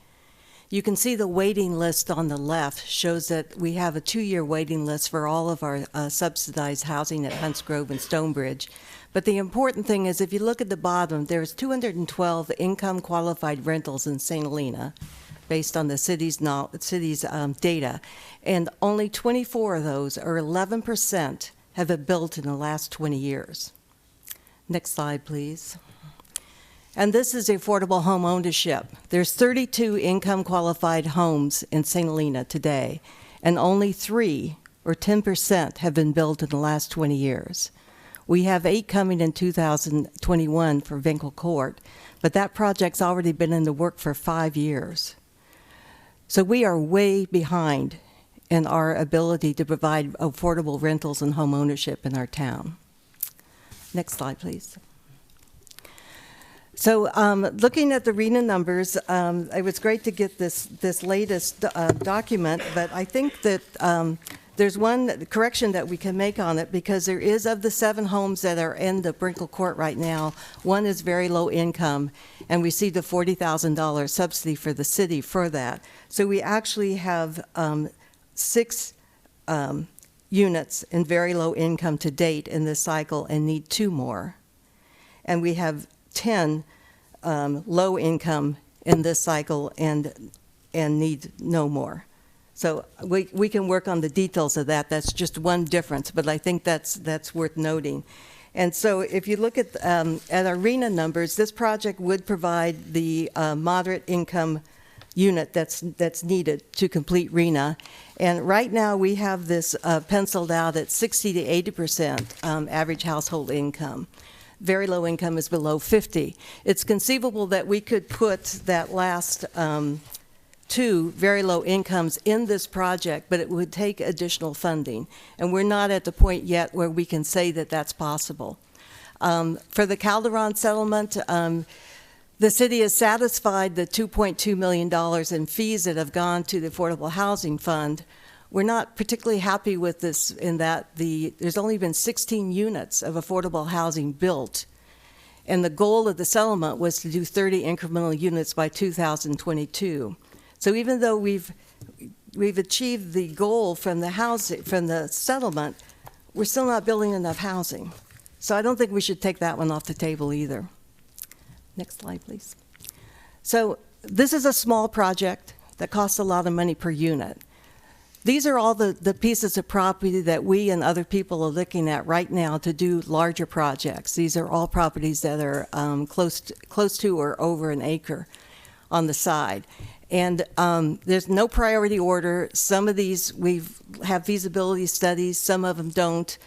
You can see the waiting list on the left shows that we have a 2-year waiting list for all of our subsidized housing at Hunts Grove and Stonebridge. But the important thing is if you look at the bottom, there's 212 income qualified rentals in St. Helena based on the city's data, and only 24 of those, or 11%, have been built in the last 20 years. Next slide, please. And this is affordable home ownership. There's 32 income qualified homes in St. Helena today, and only 3, or 10%, have been built in the last 20 years. We have 8 coming in 2021 for Vinkle Court, but that project's already been in the work for 5 years. So we are way behind in our ability to provide affordable rentals and home ownership in our town. Next slide, please. So looking at the RENA numbers, it was great to get this latest document, but I think that there's one correction that we can make on it because there is, of the 7 homes that are in the Vinkle Court right now, 1 is very low income and received a $40,000 subsidy for the city for that. So we actually have 6 units in very low income to date in this cycle and need 2 more. And we have 10 low income in this cycle and need no more. So we can work on the details of that. That's just one difference, but I think that's worth noting. And so if you look at our RENA numbers, this project would provide the moderate income unit that's needed to complete RENA. And right now we have this penciled out at 60 to 80% average household income. Very low income is below 50. It's conceivable that we could put that last two very low incomes in this project, but it would take additional funding. And we're not at the point yet where we can say that that's possible. For the Calderon settlement, the city has satisfied the $2.2 million in fees that have gone to the Affordable Housing Fund. We're not particularly happy with this in that there's only been 16 units of affordable housing built. And the goal of the settlement was to do 30 incremental units by 2022. So even though we've achieved the goal from the settlement, we're still not building enough housing. So I don't think we should take that one off the table either. Next slide, please. So this is a small project that costs a lot of money per unit. These are all the pieces of property that we and other people are looking at right now to do larger projects. These are all properties that are close to or over an acre on the side. And there's no priority order. Some of these we have feasibility studies, some of them don't.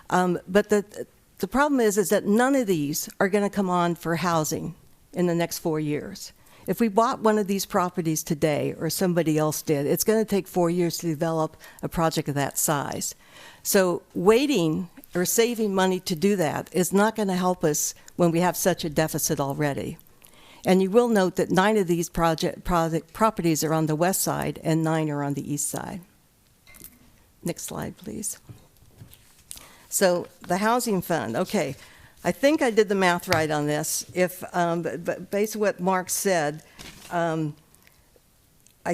But the problem is that none of these are going to come on for housing in the next 4 years. If we bought one of these properties today or somebody else did, it's going to take 4 years to develop a project of that size. So waiting or saving money to do that is not going to help us when we have such a deficit already. And you will note that 9 of these properties are on the west side and 9 are on the east side. Next slide, please. So the housing fund, okay. I think I did the math right on this. But based on what Mark said, I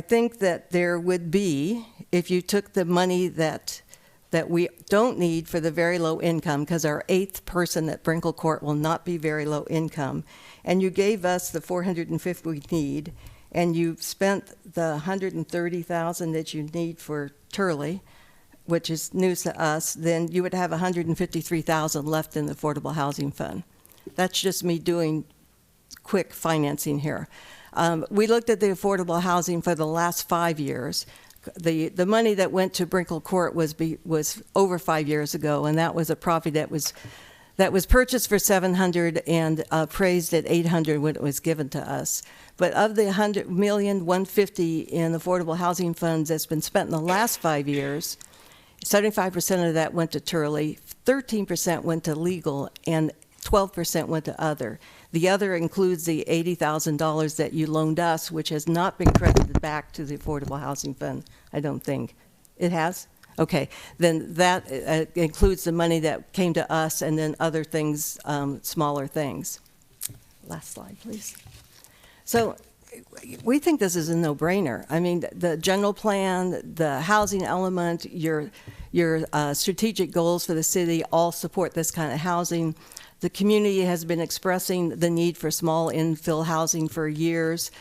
think that there would be, if you took the money that we don't need for the very low income, because our 8th person at Brinkle Court will not be very low income, and you gave us the $450 we need, and you spent the $130,000 that you need for Turley, which is news to us, then you would have $153,000 left in the Affordable Housing Fund. That's just me doing quick financing here. We looked at the Affordable Housing for the last 5 years. The money that went to Brinkle Court was over 5 years ago, and that was a property that was purchased for $700 and appraised at $800 when it was given to us. But of the $100,150 in affordable housing funds that's been spent in the last 5 years, 75% of that went to Turley, 13% went to legal, and 12% went to other. The other includes the $80,000 that you loaned us, which has not been credited back to the Affordable Housing Fund, I don't think. It has? Okay, then that includes the money that came to us and then other things, smaller things. Last slide, please. So we think this is a no-brainer. I mean, the general plan, the housing element, your strategic goals for the city all support this kind of housing. The community has been expressing the need for small infill housing for years.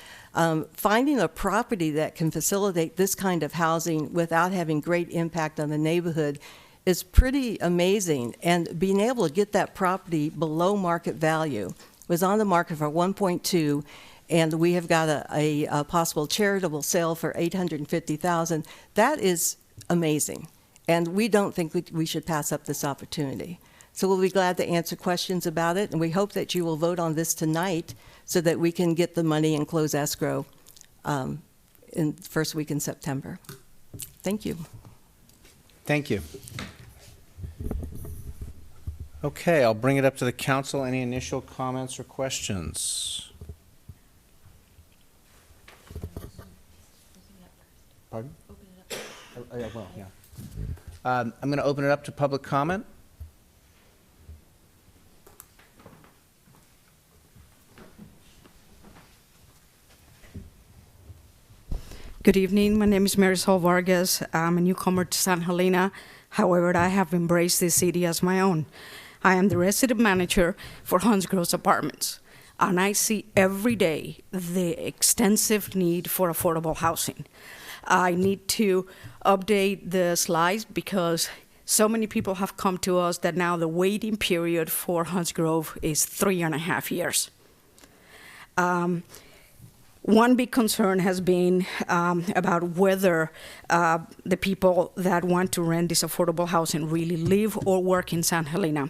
Finding a property that can facilitate this kind of housing without having great impact on the neighborhood is pretty amazing. And being able to get that property below market value, was on the market for 1.2, and we have got a possible charitable sale for $850,000. That is amazing, and we don't think we should pass up this opportunity. So we'll be glad to answer questions about it, and we hope that you will vote on this tonight so that we can get the money and close escrow in first week in September. Thank you. Thank you. Okay, I'll bring it up to the council. Any initial comments or questions? Pardon? Open it up. Oh, yeah, well, yeah. I'm going to open it up to public comment. Good evening. My name is Marisol Vargas. I'm a newcomer to San Helena. However, I have embraced this city as my own. I am the resident manager for Hans Gross Apartments, and I see every day the extensive need for affordable housing. I need to update the slides because So many people have come to us that now the waiting period for Hunts Grove is 3.5 years. One big concern has been about whether the people that want to rent this affordable housing really live or work in San Helena.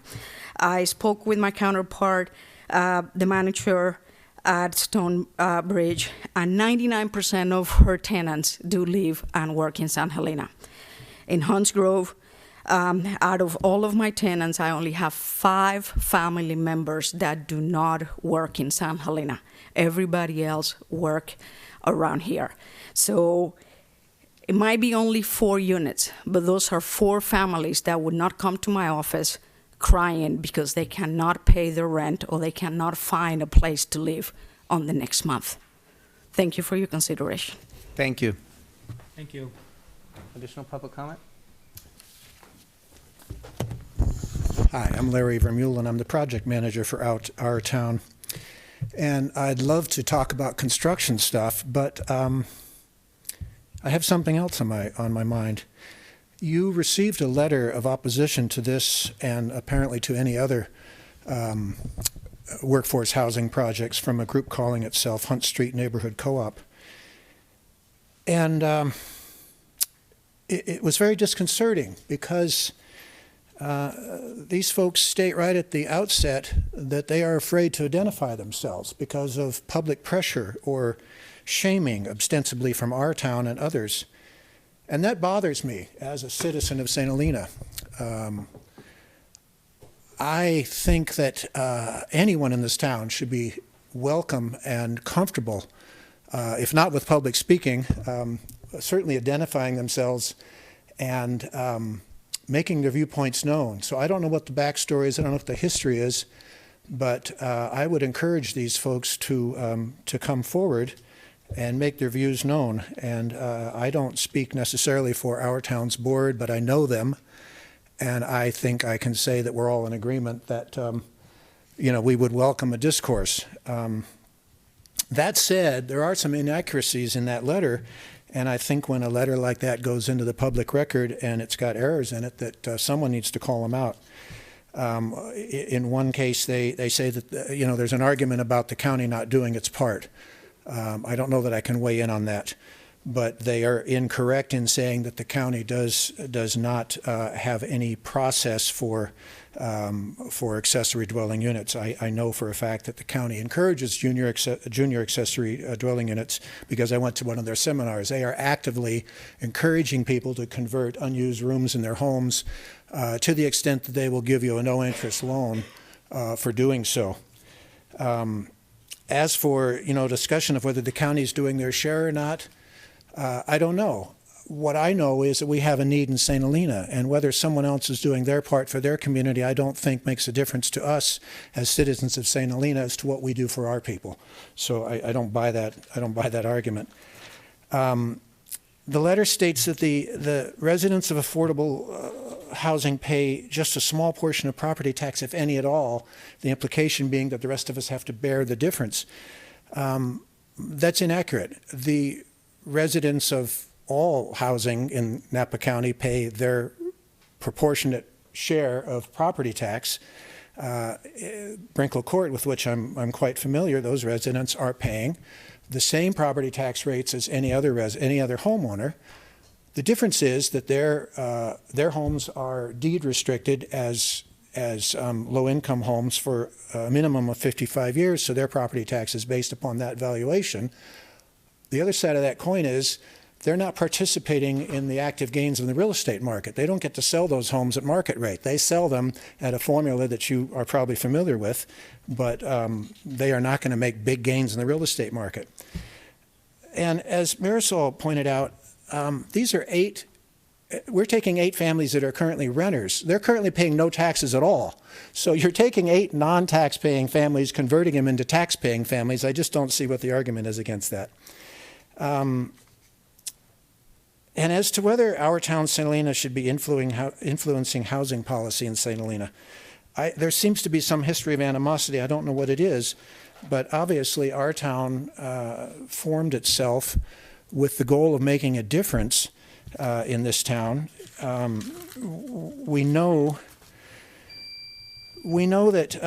I spoke with my counterpart, the manager at Stonebridge, and 99% of her tenants do live and work in San Helena. In Hunts Grove, out of all of my tenants, I only have 5 family members that do not work in San Helena. Everybody else work around here. So it might be only 4 units, but those are 4 families that would not come to my office crying because they cannot pay their rent or they cannot find a place to live on the next month. Thank you for your consideration. Thank you. Thank you. Additional public comment? Hi, I'm Larry Vermeulen. I'm the project manager for our town. And I'd love to talk about construction stuff, but I have something else on my mind. You received a letter of opposition to this and apparently to any other workforce housing projects from a group calling itself Hunt Street Neighborhood Co-op. And it was very disconcerting because these folks state right at the outset that they are afraid to identify themselves because of public pressure or shaming, ostensibly from our town and others. And that bothers me as a citizen of St. Helena. I think that anyone in this town should be welcome and comfortable, if not with public speaking, certainly identifying themselves and making their viewpoints known. So I don't know what the backstory is, I don't know what the history is, but I would encourage these folks to come forward and make their views known. And I don't speak necessarily for our town's board, but I know them, and I think I can say that we're all in agreement that we would welcome a discourse. That said, there are some inaccuracies in that letter. And I think when a letter like that goes into the public record and it's got errors in it, that someone needs to call them out. In one case, they say that there's an argument about the county not doing its part. I don't know that I can weigh in on that, but they are incorrect in saying that the county does not have any process for accessory dwelling units. I know for a fact that the county encourages junior accessory dwelling units because I went to one of their seminars. They are actively encouraging people to convert unused rooms in their homes to the extent that they will give you a no-interest loan for doing so. As for discussion of whether the county is doing their share or not, I don't know. What I know is that we have a need in St. Helena, and whether someone else is doing their part for their community, I don't think makes a difference to us as citizens of St. Helena as to what we do for our people. So I don't buy that. I don't buy that argument. The letter states that the residents of affordable housing pay just a small portion of property tax, if any at all. The implication being that the rest of us have to bear the difference. That's inaccurate. The residents of all housing in Napa County pay their proportionate share of property tax. Brinkle Court, with which I'm quite familiar, those residents are paying the same property tax rates as any other homeowner. The difference is that their homes are deed restricted as low-income homes for a minimum of 55 years, so their property tax is based upon that valuation. The other side of that coin is they're not participating in the active gains in the real estate market. They don't get to sell those homes at market rate. They sell them at a formula that you are probably familiar with, but they are not going to make big gains in the real estate market. And as Marisol pointed out, these are we're taking 8 families that are currently renters. They're currently paying no taxes at all. So you're taking 8 non-tax-paying families, converting them into tax-paying families. I just don't see what the argument is against that. And as to whether our town, St. Helena, should be influencing housing policy in St. Helena, there seems to be some history of animosity. I don't know what it is, but obviously our town formed itself with the goal of making a difference in this town. We know that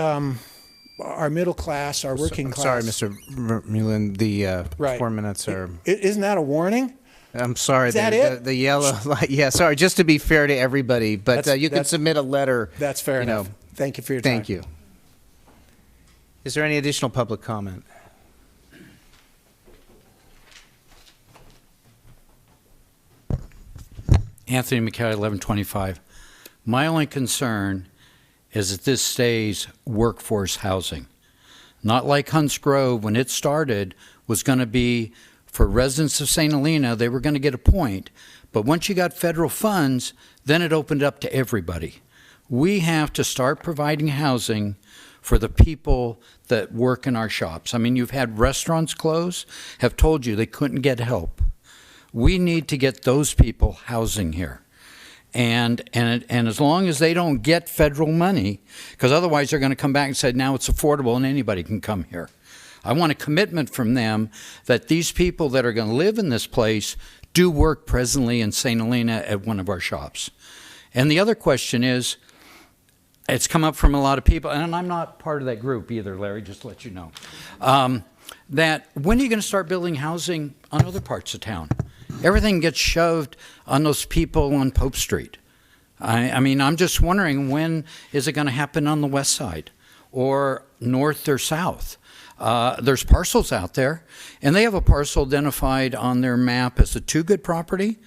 our middle class, our working class. Sorry, Mr. Mullen, the Right. 4 minutes are. Isn't that a warning? I'm sorry. Is that it? The yellow light. Yeah, sorry. Just to be fair to everybody, but you can submit a letter. That's fair enough. Thank you for your time. Thank you. Is there any additional public comment? Anthony McKelly, 1125. My only concern is that this stays workforce housing. Not like Hunts Grove, when it started, was going to be for residents of St. Helena, they were going to get a point. But once you got federal funds, then it opened up to everybody. We have to start providing housing for the people that work in our shops. I mean, you've had restaurants close, have told you they couldn't get help. We need to get those people housing here. And as long as they don't get federal money, because otherwise they're going to come back and say, now it's affordable and anybody can come here. I want a commitment from them that these people that are going to live in this place do work presently in St. Helena at one of our shops. And the other question is, it's come up from a lot of people, and I'm not part of that group either, Larry, just to let you know, that when are you going to start building housing on other parts of town? Everything gets shoved on those people on Pope Street. I mean, I'm just wondering, when is it going to happen on the west side or north or south? There's parcels out there, and they have a parcel identified on their map as a too-good property.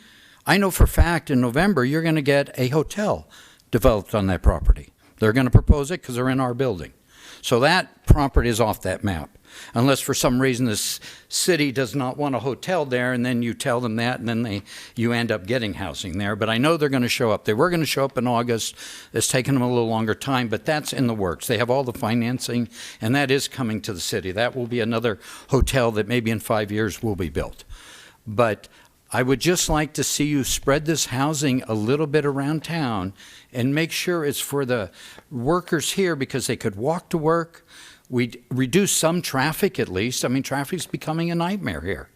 I know for a fact in November you're going to get a hotel developed on that property. They're going to propose it because they're in our building. So that property is off that map. Unless for some reason this city does not want a hotel there, and then you tell them that, and then you end up getting housing there. But I know they're going to show up. They were going to show up in August. It's taken them a little longer time, but that's in the works. They have all the financing, and that is coming to the city. That will be another hotel that maybe in 5 years will be built. But I would just like to see you spread this housing a little bit around town and make sure it's for the workers here, because they could walk to work. We'd reduce some traffic at least. I mean, traffic's becoming a nightmare here.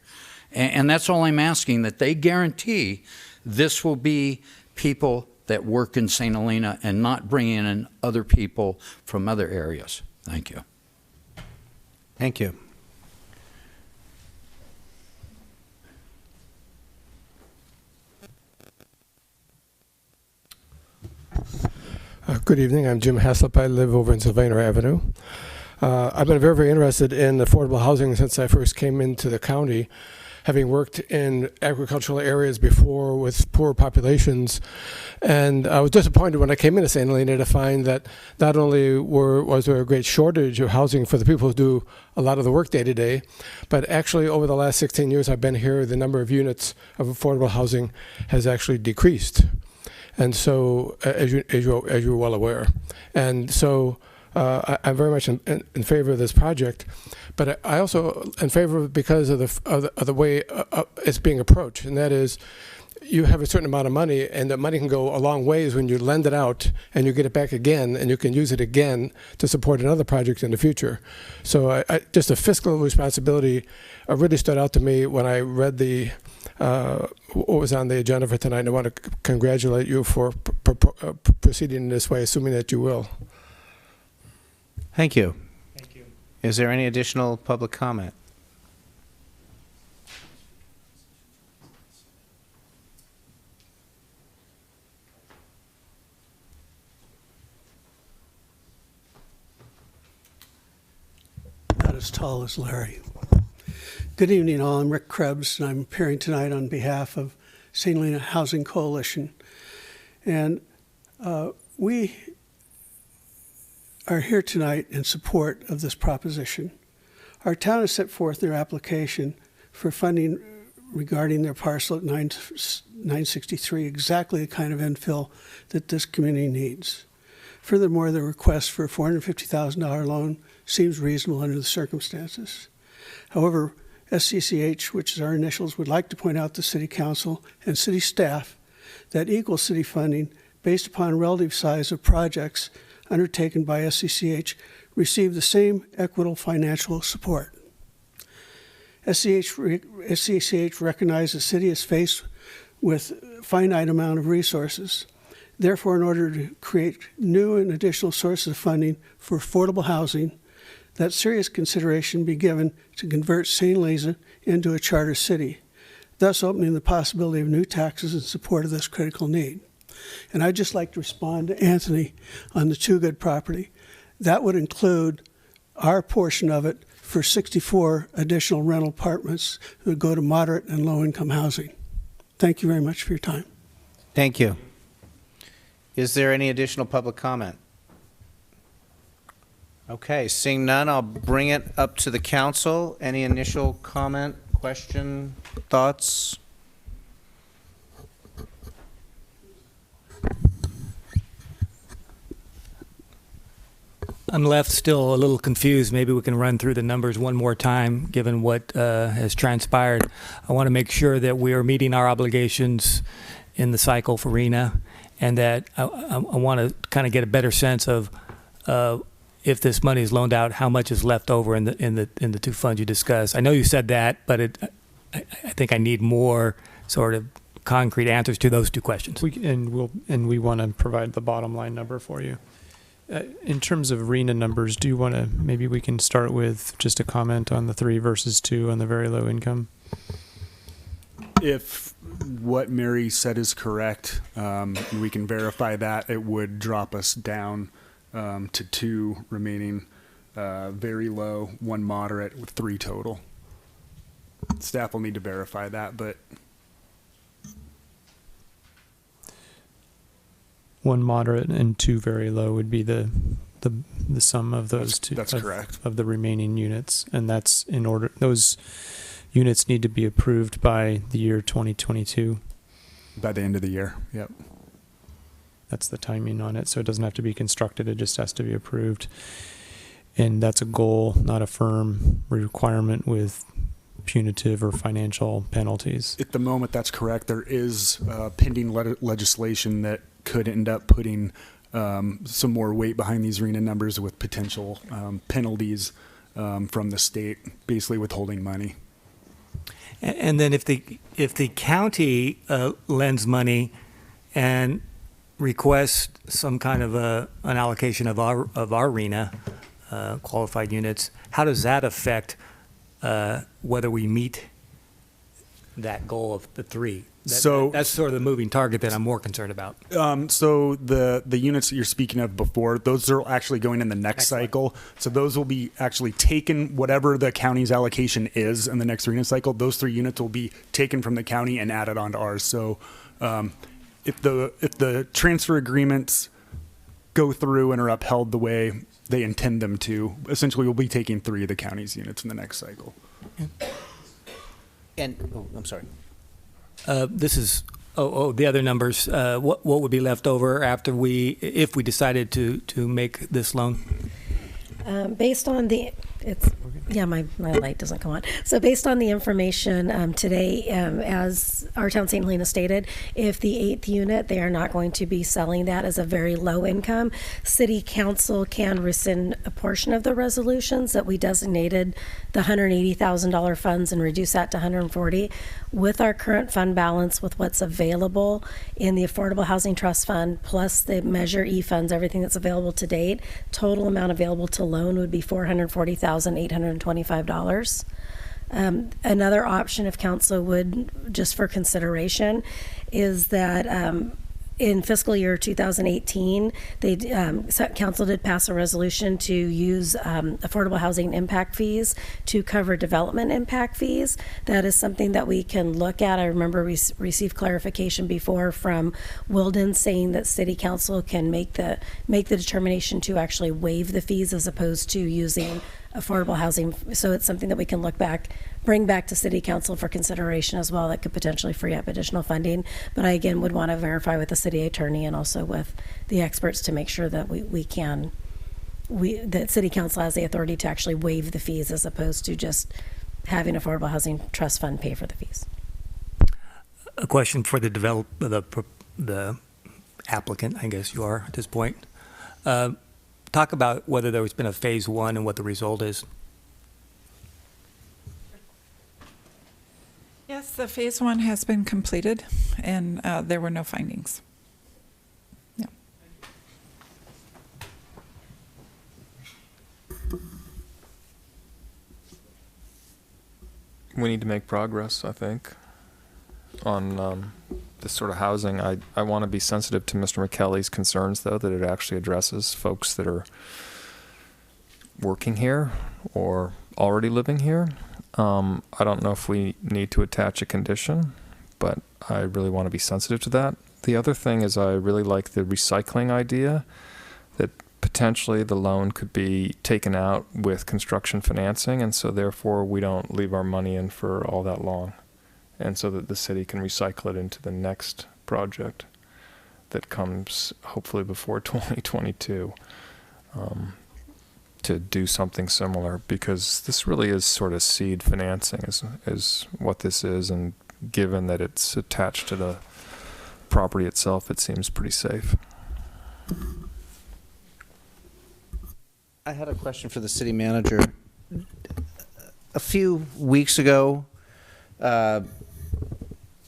And that's all I'm asking, that they guarantee this will be people that work in St. Helena and not bringing in other people from other areas. Thank you. Thank you. Good evening. I'm Jim Haslip. I live over in Sylvania Avenue. I've been very, very interested in affordable housing since I first came into the county, having worked in agricultural areas before with poor populations. And I was disappointed when I came into St. Helena to find that not only was there a great shortage of housing for the people who do a lot of the work day to day, but actually over the last 16 years I've been here, the number of units of affordable housing has actually decreased. And so, as you're well aware, and so I'm very much in favor of this project, but I also in favor of it because of the way it's being approached, and that is, you have a certain amount of money, and the money can go a long ways when you lend it out and you get it back again, and you can use it again to support another project in the future. So just a fiscal responsibility really stood out to me when I read what was on the agenda for tonight. And I want to congratulate you for proceeding in this way, assuming that you will. Thank you. Thank you. Is there any additional public comment? Not as tall as Larry. Good evening, all. I'm Rick Krebs, and I'm appearing tonight on behalf of St. Helena Housing Coalition. And we are here tonight in support of this proposition. Our town has set forth their application for funding regarding their parcel at 963, exactly the kind of infill that this community needs. Furthermore, the request for a $450,000 loan seems reasonable under the circumstances. However, SCCH, which is our initials, would like to point out to City Council and City staff that equal city funding based upon relative size of projects undertaken by SCCH receive the same equitable financial support. SCCH recognizes the city is faced with a finite amount of resources. Therefore, in order to create new and additional sources of funding for affordable housing, that serious consideration be given to convert St. Helena into a charter city, thus opening the possibility of new taxes in support of this critical need. And I'd just like to respond to Anthony on the Too Good property. That would include our portion of it for 64 additional rental apartments that would go to moderate and low-income housing. Thank you very much for your time. Thank you. Is there any additional public comment? Okay, seeing none, I'll bring it up to the council. Any initial comment, question, thoughts? I'm left still a little confused. Maybe we can run through the numbers one more time, given what has transpired. I want to make sure that we are meeting our obligations in the cycle for RENA, and that I want to kind of get a better sense of if this money is loaned out, how much is left over in the two funds you discussed. I know you said that, but I think I need more sort of concrete answers to those two questions. We want to provide the bottom line number for you. In terms of RENA numbers, do you want to, maybe we can start with just a comment on the 3 versus 2 on the very low income? If what Mary said is correct, and we can verify that, it would drop us down to 2 remaining, very low, 1 moderate, with 3 total. Staff will need to verify that, but 1 moderate and 2 very low would be the sum of those two. That's correct. Of the remaining units, and that's in order. Those units need to be approved by the year 2022. By the end of the year, yep. That's the timing on it, so it doesn't have to be constructed, it just has to be approved. And that's a goal, not a firm requirement with punitive or financial penalties. At the moment, that's correct. There is pending legislation that could end up putting some more weight behind these RENA numbers with potential penalties from the state, basically withholding money. And then if the county lends money and requests some kind of an allocation of our RENA qualified units, how does that affect whether we meet that goal of the 3? That's sort of the moving target that I'm more concerned about. So the units that you're speaking of before, those are actually going in the next cycle. So those will be actually taken, whatever the county's allocation is in the next RENA cycle, those 3 units will be taken from the county and added onto ours. So if the transfer agreements go through and are upheld the way they intend them to, essentially we'll be taking 3 of the county's units in the next cycle. And, I'm sorry. This is the other numbers. What would be left over after if we decided to make this loan? Based on my light doesn't come on. So based on the information today, as our town St. Helena stated, if the 8th unit, they are not going to be selling that as a very low income. City council can rescind a portion of the resolutions that we designated the $180,000 funds and reduce that to $140,000. With our current fund balance, with what's available in the Affordable Housing Trust Fund, plus the Measure E funds, everything that's available to date, total amount available to loan would be $440,825. Another option, if council would, just for consideration, is that in fiscal year 2018, council did pass a resolution to use affordable housing impact fees to cover development impact fees. That is something that we can look at. I remember we received clarification before from Wilden saying that city council can make the determination to actually waive the fees as opposed to using affordable housing. So it's something that we can bring back to city council for consideration as well, that could potentially free up additional funding. But I again would want to verify with the city attorney and also with the experts to make sure that that city council has the authority to actually waive the fees as opposed to just having Affordable Housing Trust Fund pay for the fees. A question for the applicant, I guess you are at this point. Talk about whether there's been a phase 1 and what the result is. Yes, Yes, the phase 1 has been completed, and there were no findings. Yeah. We need to make progress, I think, on this sort of housing. I want to be sensitive to Mr. McKelly's concerns, though, that it actually addresses folks that are working here or already living here. I don't know if we need to attach a condition, but I really want to be sensitive to that. The other thing is I really like the recycling idea, that potentially the loan could be taken out with construction financing, and so therefore we don't leave our money in for all that long, and so that the city can recycle it into the next project that comes hopefully before 2022 to do something similar, because this really is sort of seed financing is what this is, and given that it's attached to the property itself, it seems pretty safe. I had a question for the city manager. A few weeks ago, I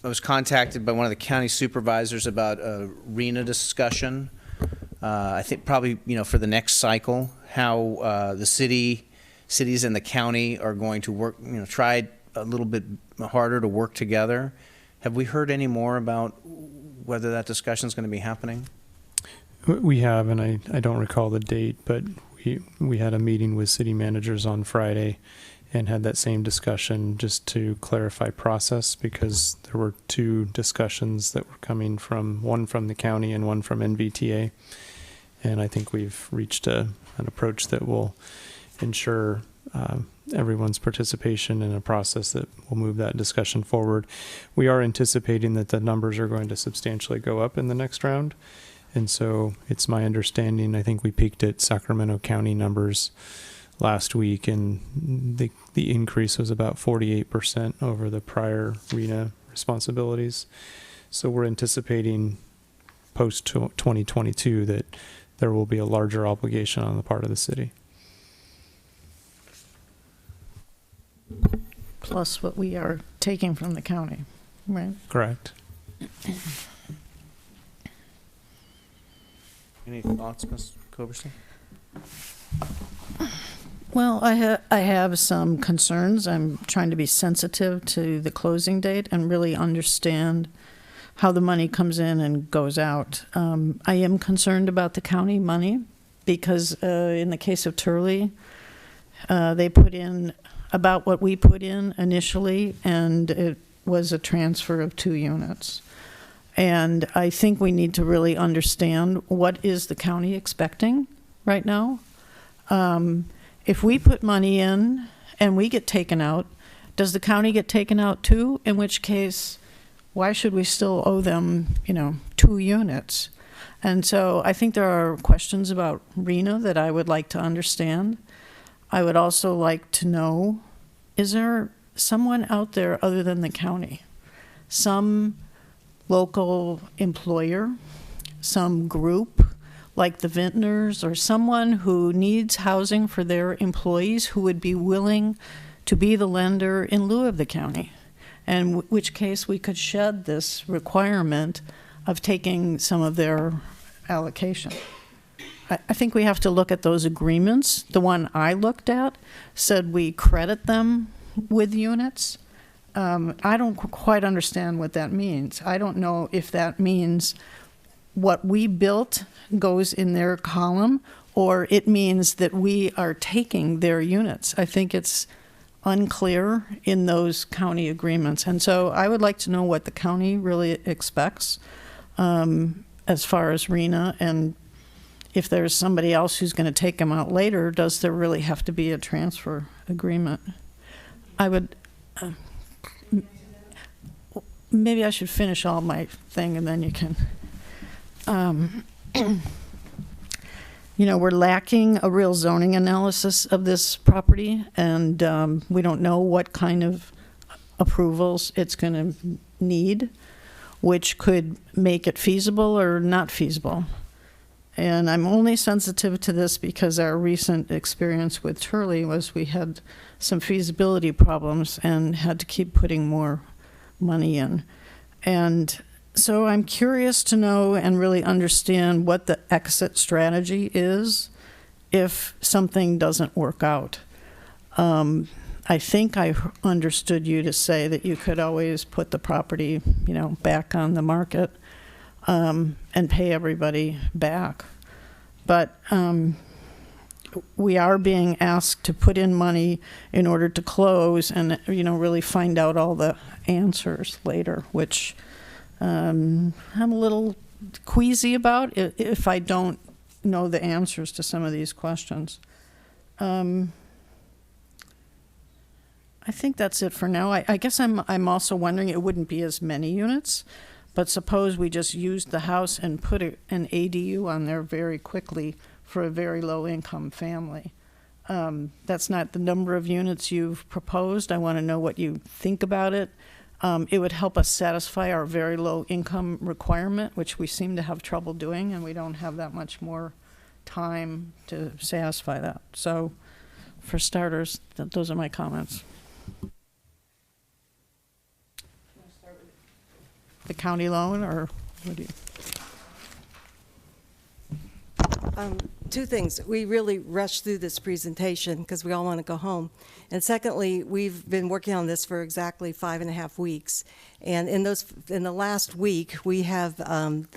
was contacted by one of the county supervisors about a RENA discussion. I think probably, for the next cycle, how the cities and the county are going to work, try a little bit harder to work together. Have we heard any more about whether that discussion is going to be happening? We have, and I don't recall the date, but we had a meeting with city managers on Friday and had that same discussion just to clarify process, because there were two discussions that were coming from, one from the county and one from NVTA. And I think we've reached an approach that will ensure everyone's participation in a process that will move that discussion forward. We are anticipating that the numbers are going to substantially go up in the next round. And so it's my understanding, I think we peaked at Sacramento County numbers last week, and the increase was about 48% over the prior RENA responsibilities. So we're anticipating post 2022 that there will be a larger obligation on the part of the city. Plus what we are taking from the county, right? Correct. Any thoughts, Ms. Coberstein? Well, I have some concerns. I'm trying to be sensitive to the closing date and really understand how the money comes in and goes out. I am concerned about the county money because in the case of Turley, they put in about what we put in initially, and it was a transfer of 2 units. And I think we need to really understand what is the county expecting right now. If we put money in and we get taken out, does the county get taken out too? In which case, why should we still owe them, 2 units? And so I think there are questions about RENA that I would like to understand. I would also like to know, is there someone out there other than the county? Some local employer, some group like the Vintners, or someone who needs housing for their employees who would be willing to be the lender in lieu of the county, in which case we could shed this requirement of taking some of their allocation. I think we have to look at those agreements. The one I looked at said we credit them with units. I don't quite understand what that means. I don't know if that means what we built goes in their column, or it means that we are taking their units. I think it's unclear in those county agreements. And so I would like to know what the county really expects as far as RENA, and if there's somebody else who's going to take them out later, does there really have to be a transfer agreement? I would... maybe I should finish all my thing and then you can... we're lacking a real zoning analysis of this property, and we don't know what kind of approvals it's going to need, which could make it feasible or not feasible. And I'm only sensitive to this because our recent experience with Turley was we had some feasibility problems and had to keep putting more money in. And so I'm curious to know and really understand what the exit strategy is if something doesn't work out. I think I understood you to say that you could always put the property, back on the market, and pay everybody back. But we are being asked to put in money in order to close and, really find out all the answers later, which I'm a little queasy about if I don't know the answers to some of these questions. I think that's it for now. I guess I'm also wondering, it wouldn't be as many units, but suppose we just used the house and put an ADU on there very quickly for a very low-income family. That's not the number of units you've proposed. I want to know what you think about it. It would help us satisfy our very low-income requirement, which we seem to have trouble doing, and we don't have that much more time to satisfy that. So, for starters, those are my comments. The county loan, or what do you? Two things. We really rushed through this presentation because we all want to go home. And secondly, we've been working on this for exactly 5.5 weeks. And in the last week, we have done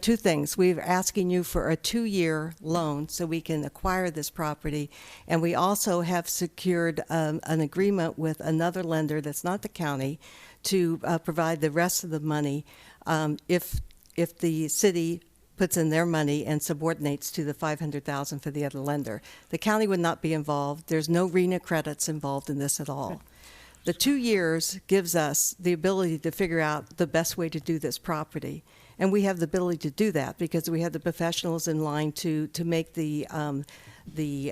two things. We're asking you for a 2-year loan so we can acquire this property. And we also have secured an agreement with another lender that's not the county to provide the rest of the money if the city puts in their money and subordinates to the $500,000 for the other lender. The county would not be involved. There's no RENA credits involved in this at all. The 2 years gives us the ability to figure out the best way to do this property. And we have the ability to do that because we have the professionals in line to make to do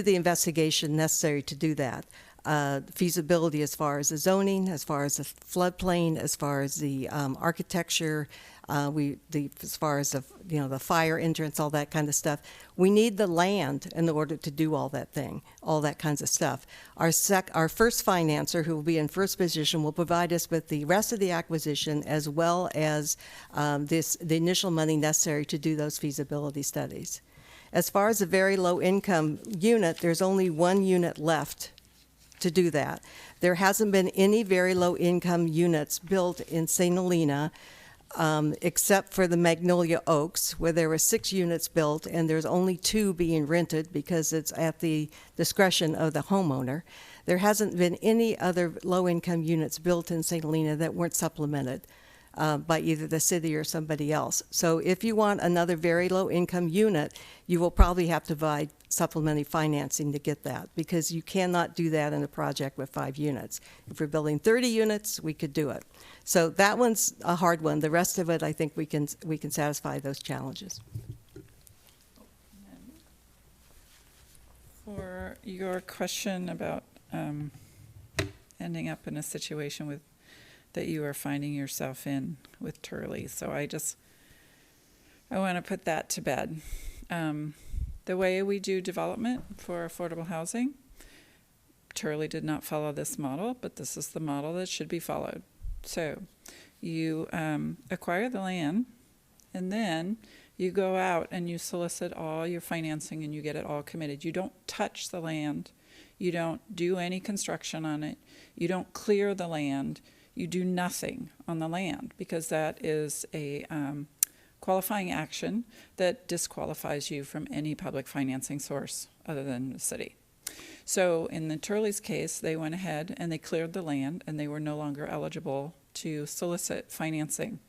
the investigation necessary to do that. Feasibility as far as the zoning, as far as the floodplain, as far as the architecture, as far as the fire entrance, all that kind of stuff. We need the land in order to do all that kinds of stuff. Our first financer, who will be in first position, will provide us with the rest of the acquisition as well as the initial money necessary to do those feasibility studies. As far as a very low income unit, there's only one unit left to do that. There hasn't been any very low income units built in St. Helena except for the Magnolia Oaks, where there were 6 units built and there's only 2 being rented because it's at the discretion of the homeowner. There hasn't been any other low income units built in St. Helena that weren't supplemented by either the city or somebody else. So if you want another very low income unit, you will probably have to provide supplementary financing to get that, because you cannot do that in a project with 5 units. If we're building 30 units, we could do it. So that one's a hard one. The rest of it, I think we can satisfy those challenges. For your question about ending up in a situation that you are finding yourself in with Turley. So I want to put that to bed. The way we do development for affordable housing, Turley did not follow this model, but this is the model that should be followed. So you acquire the land, and then you go out and you solicit all your financing and you get it all committed. You don't touch the land. You don't do any construction on it. You don't clear the land. You do nothing on the land, because that is a qualifying action that disqualifies you from any public financing source other than the city. So in the Turley's case, they went ahead and they cleared the land and they were no longer eligible to solicit financing.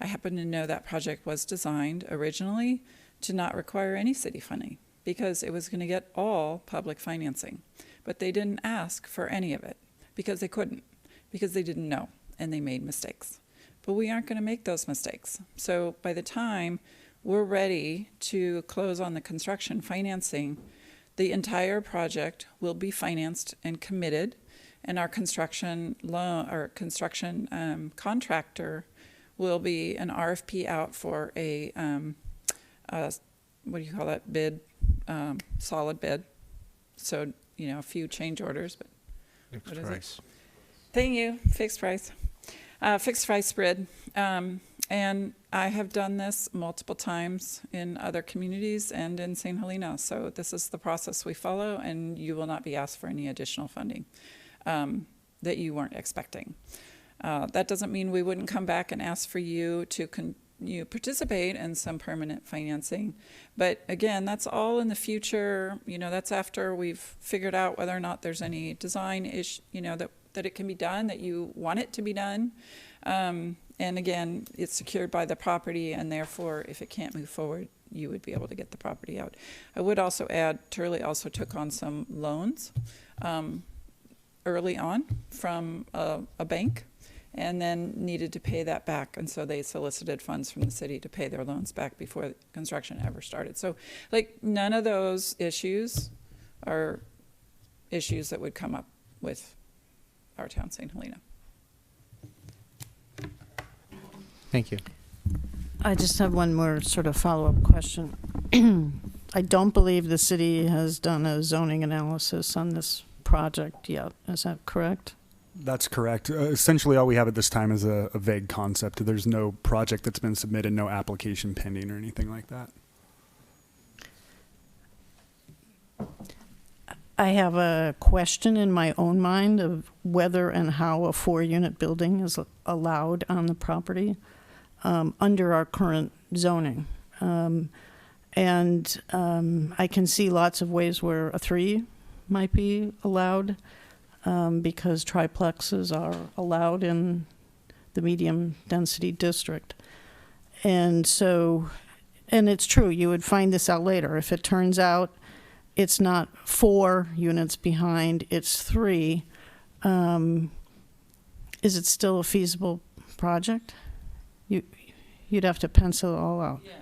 I happen to know that project was designed originally to not require any city funding because it was going to get all public financing. But they didn't ask for any of it because they couldn't, because they didn't know and they made mistakes. But we aren't going to make those mistakes. So by the time we're ready to close on the construction financing, the entire project will be financed and committed, and our construction contractor will be an RFP out for a what do you call that, bid, solid bid. So a few change orders, but Fixed price. Thank you. Fixed price. Fixed price bid. And I have done this multiple times in other communities and in St. Helena. So this is the process we follow, and you will not be asked for any additional funding that you weren't expecting. That doesn't mean we wouldn't come back and ask for you to participate in some permanent financing. But again, that's all in the future. That's after we've figured out whether or not there's any design issue, that it can be done, that you want it to be done. And again, it's secured by the property, and therefore, if it can't move forward, you would be able to get the property out. I would also add, Turley also took on some loans early on from a bank, and then needed to pay that back. And so they solicited funds from the city to pay their loans back before construction ever started. So none of those issues are issues that would come up with our town, St. Helena. Thank you. I just have one more sort of follow-up question. I don't believe the city has done a zoning analysis on this project yet. Is that correct? That's correct. Essentially, all we have at this time is a vague concept. There's no project that's been submitted, no application pending or anything like that. I have a question in my own mind of whether and how a 4-unit building is allowed on the property under our current zoning. I can see lots of ways where a 3 might be allowed because triplexes are allowed in the medium density district. And it's true, you would find this out later. If it turns out it's not 4 units behind, it's 3, is it still a feasible project? You'd have to pencil it all out. Yeah.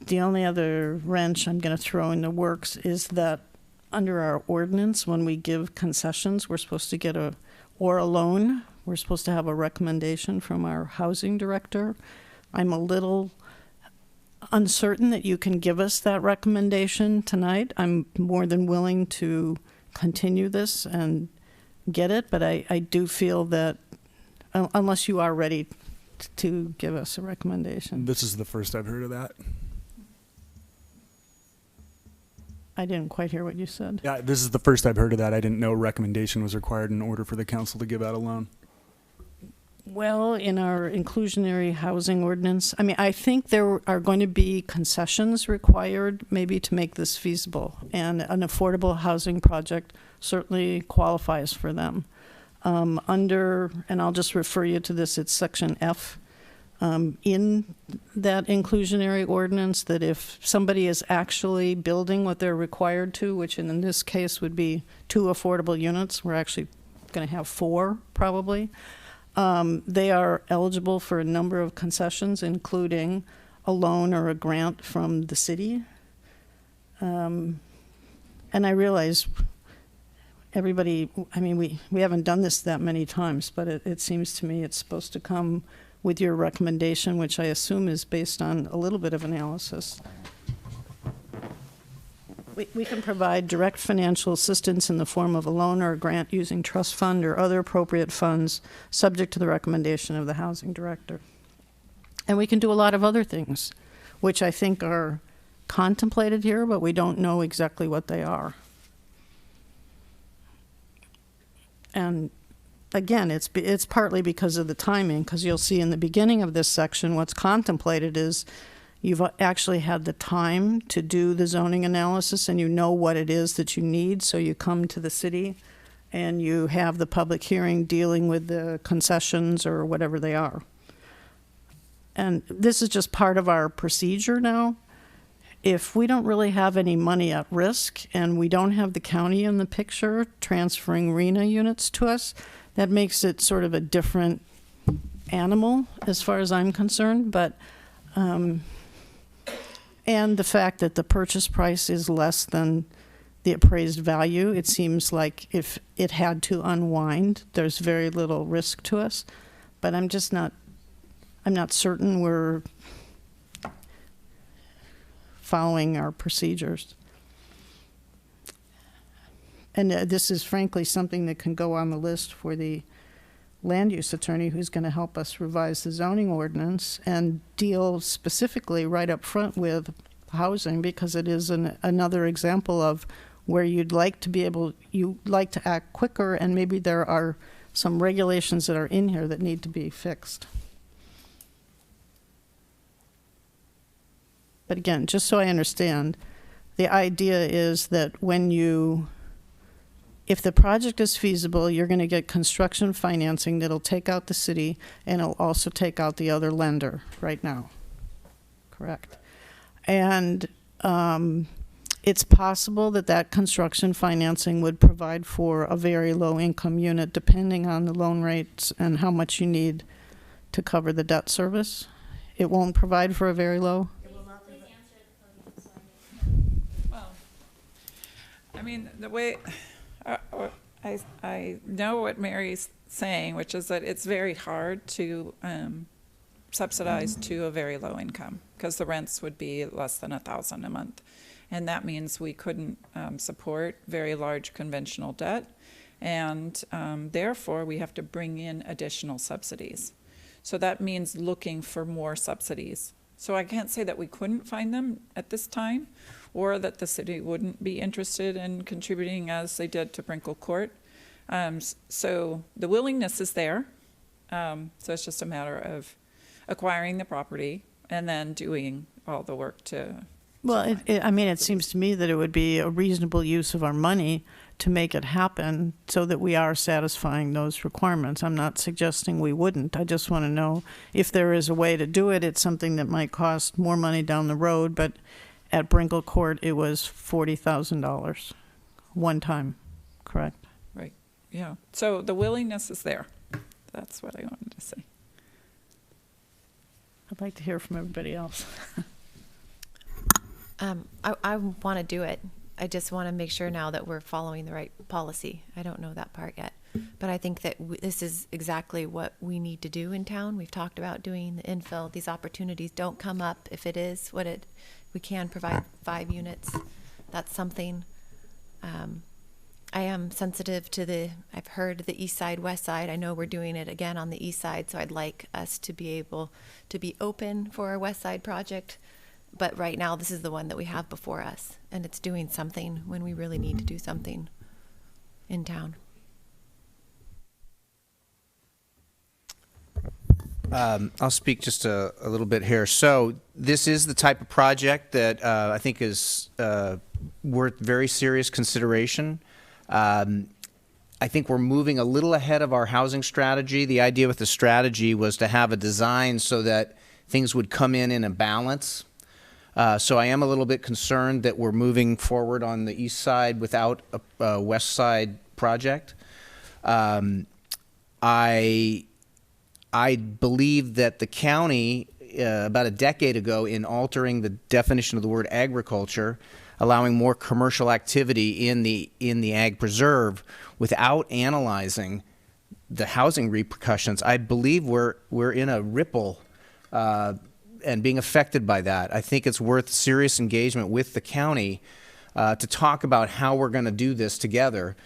The only other wrench I'm going to throw in the works is that under our ordinance, when we give concessions, we're supposed to get a loan. We're supposed to have a recommendation from our housing director. I'm a little uncertain that you can give us that recommendation tonight. I'm more than willing to continue this and get it, but I do feel that unless you are ready to give us a recommendation. This is the first I've heard of that. I didn't quite hear what you said. Yeah, this is the first I've heard of that. I didn't know a recommendation was required in order for the council to give out a loan. Well, in our inclusionary housing ordinance, I think there are going to be concessions required maybe to make this feasible, and an affordable housing project certainly qualifies for them. And I'll just refer you to this, it's section F in that inclusionary ordinance, that if somebody is actually building what they're required to, which in this case would be 2 affordable units, we're actually going to have 4 probably. They are eligible for a number of concessions, including a loan or a grant from the city. And I realize everybody, we haven't done this that many times, but it seems to me it's supposed to come with your recommendation, which I assume is based on a little bit of analysis. We can provide direct financial assistance in the form of a loan or a grant using trust fund or other appropriate funds, subject to the recommendation of the housing director. And we can do a lot of other things, which I think are contemplated here, but we don't know exactly what they are. And again, it's partly because of the timing, because you'll see in the beginning of this section, what's contemplated is you've actually had the time to do the zoning analysis and you know what it is that you need, so you come to the city and you have the public hearing dealing with the concessions or whatever they are. And this is just part of our procedure now. If we don't really have any money at risk and we don't have the county in the picture transferring RENA units to us, that makes it sort of a different animal as far as I'm concerned. But and the fact that the purchase price is less than the appraised value, it seems like if it had to unwind, there's very little risk to us. But I'm not certain we're following our procedures. and this is frankly something that can go on the list for the land use attorney who's going to help us revise the zoning ordinance and deal specifically right up front with housing, because it is another example of where you'd like to act quicker, and maybe there are some regulations that are in here that need to be fixed. But again, just so I understand, the idea is that if the project is feasible, you're going to get construction financing that'll take out the city, and it'll also take out the other lender right now. Correct. And it's possible that construction financing would provide for a very low income unit, depending on the loan rates and how much you need to cover the debt service. It won't provide for a very low? Well, I mean, the way I know what Mary's saying, which is that it's very hard to subsidize to a very low income, because the rents would be less than $1,000 a month. And that means we couldn't support very large conventional debt, and therefore we have to bring in additional subsidies. So that means looking for more subsidies. So I can't say that we couldn't find them at this time, or that the city wouldn't be interested in contributing as they did to Brinkle Court. So the willingness is there. So it's just a matter of acquiring the property and then doing all the work to... Well, it seems to me that it would be a reasonable use of our money to make it happen so that we are satisfying those requirements. I'm not suggesting we wouldn't. I just want to know if there is a way to do it. It's something that might cost more money down the road, but at Brinkle Court, it was $40,000 one time, correct? Right, yeah. So the willingness is there. That's what I wanted to say. I'd like to hear from everybody else. I want to do it. I just want to make sure now that we're following the right policy. I don't know that part yet. But I think that this is exactly what we need to do in town. We've talked about doing the infill. These opportunities don't come up. If it is we can provide 5 units. That's something. I am sensitive to I've heard the east side, west side. I know we're doing it again on the east side, so I'd like us to be able to be open for our west side project. But right now, this is the one that we have before us, and it's doing something when we really need to do something in town. I'll speak just a little bit here. So this is the type of project that I think is worth very serious consideration. I think we're moving a little ahead of our housing strategy. The idea with the strategy was to have a design so that things would come in a balance. So I am a little bit concerned that we're moving forward on the east side without a west side project. I believe that the county, about a decade ago, in altering the definition of the word agriculture, allowing more commercial activity in the ag preserve without analyzing the housing repercussions, I believe we're in a ripple and being affected by that. I think it's worth serious engagement with the county to talk about how we're going to do this together.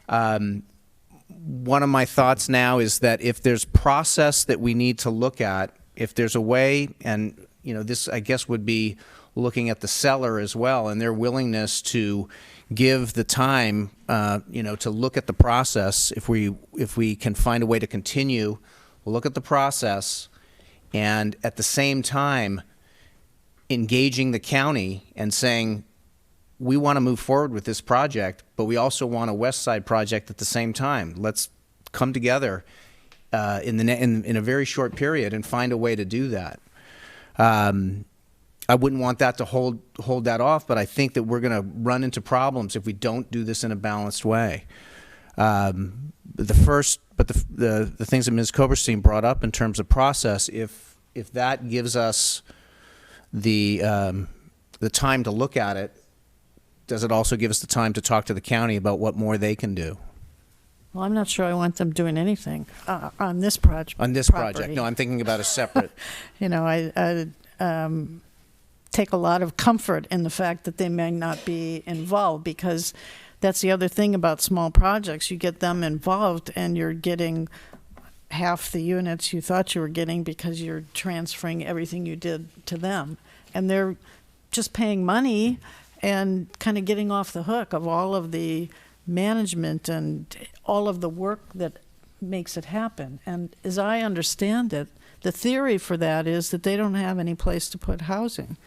One of my thoughts now is that if there's process that we need to look at, if there's a way, and this I guess would be looking at the seller as well and their willingness to give the time, to look at the process. If we can find a way to continue, look at the process, and at the same time engaging the county and saying, we want to move forward with this project, but we also want a west side project at the same time. Let's come together in a very short period and find a way to do that. I wouldn't want that to hold that off, but I think that we're going to run into problems if we don't do this in a balanced way. The things that Ms. Koberstein brought up in terms of process, if that gives us the time to look at it, does it also give us the time to talk to the county about what more they can do? Well, I'm not sure I want them doing anything on this project. On this project. No, I'm thinking about a separate. I take a lot of comfort in the fact that they may not be involved, because that's the other thing about small projects. You get them involved and you're getting half the units you thought you were getting because you're transferring everything you did to them. And they're just paying money and kind of getting off the hook of all of the management and all of the work that makes it happen. And as I understand it, the theory for that is that they don't have any place to put housing.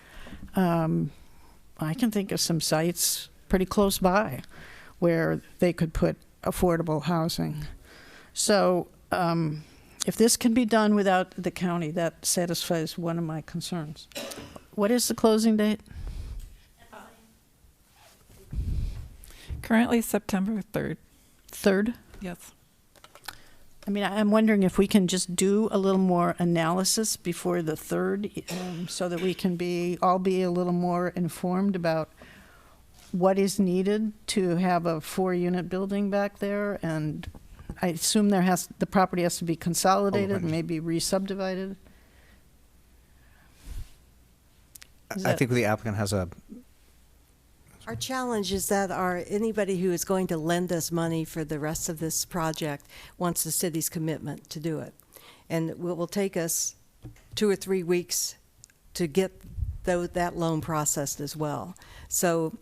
I can think of some sites pretty close by where they could put affordable housing. So if this can be done without the county, that satisfies one of my concerns. What is the closing date? Currently September 3rd. 3rd? Yes. I mean, I'm wondering if we can just do a little more analysis before the 3rd, so that we can all be a little more informed about what is needed to have a 4-unit building back there. And I assume the property has to be consolidated, maybe re-subdivided. I think the applicant has a... Our challenge is that anybody who is going to lend us money for the rest of this project wants the city's commitment to do it. And it will take us 2 or 3 weeks to get that loan processed as well. So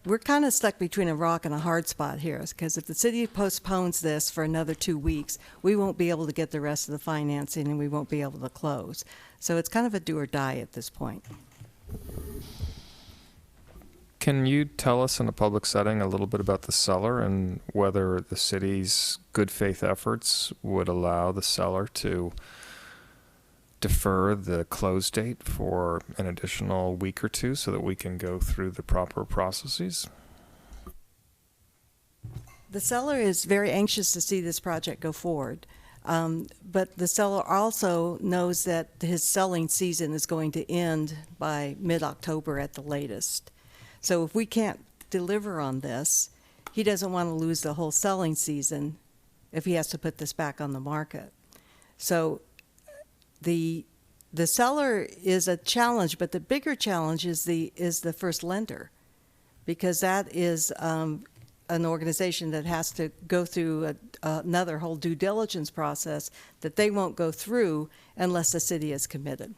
we're kind of stuck between a rock and a hard spot here, because if the city postpones this for another 2 weeks, we won't be able to get the rest of the financing and we won't be able to close. So it's kind of a do or die at this point. Can you tell us in a public setting a little bit about the seller and whether the city's good faith efforts would allow the seller to defer the close date for an additional week or two so that we can go through the proper processes? The seller is very anxious to see this project go forward. But the seller also knows that his selling season is going to end by mid-October at the latest. So if we can't deliver on this, he doesn't want to lose the whole selling season if he has to put this back on the market. So the seller is a challenge, but the bigger challenge is the first lender, because that is an organization that has to go through another whole due diligence process that they won't go through unless the city is committed.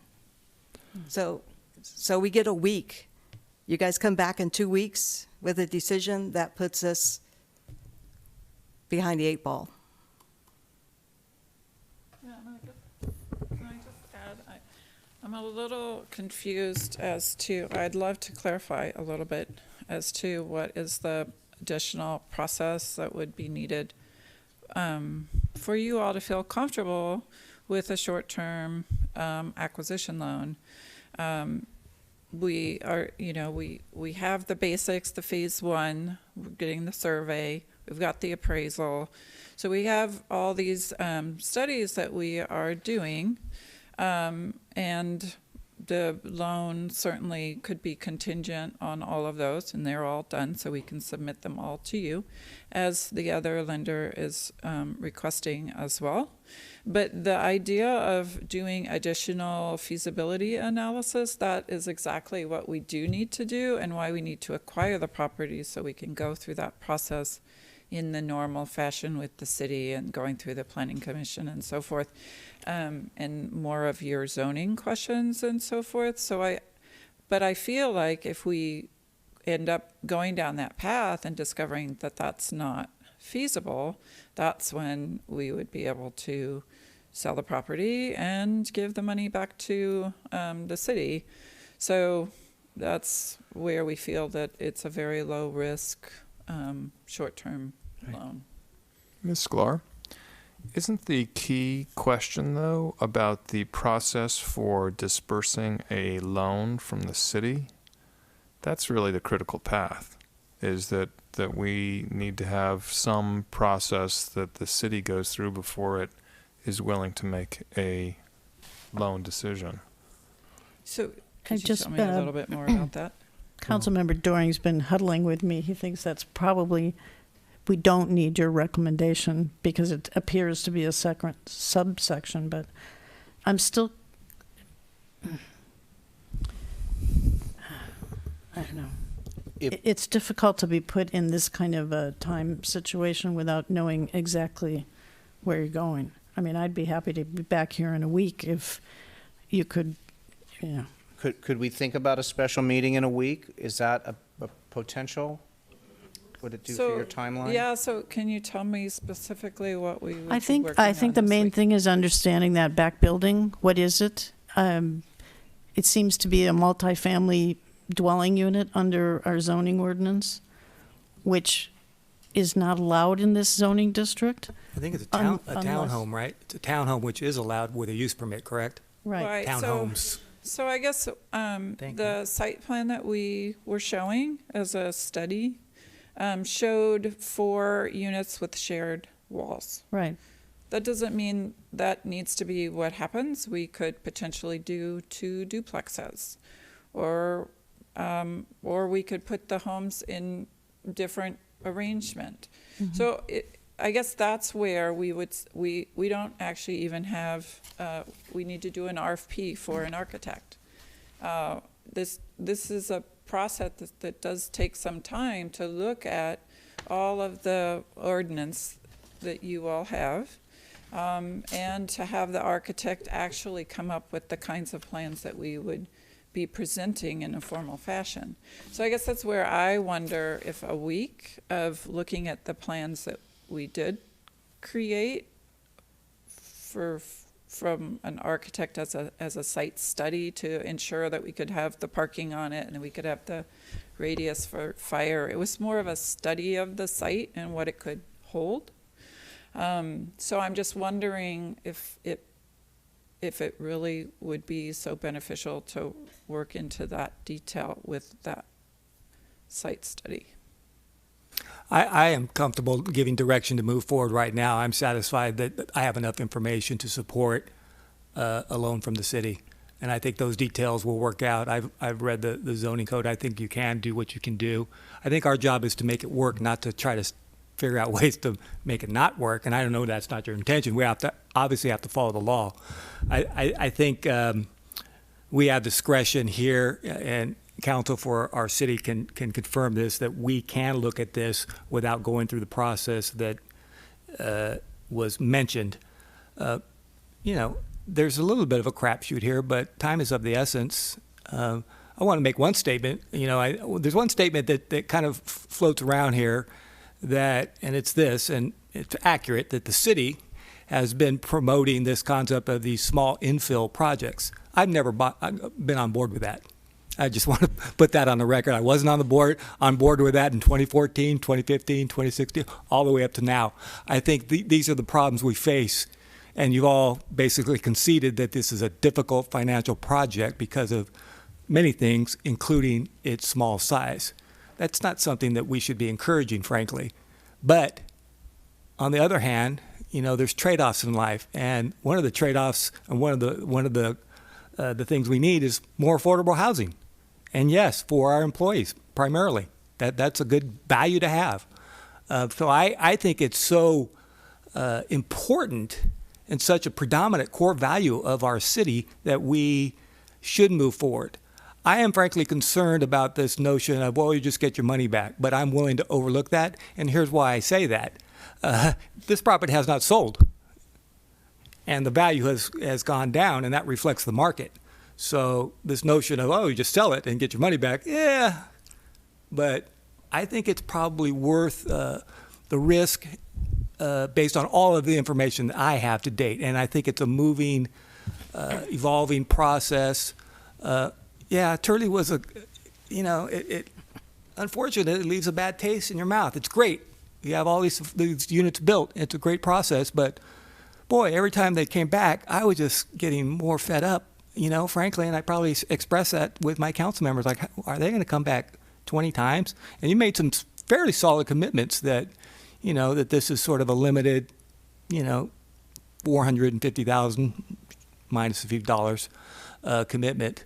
So we get a week. You guys come back in 2 weeks with a decision that puts us behind the 8 ball. Yeah, can I just add, I'm a little confused as to, I'd love to clarify a little bit as to what is the additional process that would be needed for you all to feel comfortable with a short-term acquisition loan. We are, we have the basics, the phase 1, we're getting the survey, we've got the appraisal. So we have all these studies that we are doing, and the loan certainly could be contingent on all of those, and they're all done, so we can submit them all to you, as the other lender is requesting as well. But the idea of doing additional feasibility analysis, that is exactly what we do need to do and why we need to acquire the property, so we can go through that process in the normal fashion with the city and going through the planning commission and so forth, and more of your zoning questions and so forth. But I feel like if we end up going down that path and discovering that that's not feasible, that's when we would be able to sell the property and give the money back to the city. So that's where we feel that it's a very low risk short-term loan. Ms. Sklar, isn't the key question, though, about the process for dispersing a loan from the city? That's really the critical path, is that we need to have some process that the city goes through before it is willing to make a loan decision. So could you tell me a little bit more about that? Councilmember Doring's been huddling with me. He thinks that's probably, we don't need your recommendation because it appears to be a subsection, but I'm still, I don't know. it's difficult to be put in this kind of a time situation without knowing exactly where you're going. I mean, I'd be happy to be back here in a week if you could, you know. Could we think about a special meeting in a week? Is that a potential? Would it do for your timeline? Yeah, so can you tell me specifically what we would I be think working on the this main week? thing is understanding that back building. What is it? It seems to be a multifamily dwelling unit under our zoning ordinance, which is not allowed in this zoning district. I think it's a unless- townhome, right? It's a townhome which is allowed with a use permit, correct? Right. Townhomes. So I guess the site plan that we were showing as a study showed 4 units with shared walls. Right. That doesn't mean that needs to be what happens. We could potentially do 2 duplexes, or we could put the homes in different arrangement. Mm-hmm. So I guess that's where we don't actually even have, we need to do an RFP for an architect. This is a process that does take some time to look at all of the ordinance that you all have, and to have the architect actually come up with the kinds of plans that we would be presenting in a formal fashion. So I guess that's where I wonder if a week of looking at the plans that we did create from an architect as a site study to ensure that we could have the parking on it and we could have the radius for fire. It was more of a study of the site and what it could hold. So I'm just wondering if it really would be so beneficial to work into that detail with that site study. I am comfortable giving direction to move forward right now. I'm satisfied that I have enough information to support a loan from the city. And I think those details will work out. I've read the zoning code. I think you can do what you can do. I think our job is to make it work, not to try to figure out ways to make it not work. And I don't know that's not your intention. We obviously have to follow the law. I think we have discretion here, and counsel for our city can confirm this, that we can look at this without going through the process that was mentioned. There's a little bit of a crapshoot here, but time is of the essence. I want to make one statement. There's one statement that kind of floats around here, and it's this, and it's accurate, that the city has been promoting this concept of these small infill projects. I've never been on board with that. I just want to put that on the record. I wasn't on board with that in 2014, 2015, 2016, all the way up to now. I think these are the problems we face, and you've all basically conceded that this is a difficult financial project because of many things, including its small size. That's not something that we should be encouraging, frankly. But on the other hand, there's trade-offs in life, and one of the trade-offs and one of the things we need is more affordable housing. And yes, for our employees, primarily. That's a good value to have. So I think it's so important and such a predominant core value of our city that we should move forward. I am frankly concerned about this notion of, well, you just get your money back, but I'm willing to overlook that, and here's why I say that. This property has not sold, and the value has gone down, and that reflects the market. So this notion of, oh, you just sell it and get your money back, yeah, but I think it's probably worth the risk based on all of the information that I have to date, and I think it's a moving, evolving process. Turley was unfortunately, it leaves a bad taste in your mouth. It's great. You have all these units built. It's a great process, but boy, every time they came back, I was just getting more fed up, frankly, and I probably expressed that with my council members, like, are they going to come back 20 times? And you made some fairly solid commitments that, that this is sort of a limited, $450,000 minus a few dollars commitment.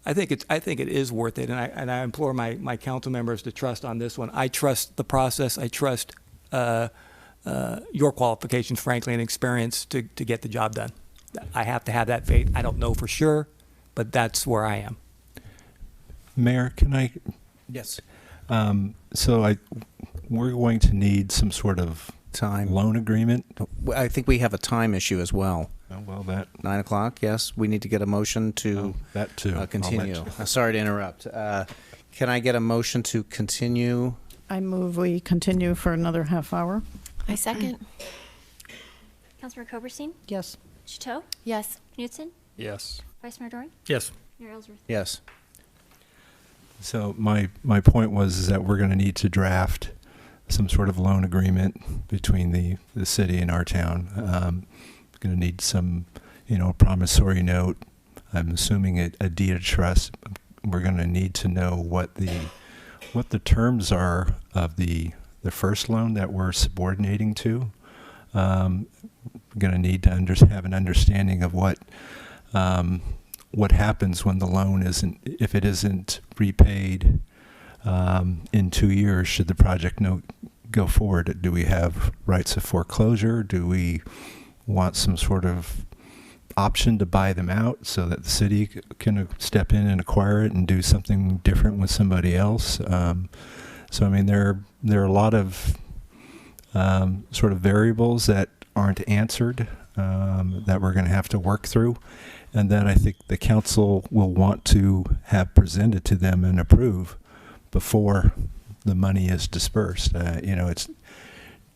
I think it is worth it, and I implore my council members to trust on this one. I trust the process. I trust your qualifications, frankly, and experience to get the job done. I have to have that faith. I don't know for sure, but that's where I am. Mayor, can I? Yes. So we're going to need some sort of loan agreement. I think we have a time issue as well. Oh, well, that 9 o'clock. Yes, we need to get a motion to that too. Continue. Sorry to interrupt. Can I get a motion to continue? I move we continue for another half hour. I second. Councilmember Koberstein? Yes. Chateau? Yes. Knutson? Yes. Vice Mayor Doring? Yes. Mayor Ellsworth? Yes. So my point was is that we're going to need to draft some sort of loan agreement between the city and our town. Going to need some, promissory note. I'm assuming a deed of trust. We're going to need to know what the terms are of the first loan that we're subordinating to. We're going to need to have an understanding of what happens when the loan if it isn't repaid in 2 years. Should the project go forward? Do we have rights of foreclosure? Do we want some sort of option to buy them out so that the city can step in and acquire it and do something different with somebody else? So I mean, there are a lot of sort of variables that aren't answered that we're going to have to work through, and then I think the council will want to have presented to them and approve before the money is dispersed. It's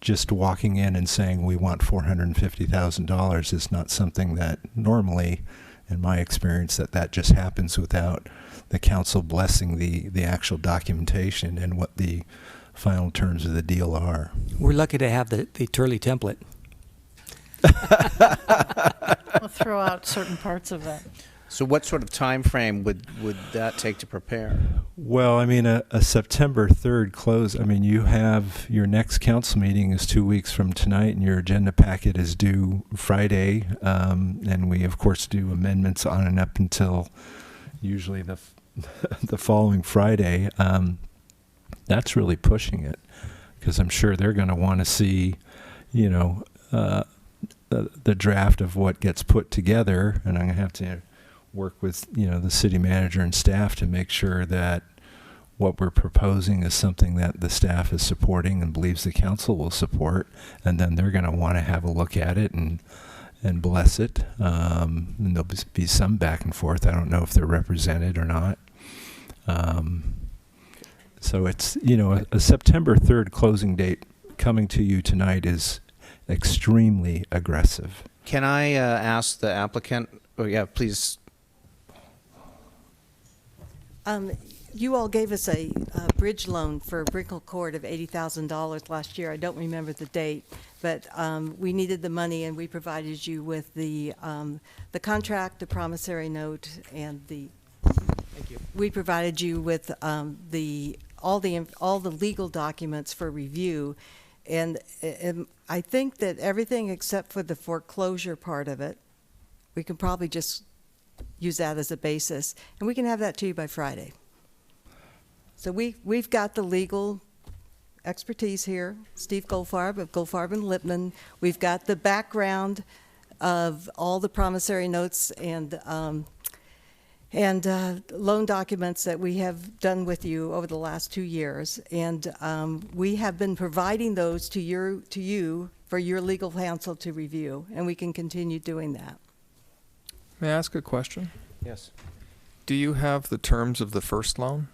just walking in and saying we want $450,000 is not something that normally, in my experience, that just happens without the council blessing the actual documentation and what the final terms of the deal are. We're lucky to have the Turley template. We'll throw out certain parts of that. So what sort of time frame would that take to prepare? Well, I mean, a September 3rd close, I mean, you have your next council meeting is 2 weeks from tonight, and your agenda packet is due Friday. And we, of course, do amendments on and up until usually the following Friday. That's really pushing it, because I'm sure they're going to want to see, the draft of what gets put together, and I'm going to have to work with the city manager and staff to make sure that what we're proposing is something that the staff is supporting and believes the council will support, and then they're going to want to have a look at it and bless it. And there'll be some back and forth. I don't know if they're represented or not. So it's a September 3rd closing date coming to you tonight is extremely aggressive. Can I ask the applicant? Oh yeah, please. You all gave us a bridge loan for Brinkle Court of $80,000 last year. I don't remember the date, but we needed the money, and we provided you with the contract, the promissory note, and Thank you. we provided you with all the legal documents for review, and I think that everything except for the foreclosure part of it, we can probably just use that as a basis, and we can have that to you by Friday. So we've got the legal expertise here, Steve Goldfarb of Goldfarb and Lipman. We've got the background of all the promissory notes and loan documents that we have done with you over the last 2 years, and we have been providing those to you for your legal counsel to review, and we can continue doing that. May I ask a question? Yes. Do you have the terms of the first loan?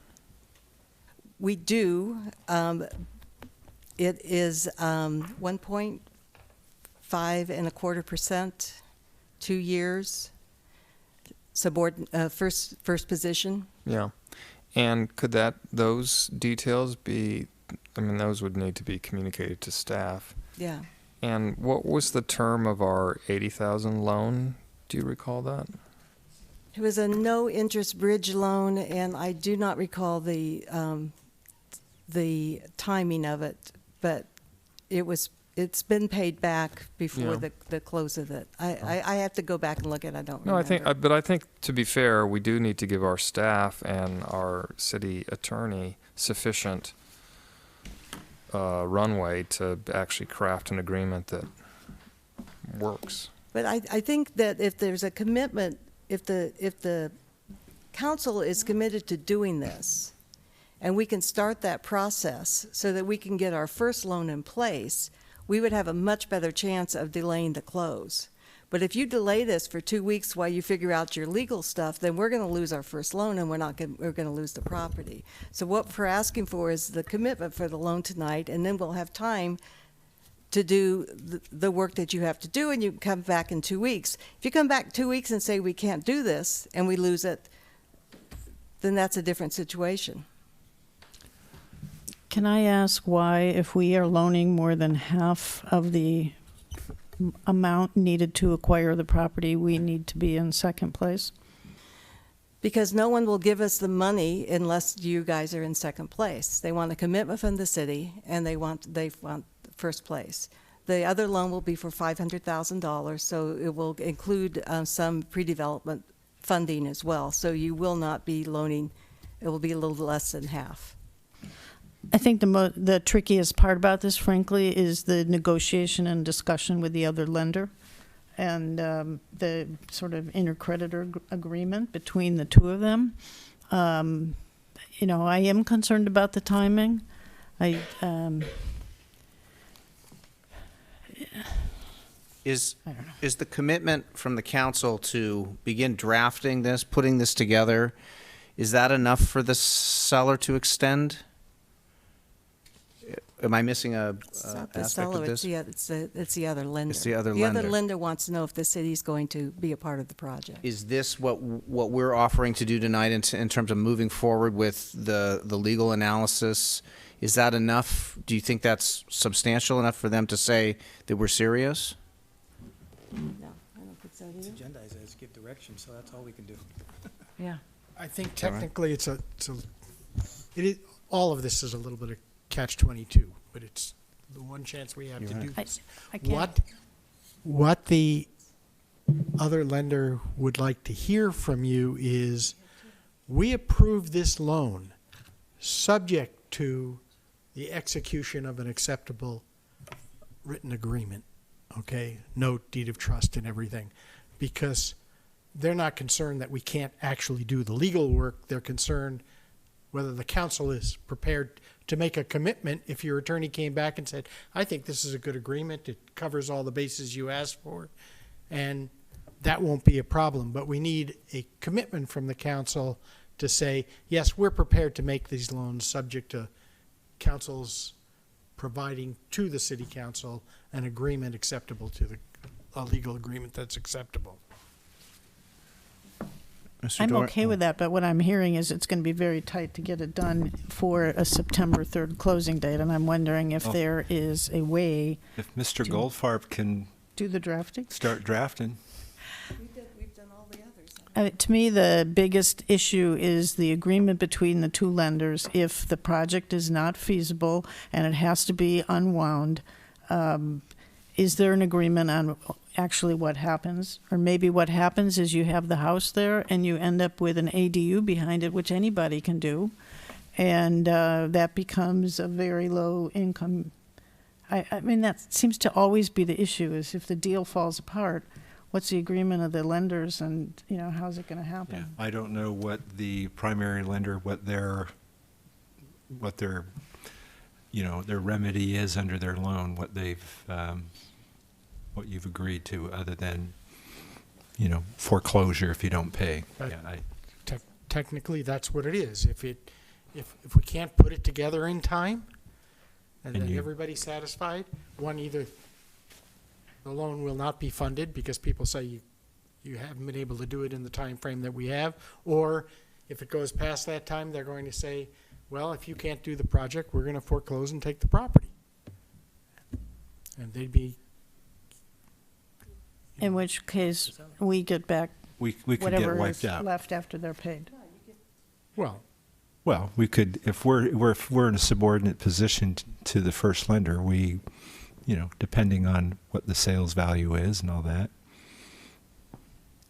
We do. It is 1.525%, 2 years, first position. Yeah. And could those details be, those would need to be communicated to staff. Yeah. And what was the term of our $80,000 loan? Do you recall that? It was a no-interest bridge loan, and I do not recall the timing of it, but it's been paid back before the close of it. I have to go back and look at it. I don't remember. But I think to be fair, we do need to give our staff and our city attorney sufficient runway to actually craft an agreement that works. But I think that if there's a commitment, if the council is committed to doing this, and we can start that process so that we can get our first loan in place, we would have a much better chance of delaying the close. But if you delay this for 2 weeks while you figure out your legal stuff, then we're going to lose our first loan, and we're going to lose the property. So what we're asking for is the commitment for the loan tonight, and then we'll have time to do the work that you have to do, and you can come back in 2 weeks. If you come back 2 weeks and say we can't do this and we lose it, then that's a different situation. Can I ask why, if we are loaning more than half of the amount needed to acquire the property, we need to be in second place? Because no one will give us the money unless you guys are in second place. They want a commitment from the city, and they want first place. The other loan will be for $500,000, so it will include some pre-development funding as well. So you will not be loaning, it will be a little less than half. I think the trickiest part about this, frankly, is the negotiation and discussion with the other lender, and the sort of intercreditor agreement between the two of them. You know, I am concerned about the timing. Is the commitment from the council to begin drafting this, putting this together, is that enough for the seller to extend? Am I missing a It's not the aspect seller, of this? it's the other lender. It's the other The other lender. lender wants to know if the city's going to be a part of the project. Is this what we're offering to do tonight in terms of moving forward with the legal analysis? Is that enough? Do you think that's substantial enough for them to say that we're serious? No, I don't think so, do you? Agendize it, give direction, so that's all we can do. Yeah. I think technically it is, all of this is a little bit of catch-22, but it's the one chance we have to do this. I can't. What the other lender would like to hear from you is, we approve this loan subject to the execution of an acceptable written agreement, okay? Note, deed of trust and everything, because they're not concerned that we can't actually do the legal work. They're concerned whether the council is prepared to make a commitment if your attorney came back and said, I think this is a good agreement, it covers all the bases you asked for, and that won't be a problem. But we need a commitment from the council to say, yes, we're prepared to make these loans subject to council's providing to the city council an agreement acceptable to a legal agreement that's acceptable. I'm okay with that, but what I'm hearing is it's going to be very tight to get it done for a September 3rd closing date, and I'm wondering if there is a way If Mr. Goldfarb can do the drafting. start drafting. We've done all the others. To me, the biggest issue is the agreement between the two lenders. If the project is not feasible and it has to be unwound, is there an agreement on actually what happens? Or maybe what happens is you have the house there and you end up with an ADU behind it, which anybody can do, and that becomes a very low income. I mean, that seems to always be the issue, is if the deal falls apart, what's the agreement of the lenders, and how's it going to happen? Yeah, I don't know what the primary lender, what their their remedy is under their loan, what they've what you've agreed to, other than foreclosure if you don't pay. Technically, that's what it is. If we can't put it together in time, and then everybody's satisfied, either the loan will not be funded because people say you haven't been able to do it in the time frame that we have, or if it goes past that time, they're going to say, well, if you can't do the project, we're going to foreclose and take the property. And they'd be... In which case, we get back we could get whatever wiped is out. left after they're paid. Well, we could, if we're in a subordinate position to the first lender, we, depending on what the sales value is and all that.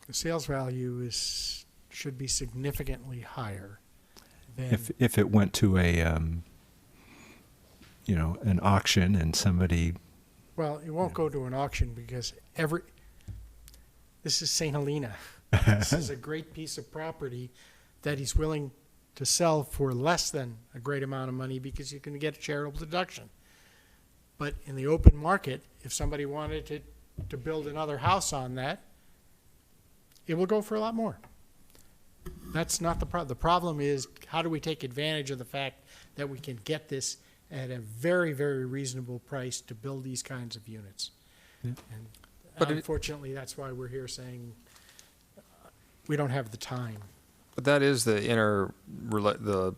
The sales value should be significantly higher than... If it went to an auction and somebody... Well, it won't go to an auction because this is St. Helena. This is a great piece of property that he's willing to sell for less than a great amount of money because you can get a charitable deduction. But in the open market, if somebody wanted to build another house on that, it will go for a lot more. That's not the problem. The problem is, how do we take advantage of the fact that we can get this at a very, very reasonable price to build these kinds of units? Yeah. And But unfortunately, that's why we're here saying we don't have the time. But that is the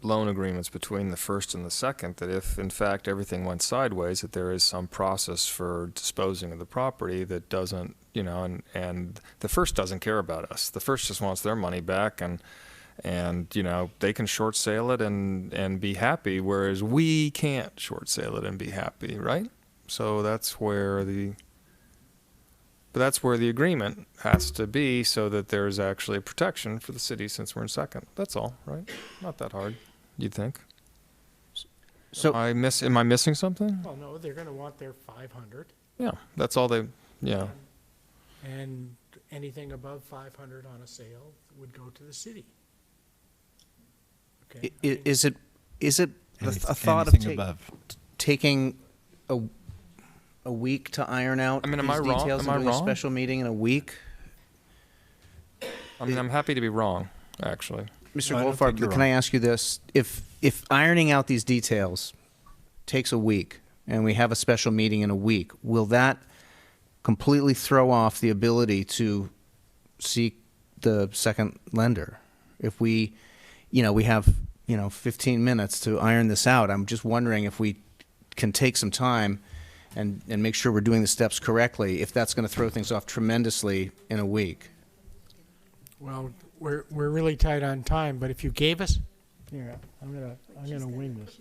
loan agreements between the first and the second, that if in fact everything went sideways, that there is some process for disposing of the property that doesn't, and the first doesn't care about us. The first just wants their money back, and they can short sale it and be happy, whereas we can't short sale it and be happy, right? So that's where the agreement has to be, so that there's actually a protection for the city since we're in second. That's all, right? Not that hard, you'd think. So am I missing something? Well, no, they're going to want their 500. Yeah, that's all they. Yeah. And anything above 500 on a sale would go to the city. Okay. Is it a thought anything of above. taking a week to iron out am these I wrong? details Am and I doing a wrong? special meeting in a week? I'm happy to be wrong, actually. Mr. I don't Goldfarb, think you're can wrong. I ask you this? If ironing out these details takes a week and we have a special meeting in a week, will that completely throw off the ability to seek the second lender? If we have 15 minutes to iron this out, I'm just wondering if we can take some time and make sure we're doing the steps correctly, if that's going to throw things off tremendously in a week. Well, we're really tight on time, but if you gave us, here, I'm gonna wing this.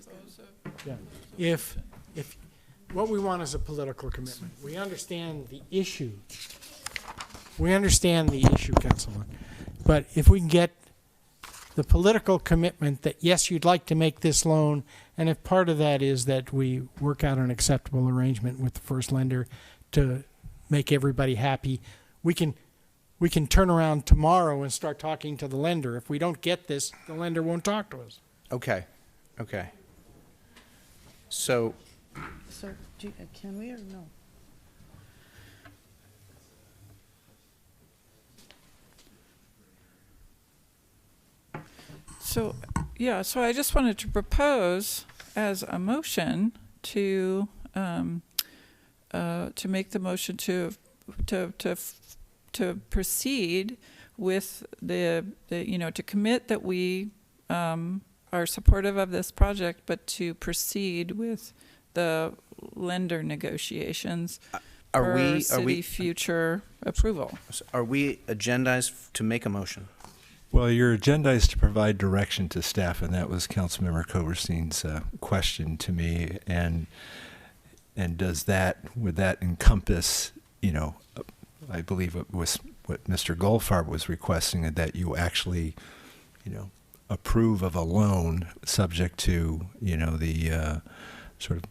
Yeah. If what we want is a political commitment, we understand the issue. We understand the issue, Councilman. But if we can get the political commitment that, yes, you'd like to make this loan, and if part of that is that we work out an acceptable arrangement with the first lender to make everybody happy, we can turn around tomorrow and start talking to the lender. If we don't get this, the lender won't talk to us. Okay. So, So, can we or no? So, so I just wanted to propose as a motion to make the motion to proceed with to commit that we are supportive of this project, but to proceed with the lender negotiations for city future approval. are we agendized to make a motion? Well, your agenda is to provide direction to staff, and that was Councilmember Coberstein's question to me. And would that encompass, I believe it was what Mr. Goldfarb was requesting, that you actually, approve of a loan subject to, the sort of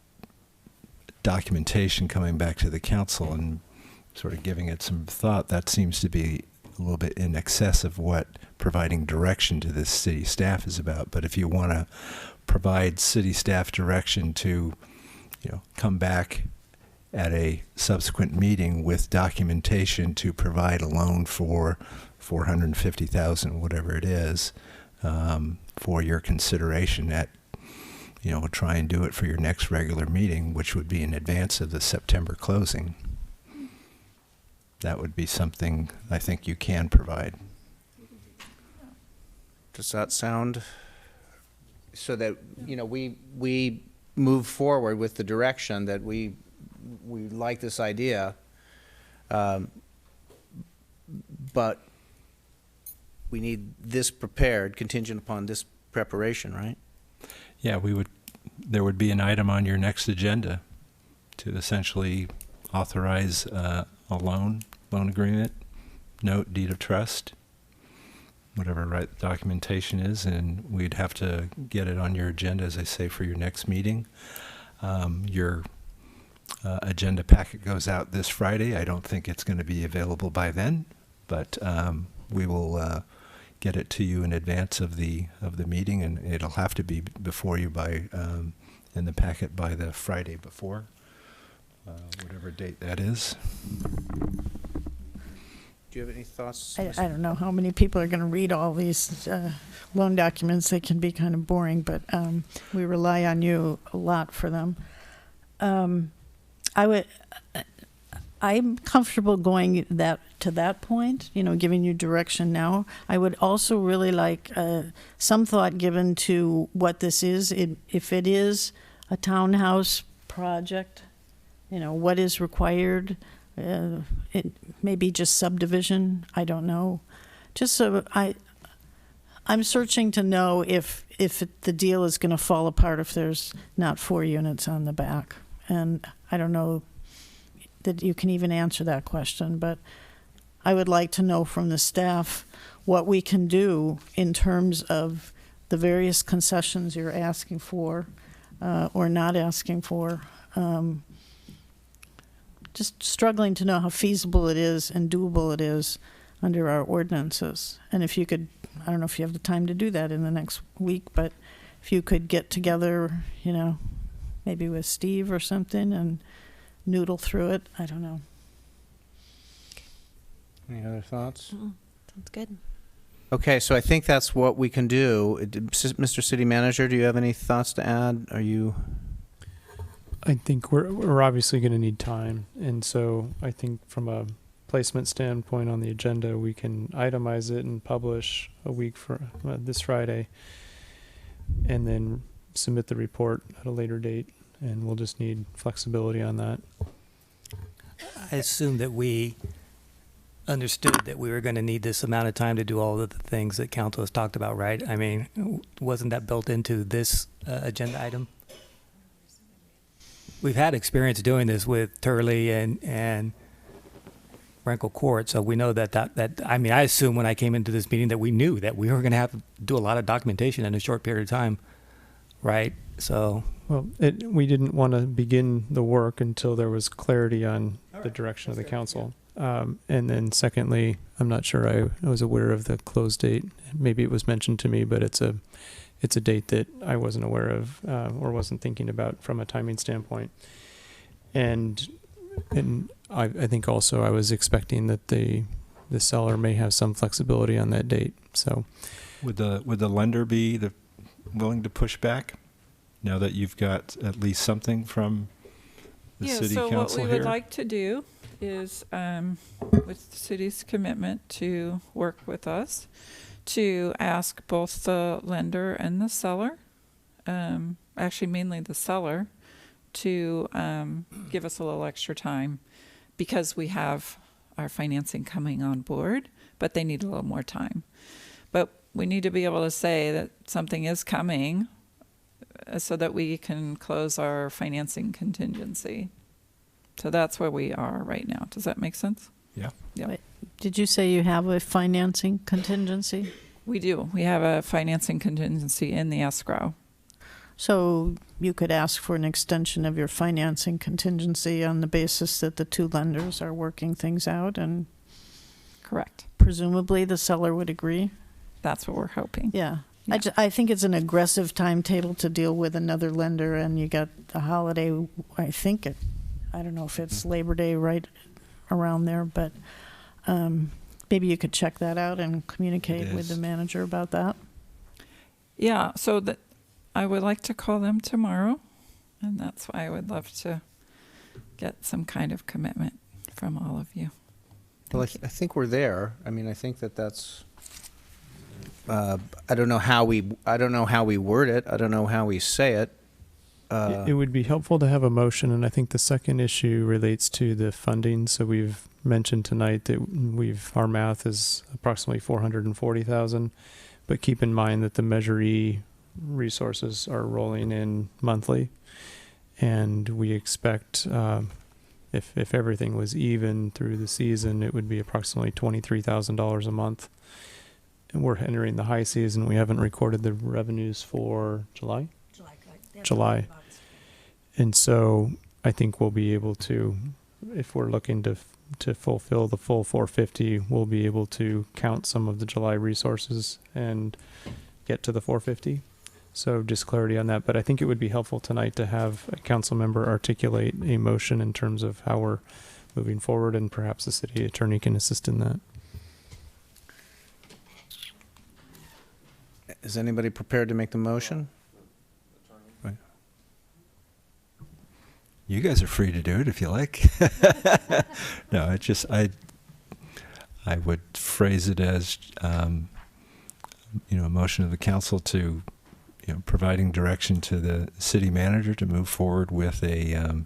documentation coming back to the council and sort of giving it some thought. That seems to be a little bit in excess of what providing direction to this city staff is about. But if you want to provide city staff direction to, come back at a subsequent meeting with documentation to provide a loan for $450,000, whatever it is, for your consideration at, try and do it for your next regular meeting, which would be in advance of the September closing. That would be something I think you can provide. Does that sound so that we move forward with the direction that we like this idea, but we need this prepared contingent upon this preparation, right? Yeah, there would be an item on your next agenda to essentially authorize a loan agreement, note, deed of trust, whatever documentation is, and we'd have to get it on your agenda, as I say, for your next meeting. Your agenda packet goes out this Friday. I don't think it's going to be available by then, but we will get it to you in advance of the meeting, and it'll have to be before you by in the packet by the Friday before, whatever date that is. Do you have any thoughts? I don't know how many people are going to read all these loan documents. They can be kind of boring, but we rely on you a lot for them. I'm comfortable going to that point, giving you direction now. I would also really like some thought given to what this is. If it is a townhouse project, what is required. It may be just subdivision. I don't know. Just so I'm searching to know if the deal is going to fall apart if there's not 4 units on the back. And I don't know that you can even answer that question, but I would like to know from the staff what we can do in terms of the various concessions you're asking for or not asking for. Just struggling to know how feasible it is and doable it is under our ordinances. And if you could, I don't know if you have the time to do that in the next week, but if you could get together, maybe with Steve or something and noodle through it, I don't know. Any other thoughts? Sounds good. Okay, so I think that's what we can do. Mr. City Manager, do you have any thoughts to add? I think we're obviously going to need time, and so I think from a placement standpoint on the agenda, we can itemize it and publish a week for this Friday, and then submit the report at a later date, and we'll just need flexibility on that. I assume that we understood that we were going to need this amount of time to do all of the things that council has talked about, right? I mean, wasn't that built into this agenda item? We've had experience doing this with Turley and Rankle Court, so we know that I mean, I assume when I came into this meeting that we knew that we were going to have to do a lot of documentation in a short period of time, right? So, well, we didn't want to begin the work until there was clarity on the direction of the council. And then secondly, I'm not sure I was aware of the close date. Maybe it was mentioned to me, but it's a date that I wasn't aware of or wasn't thinking about from a timing standpoint. And I think also I was expecting that the seller may have some flexibility on that date. So, would the lender be willing to push back now that you've got at least something from the city council here? So what we would like to do is, with the city's commitment to work with us, to ask both the lender and the seller, actually mainly the seller, to give us a little extra time because we have our financing coming on board, but they need a little more time. But we need to be able to say that something is coming so that we can close our financing contingency. So that's where we are right now. Does that make sense? Yeah. Yeah. Wait, did you say you have a financing contingency? We do. We have a financing contingency in the escrow. So you could ask for an extension of your financing contingency on the basis that the two lenders are working things out, and correct. Presumably the seller would agree. That's what we're hoping. Yeah. I think it's an aggressive timetable to deal with another lender, and you got a holiday. I don't know if it's Labor Day right around there, but maybe you could check that out and communicate with the manager about that. Yeah, so that I would like to call them tomorrow, and that's why I would love to get some kind of commitment from all of you. Well, I think we're there. I mean, I think that's. I don't know how we word it. I don't know how we say it. It would be helpful to have a motion, and I think the second issue relates to the funding. So we've mentioned tonight that our math is approximately $440,000, but keep in mind that the Measure E resources are rolling in monthly, and we expect if everything was even through the season, it would be approximately $23,000 a month. And we're entering the high season. We haven't recorded the revenues for July. July. And so I think we'll be able to if we're looking to fulfill the full 450, we'll be able to count some of the July resources and get to the 450. So just clarity on that. But I think it would be helpful tonight to have a council member articulate a motion in terms of how we're moving forward, and perhaps the city attorney can assist in that. Is anybody prepared to make the motion? You guys are free to do it if you like. No, I would phrase it as, a motion of the council to, providing direction to the city manager to move forward with a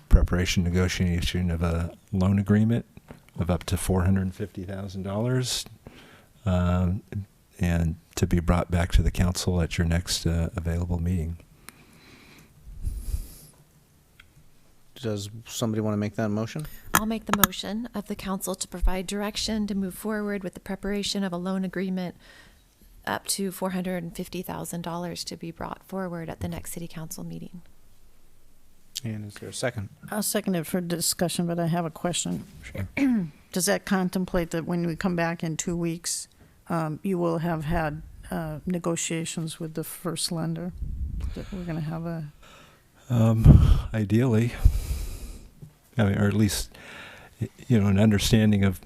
preparation negotiation of a loan agreement of up to $450,000, and to be brought back to the council at your next available meeting. Does somebody want to make that motion? I'll make the motion of the council to provide direction to move forward with the preparation of a loan agreement up to $450,000 to be brought forward at the next city council meeting. And is there a second? I'll second it for discussion, but I have a question. Sure. Does that contemplate that when we come back in 2 weeks, you will have had negotiations with the first lender? That we're going to have a... Ideally, or at least, an understanding of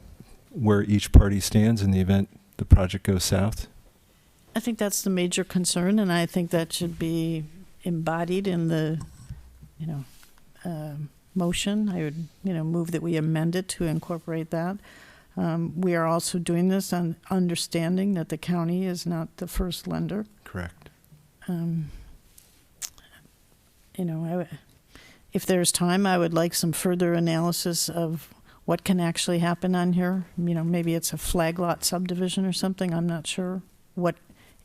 where each party stands in the event the project goes south. I think that's the major concern, and I think that should be embodied in the, motion. I would, move that we amend it to incorporate that. We are also doing this on understanding that the county is not the first lender. Correct. If there's time, I would like some further analysis of what can actually happen on here. Maybe it's a flag lot subdivision or something. I'm not sure what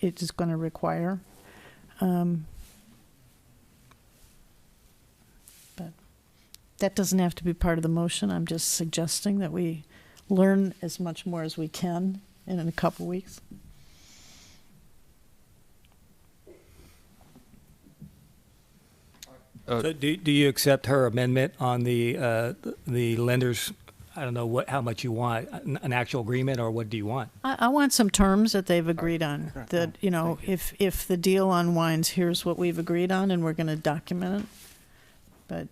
it is going to require. But that doesn't have to be part of the motion. I'm just suggesting that we learn as much more as we can in a couple weeks. So do you accept her amendment on the lenders? I don't know how much you want, an actual agreement, or what do you want? I want some terms that they've agreed on. That, if the deal unwinds, here's what we've agreed on, and we're going to document it. But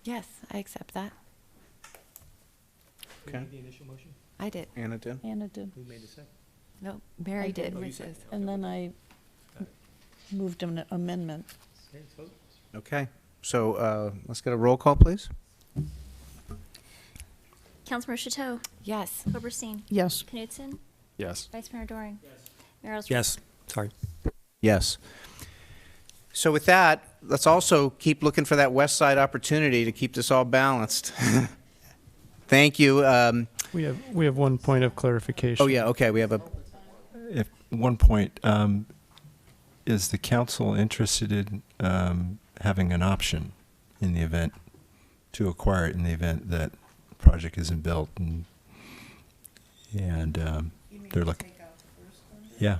Yes, I accept that. Okay. The initial motion? I did. Anna did. Anna did. Who made the second? No, Mary I did. did. Which is And then I moved an amendment. Okay. So let's get a roll call, please. Councilmember Chateau? yes. Oberstein? Yes. Knudsen? Yes. Vice Mayor Doring? Mayor Ellsworth? Yes. Sorry. Yes. So with that, let's also keep looking for that west side opportunity to keep this all balanced. Thank you. We have one point of clarification. Oh, yeah, okay, we have a... If one point, is the council interested in having an option in the event to acquire it in the event that the project isn't built and they're looking? Yeah.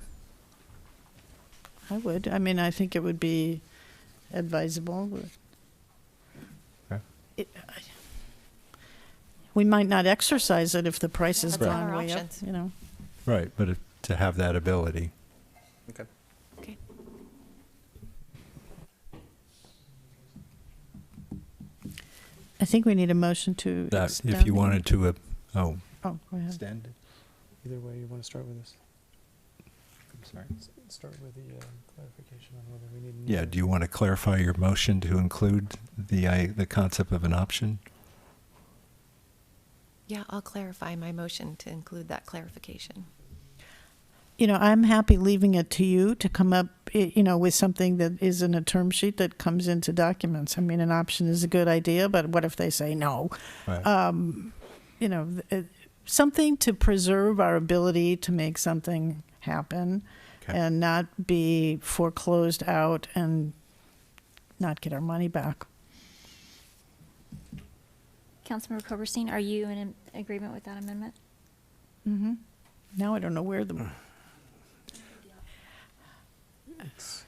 I would. I mean, I think it would be advisable. Okay. We might not exercise it if the price has That's gone our way up, options. Right, but to have that ability. Okay. Okay. I think we need a motion to That extend if you it. wanted to, Oh, go ahead. extend it. Either way, you want to start with this? I'm sorry. Start with the clarification on whether we need. Yeah, do you want to clarify your motion to include the concept of an option? Yeah, I'll clarify my motion to include that clarification. I'm happy leaving it to you to come up, with something that isn't a term sheet that comes into documents. I mean, an option is a good idea, but what if they say no? Right. Something to preserve our ability to make something happen and not be foreclosed out and not get our money back. Councilmember Koberstein, are you in agreement with that amendment? Mm-hmm. Now I don't know where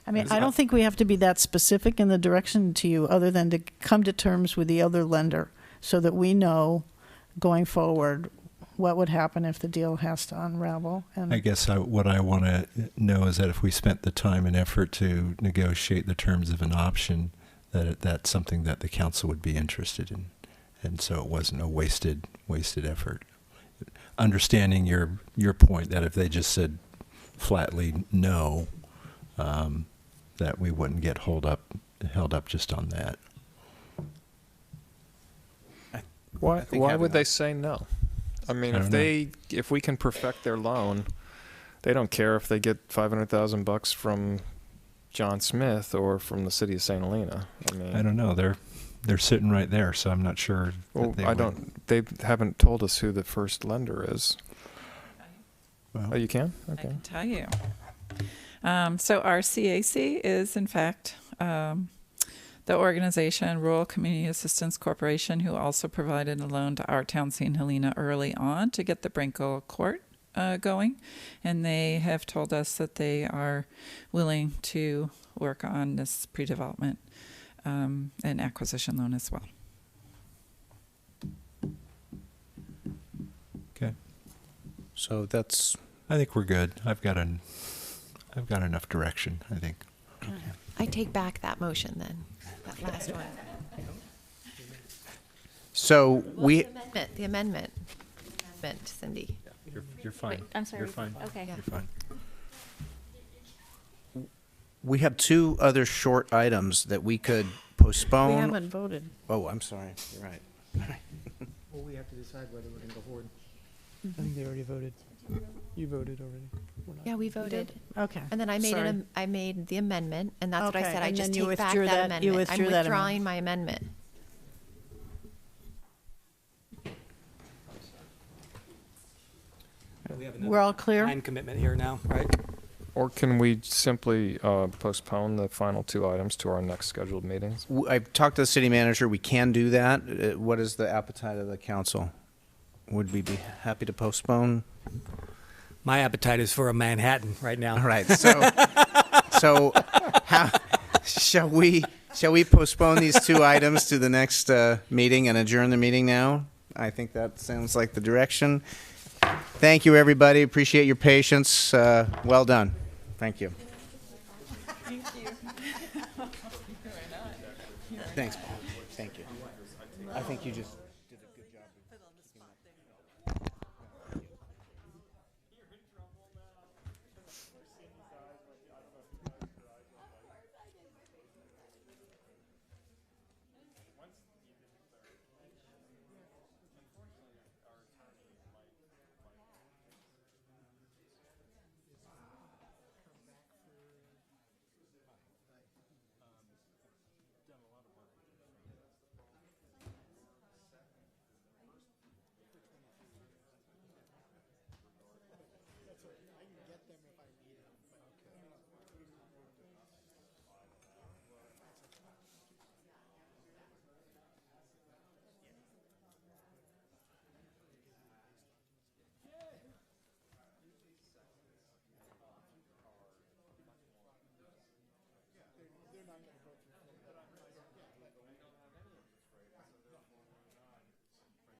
I mean, I don't think we have to be that specific in the direction to you, other than to come to terms with the other lender so that we know going forward what would happen if the deal has to unravel. And I guess what I want to know is that if we spent the time and effort to negotiate the terms of an option, that's something that the council would be interested in, and so it wasn't a wasted effort. Understanding your point that if they just said flatly no, that we wouldn't get held up just on that. Why would they say no? I mean, if we can perfect their loan, they don't care if they get $500,000 from John Smith or from the city of St. Helena. I don't know. They're sitting right there, so I'm not sure. Well, they haven't told us who the first lender is. Well, oh, you can? I can tell you. So our CAC is, in fact, the organization Rural Community Assistance Corporation, who also provided a loan to our town, St. Helena, early on to get the Brinkle Court going. And they have told us that they are willing to work on this pre-development and acquisition loan as well. Okay. So I think we're good. I've got enough direction, I think. Okay. I take back that motion then, that last one. So The amendment, Cindy. You're fine. Wait, I'm sorry. You're fine. Okay. You're fine. we have two other short items that we could postpone. We haven't voted. Oh, I'm sorry. You're right. Well, we have to decide whether we're going to go forward. I think they already voted. You voted already. Yeah, we voted. Okay. And then I made Sorry. I made the amendment, and that's what I Okay, said. I and just then you take back withdrew that that- amendment. you I'm withdrew that withdrawing my amendment. We have We're all clear? time commitment here now, right? Or can we simply postpone the final two items to our next scheduled meetings? I've talked to the city manager. We can do that. What is the appetite of the council? Would we be happy to postpone? My appetite is for a Manhattan right now. All right. So how shall we postpone these two items to the next meeting and adjourn the meeting now? I think that sounds like the direction. Thank you, everybody. Appreciate your patience. Well done. Thank you. Thank you. Thanks, Paul. Thank you. I think you just...